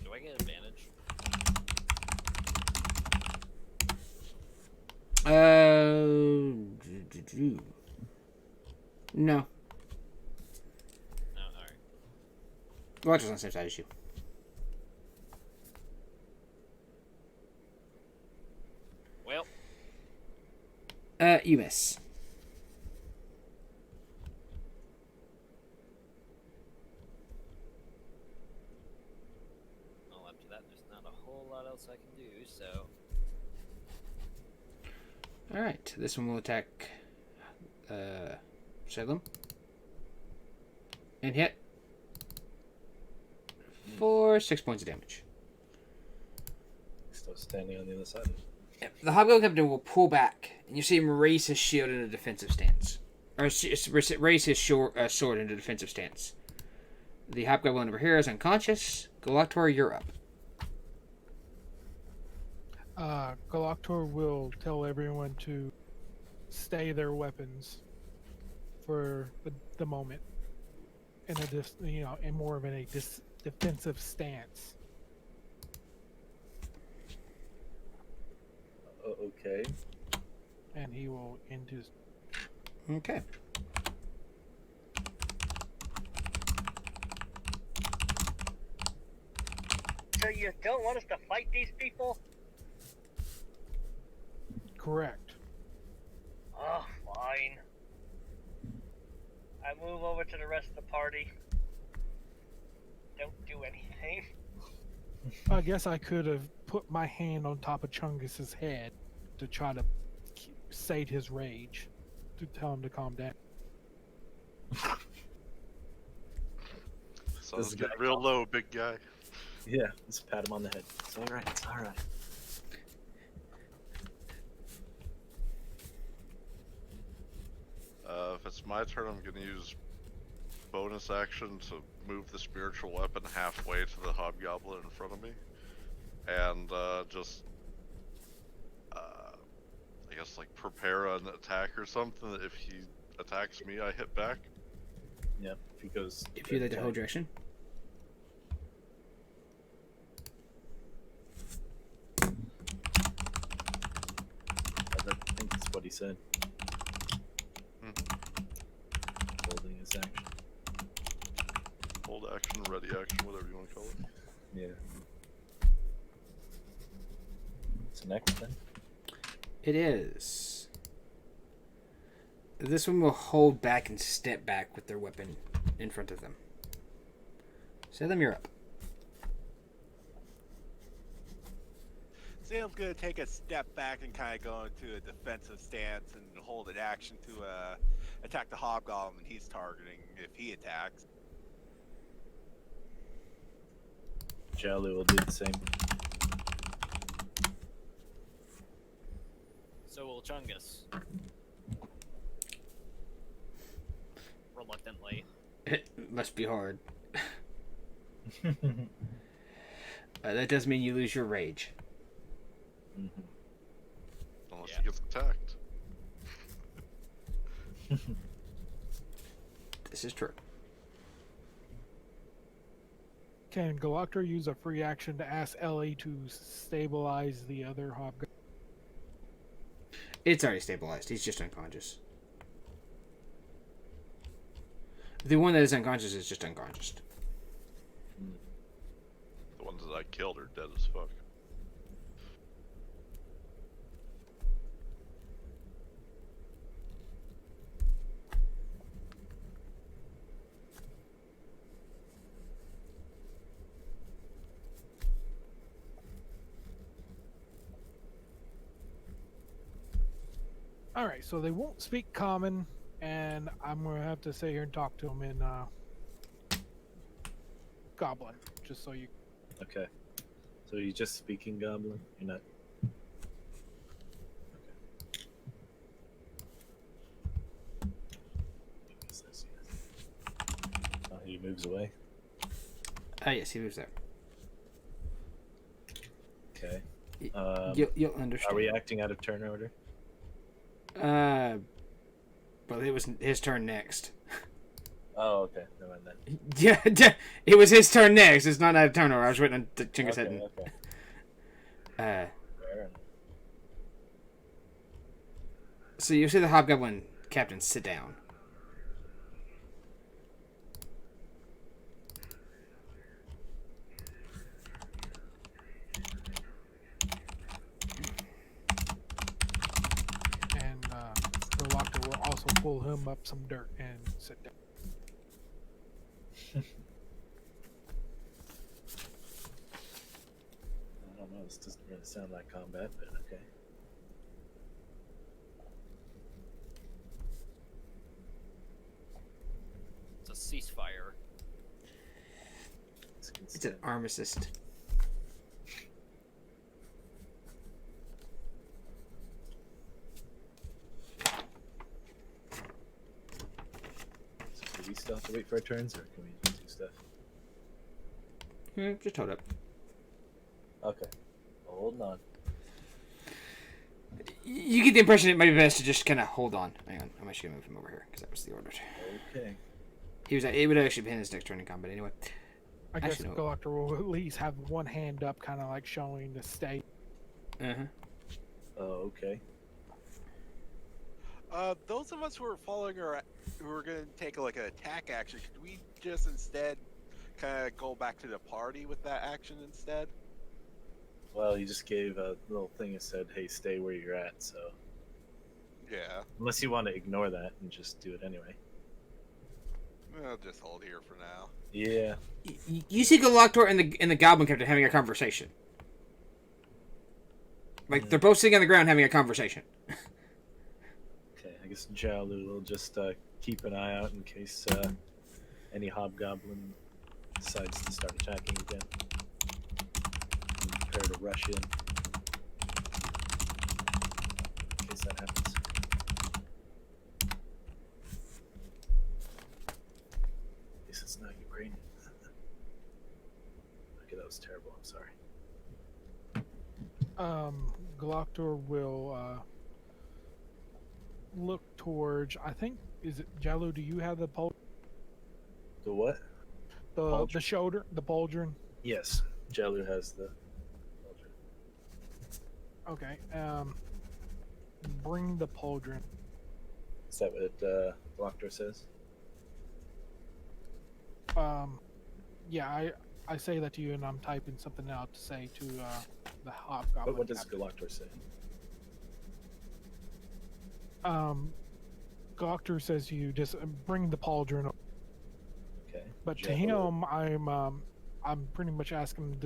Do I get advantage? No. No, alright. Watch us on the same side as you. Well, You miss. well, after that, there's not a whole lot else I can do, so. All right, this one will attack Salem. And hit. For 6 points of damage. Still standing on the other side. The Hobgoblin Captain will pull back, and you see him raise his shield in a defensive stance. Or raise his sword in a defensive stance. The Hobgoblin over here is unconscious. Galactor, you're up. Galactor will tell everyone to stay their weapons for the moment, in in more of a defensive stance. Okay. And he will end his. Okay. So you don't want us to fight these people? Correct. Oh, fine. I move over to the rest of the party. Don't do anything. I guess I could have put my hand on top of Chungus's head to try to sate his rage to tell him to calm down. Sounds This get guy real calls- low, big guy. Yeah, just pat him on the head. It's all right. It's all right. If it's my turn, I'm gonna use bonus action to move the spiritual weapon halfway to the hobgoblin in front of me, and just I guess like prepare an attack or something. That if he attacks me, I hit back. Yeah, if he goes. If you like to hold your action. I think that's what he said. Holding his action. Hold action, ready action, whatever you want to call it. Yeah. So next then. It is. This one will hold back and step back with their weapon in front of them. Salem, you're up. Salem's gonna take a step back and kind of go into a defensive stance and hold an action to attack the hobgoblin he's targeting if he attacks. Jalu will do the same. So will Chungus. Reluctantly. It must be hard. That does mean you lose your rage. Unless Yeah. he gets attacked. This is true. Can Galactor use a free action to ask Ellie to stabilize the other hobgoblin? It's already stabilized. He's just unconscious. The one that is unconscious is just unconscious. The ones that I killed are dead as fuck. Alright, so they won't speak common, and I'm gonna have to sit here and talk to them in Goblin, just so you. Okay. So you're just speaking Goblin? You're not. Okay. I guess that's yes. Oh, he moves away. Yes, he moves there. Okay. You'll understand. Are we acting out of turn order? Well, it was his turn next. Oh, okay. Never mind then. Yeah, it was his turn next. It's not out of turn order. I was waiting on Chungus Okay, head. okay. And, Fair enough. so you see the hobgoblin captain sit down. And Galactor will also pull him up some dirt and sit down. I don't know. This doesn't really sound like combat, but okay. It's a ceasefire. It's an armistice. So do we still have to wait for our turns, or can we do stuff? Just hold up. Okay. Holding on. You get the impression it might be best to just kind of hold on. Hang on, I'm actually gonna move him over here because that was the order. Okay. It would actually be in his next turn in combat anyway. I guess Actually, no. Galactor will at least have one hand up, kind of like showing the state. Uh-huh. Oh, okay. Those of us who are following her, who are going to take like an attack action, could we just instead kind of go back to the party with that action instead? Well, you just gave a little thing that said, hey, stay where you're at, so... Yeah, Unless you want to ignore that and just do it anyway. I'll just hold here for now. Yeah. You see Galactor and the Goblin Captain having a conversation. Like, they're both sitting on the ground having a conversation. guess Jalu will just keep an eye out in case any hobgoblin decides to start attacking again. And prepare to rush in case that happens. At least it's not Ukrainian. Okay, that was terrible. I'm sorry. Gloctor will look towards. I think is it Jalu? Do you have the The what? the Pauldron? shoulder, the pauldron? Yes, Jalu has the. Okay. Bring the pauldron. Is that what Gloctor says? Yeah, I say that to you, and I'm typing something out to say to the hobgoblin. But what does captain. Gloctor say? Gloctor says to you, just bring the pauldron. Okay. But to Jalu- him, I'm pretty much asking,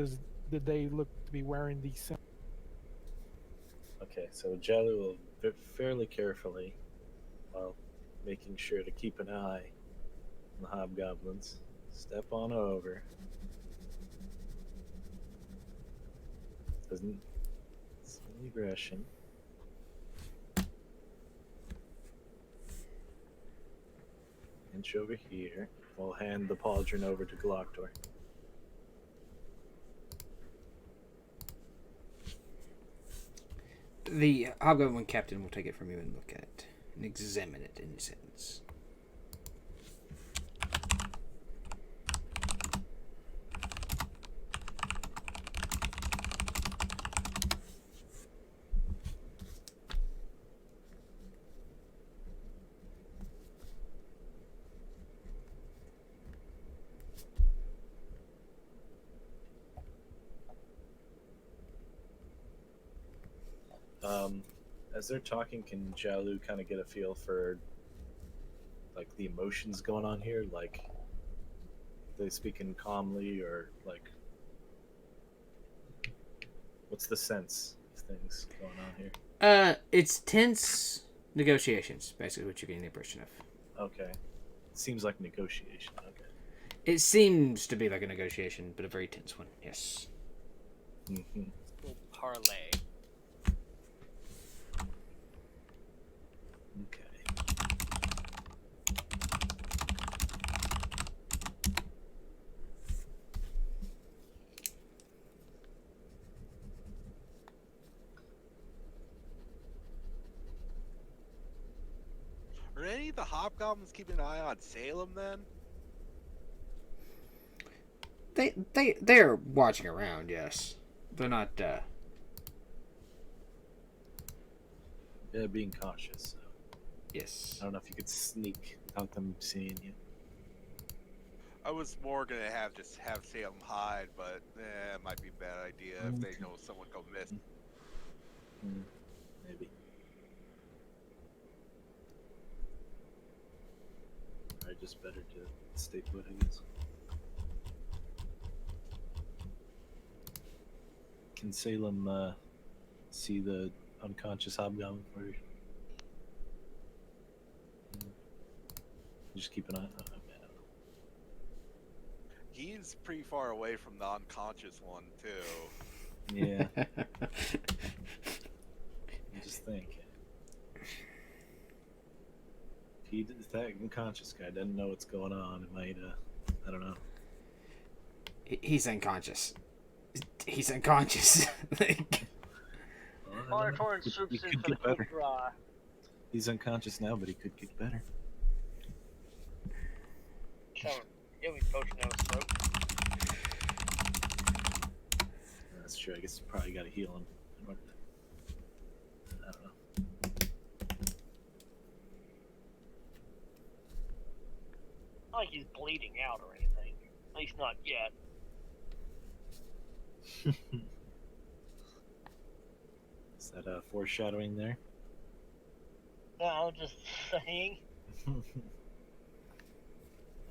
did they look to be wearing these symbols? Okay, so Jalu will fairly carefully, while making sure to keep an eye on the hobgoblins, step on over. Doesn't see any aggression. Inch over here. We'll hand the pauldron over to Gloctor. The hobgoblin captain will take it from you and look at it and examine it in a sense. As they're talking, can Jalu kind of get a feel for like the emotions going on here? Like, they speaking calmly, or like, what's the sense of things going on here? It's tense negotiations, basically what you're getting the impression of. Okay, seems like negotiation. Okay. It seems to be like a negotiation, but a very tense one. Yes. Mm-hmm. Little parlay. Okay. Are any of the hobgoblins keeping an eye on Salem then? They're watching around. Yes, they're not. Yeah, being cautious. So. Yes. I don't know if you could sneak without them seeing you. I was more gonna just have Salem hide, but it might be a bad idea if they know someone go missing. Maybe. Probably just better to stay put, I guess. Can Salem see the unconscious hobgoblin for you? Just keep an eye on him. He's pretty far away from the unconscious one too. Yeah. Just think. If that unconscious guy doesn't know what's going on, it might, I don't know. He's unconscious. He's unconscious. Monitoring troops He in could for the get better. coup draw. He's unconscious now, but he could get better. Tell him. Yeah, we both know it's broke. That's true. I guess you probably got to heal him. I don't know. Not like he's bleeding out or anything. At least not yet. Is that foreshadowing there? No, I'm just saying.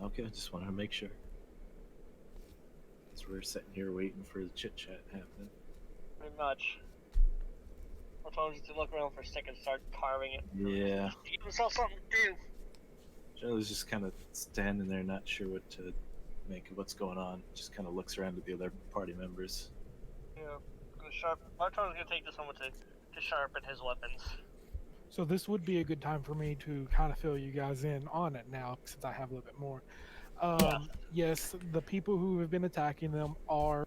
Okay, just wanted to make sure. Because we're sitting here waiting for the chit chat happening. Pretty much. Or told you to look around for a second and start carving it. Yeah. Give himself something to do. Charlie's just kind of standing there, not sure what to make of what's going on. Just kind of looks around at the other party members. Yeah. Bartol's gonna take this moment to sharpen his weapons. So this would be a good time for me to kind of fill you guys in on it now, since I have a little bit more. Yes, the people who have been attacking them are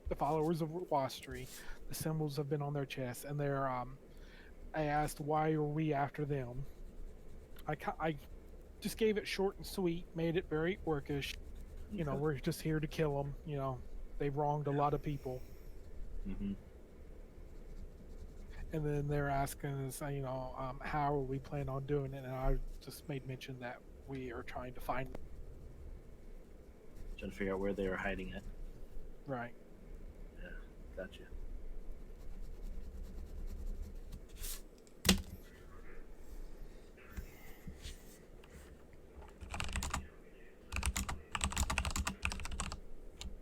the followers of Wastri. The symbols have been on their chests, and they're. I asked why are we after them. I just gave it short and sweet, made it very orcish. You know, we're just here to kill them. You know, they've wronged a lot of people. Mm-hmm. And then they're asking us, you know, how are we planning on doing it? And I just made mention that we are trying to find them. Trying to figure out where they are hiding it. Right. Yeah, gotcha.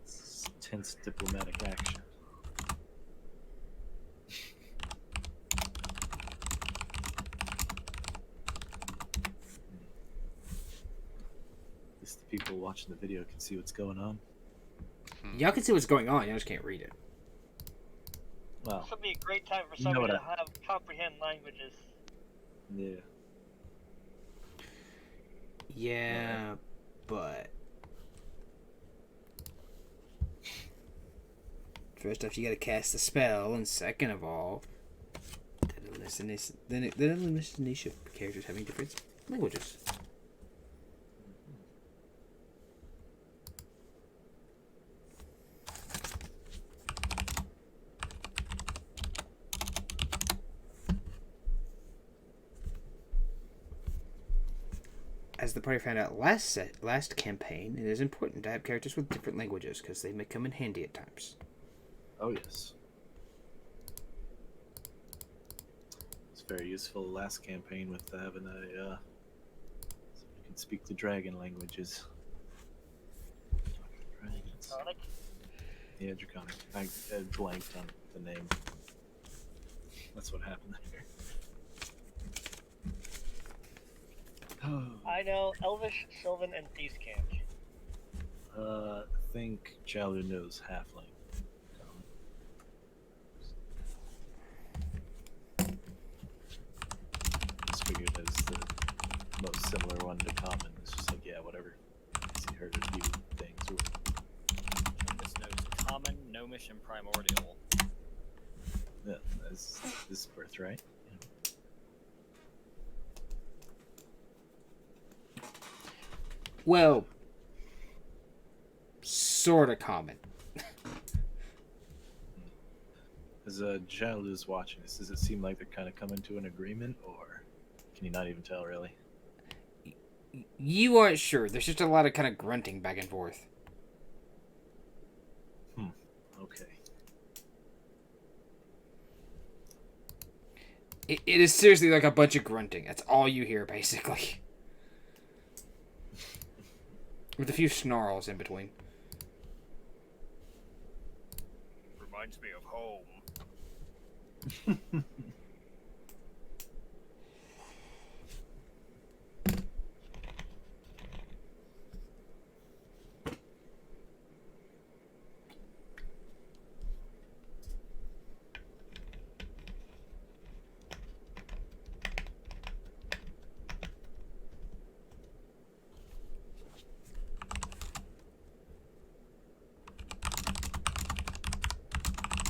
It's tense diplomatic action. At least the people watching the video can see what's going on. Y'all can see what's going on. You just can't read it. Well, This would be a great time for You know somebody what to have comprehend languages. yeah. Yeah, but first off, you gotta cast the spell, and second of all, then elimination of characters having different languages. As the party found out last campaign, it is important to have characters with different languages because they may come in handy at times. Oh yes. It's very useful last campaign with having a someone who can speak the dragon languages. Dragons. Sonic? Yeah, Draconic. I blanked on the name. That's what happened there. I know Elvish, Sylvan, and Thieves Camp. I think Jalu knows Halfling. Just figured as the most similar one to common. It's just like, yeah, whatever. He heard a few things. This knows common, gnomish, and primordial. Yeah, that's his birthright. Well, sort of common. As Jalu's watching this, does it seem like they're kind of coming to an agreement, or can you not even tell really? You aren't sure. There's just a lot of kind of grunting back and forth. Okay. It is seriously like a bunch of grunting. That's all you hear, basically. With a few snarls in between. Reminds me of home.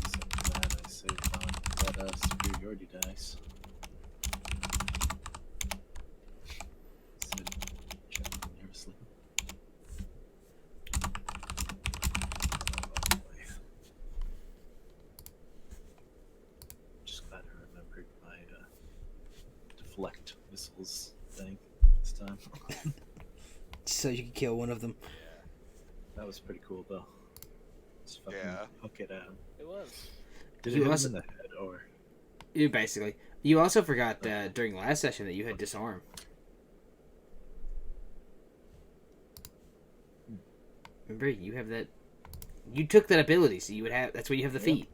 So glad I saved on that superiority dice. Said, checking nervously. Oh, boy. Just glad I remembered my deflect missiles thing this time. So you can kill one of them. That was pretty cool though. Just fucking Yeah. hook it out. It was. Did You it hit also- him in the head or? You basically. You also forgot during last session that you had disarm. Remember, you have that. You took that ability, so you would have. That's why you have the Yep. feat.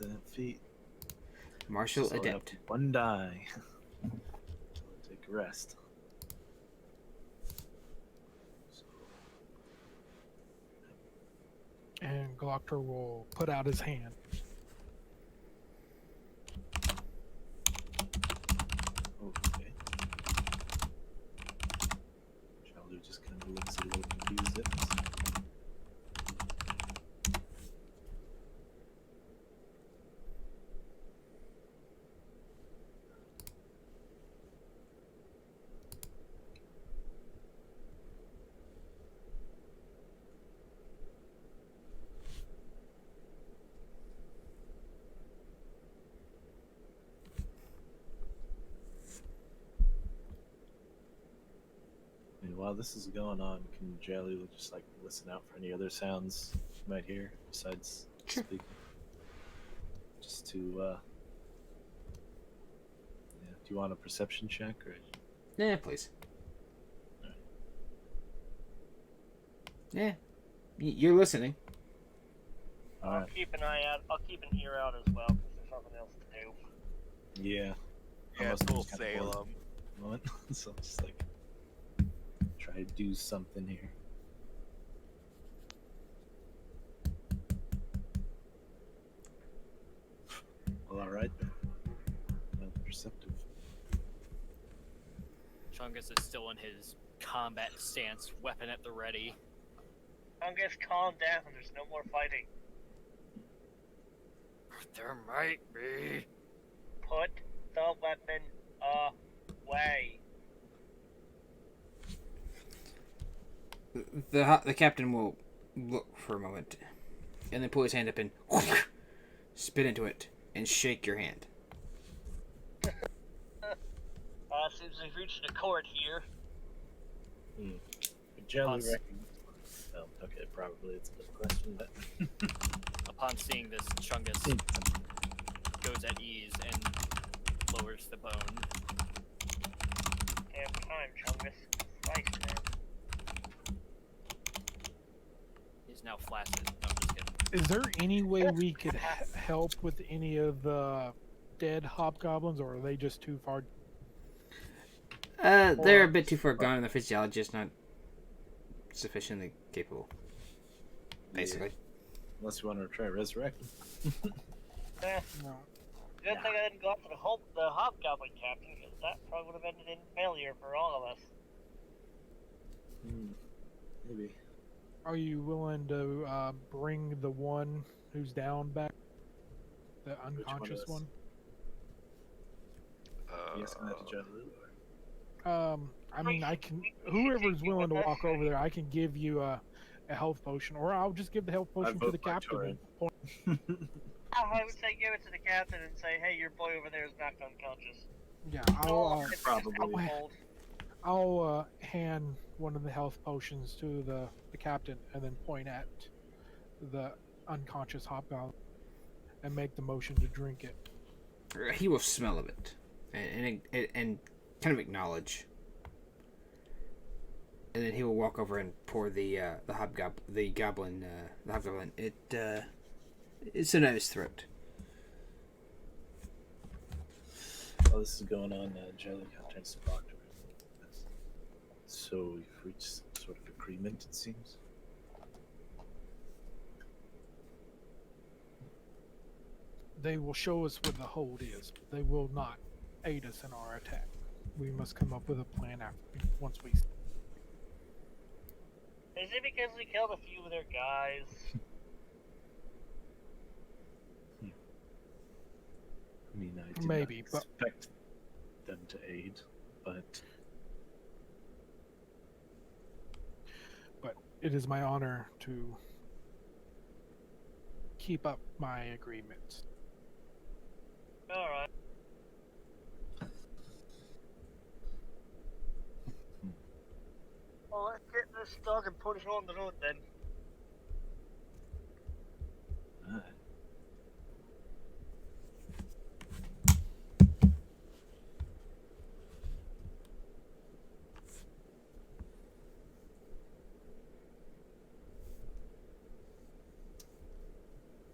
the feet. Martial Just only have adept. one die. Until I take a rest. So, And Glocktor will put out his hand. okay. Challenger just kind of looks a little confused at this. And while this is going on, can Jelly just like listen out for any other sounds you might hear besides Sure. speaking? Just to, yeah. Do you want a perception check or? Yeah, please. Yeah. You're listening. All I'll right. keep an eye out. I'll keep an ear out as well because there's nothing else to do. Yeah. Yeah, Unless full I'm just kinda bored Salem. at the moment. So I'm just like try to do something here. Well, all right then. Perceptive. Chungus is still in his combat stance, weapon at the ready. Chungus, calm down. There's no more fighting. There might be. Put the weapon away. The captain will look for a moment, and then pull his hand up and spit into it and shake your hand. Seems we've reached a chord here. Jelly Pause. recognizes. Oh, okay, probably it's a good question, but Upon seeing this, Chungus goes at ease and lowers the bone. Damn time, Chungus. Slice, man. He's now flaccid. No, I'm just kidding. Is there any way we could help with any of the dead hobgoblins, or are they just too far? They're a bit too far gone, and the physiologist not sufficiently capable. Basically. unless you want to try resurrecting. Eh, No. good thing I didn't go after the hobgoblin captain, because that probably would have ended in failure for all of us. Maybe. Are you willing to bring the one who's down back? The unconscious is? one? Yes, I'm at Jelly. I mean, I can. Whoever's willing to walk over there, I can give you a health potion, or I'll just give the health potion to vote the by captain. Torrent. I would say give it to the captain and say, hey, your boy over there is knocked unconscious. Yeah, No, I'll it's probably. just out cold. I'll hand one of the health potions to the captain, and then point at the unconscious hobgoblin and make the motion to drink it. He will smell of it and kind of acknowledge. And then he will walk over and pour the hobgoblin. It's in his throat. While this is going on, Jelly turns to Proctor. So we've reached some sort of agreement, it seems. They will show us where the hold is, but they will not aid us in our attack. We must come up with a plan once we. Is it because we killed a few of their guys? I mean, I did Maybe, not but- expect them to aid, but But it is my honor to keep up my agreements. Alright. Well, let's get this dog and put it on the road then.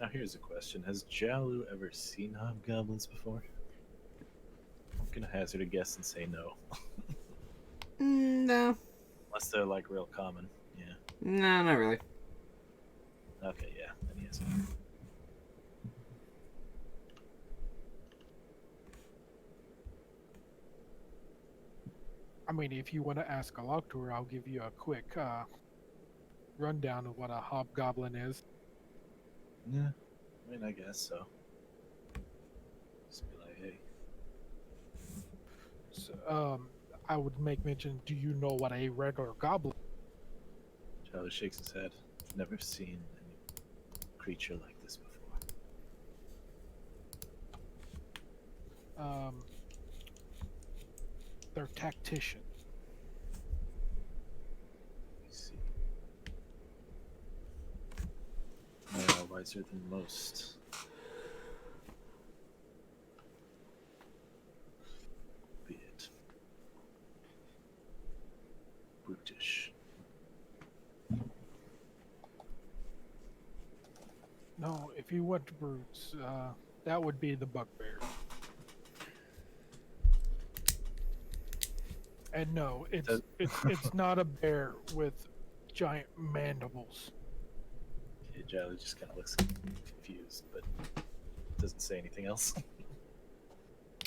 all Now here's a question: has Jalu ever seen hobgoblins before? I'm gonna hazard a guess and say no, No. unless they're like real common. Yeah. No, not really. Okay. Yeah. Then he has. I mean, if you want to ask a Loctor, I'll give you a quick rundown of what a hobgoblin is. Yeah. I mean, I guess so. Just be like, hey. So, I would make mention. Do you know what a regular goblin? Jalu shakes his head. Never seen any creature like this before. They're tacticians. Let me see. They are wiser than most. Be it brutish. No, if you went to brutes, that would be the bugbear. And no, it's not a bear with giant mandibles. Okay, Jalu just kind of looks confused, but doesn't say anything else.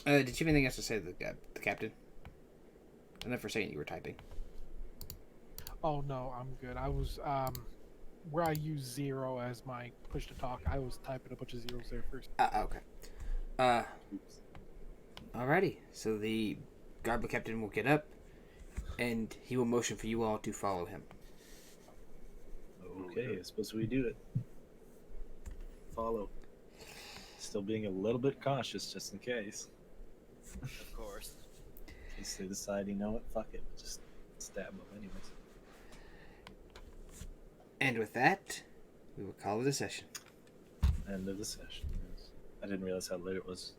Did you have anything else to say to the captain? I know for saying you were typing. Oh no, I'm good. I was where I use 0 as my push to talk. I was typing a bunch of zeros there first. Okay. Alrighty. So the Garbo captain will get up, and he will motion for you all to follow him. Okay, I suppose we do it. Follow. Still being a little bit cautious, just in case. Of course. In case they decide, you know what, fuck it, just stab them anyways. And with that, we will call it a session. End of the session. I didn't realize how late it was.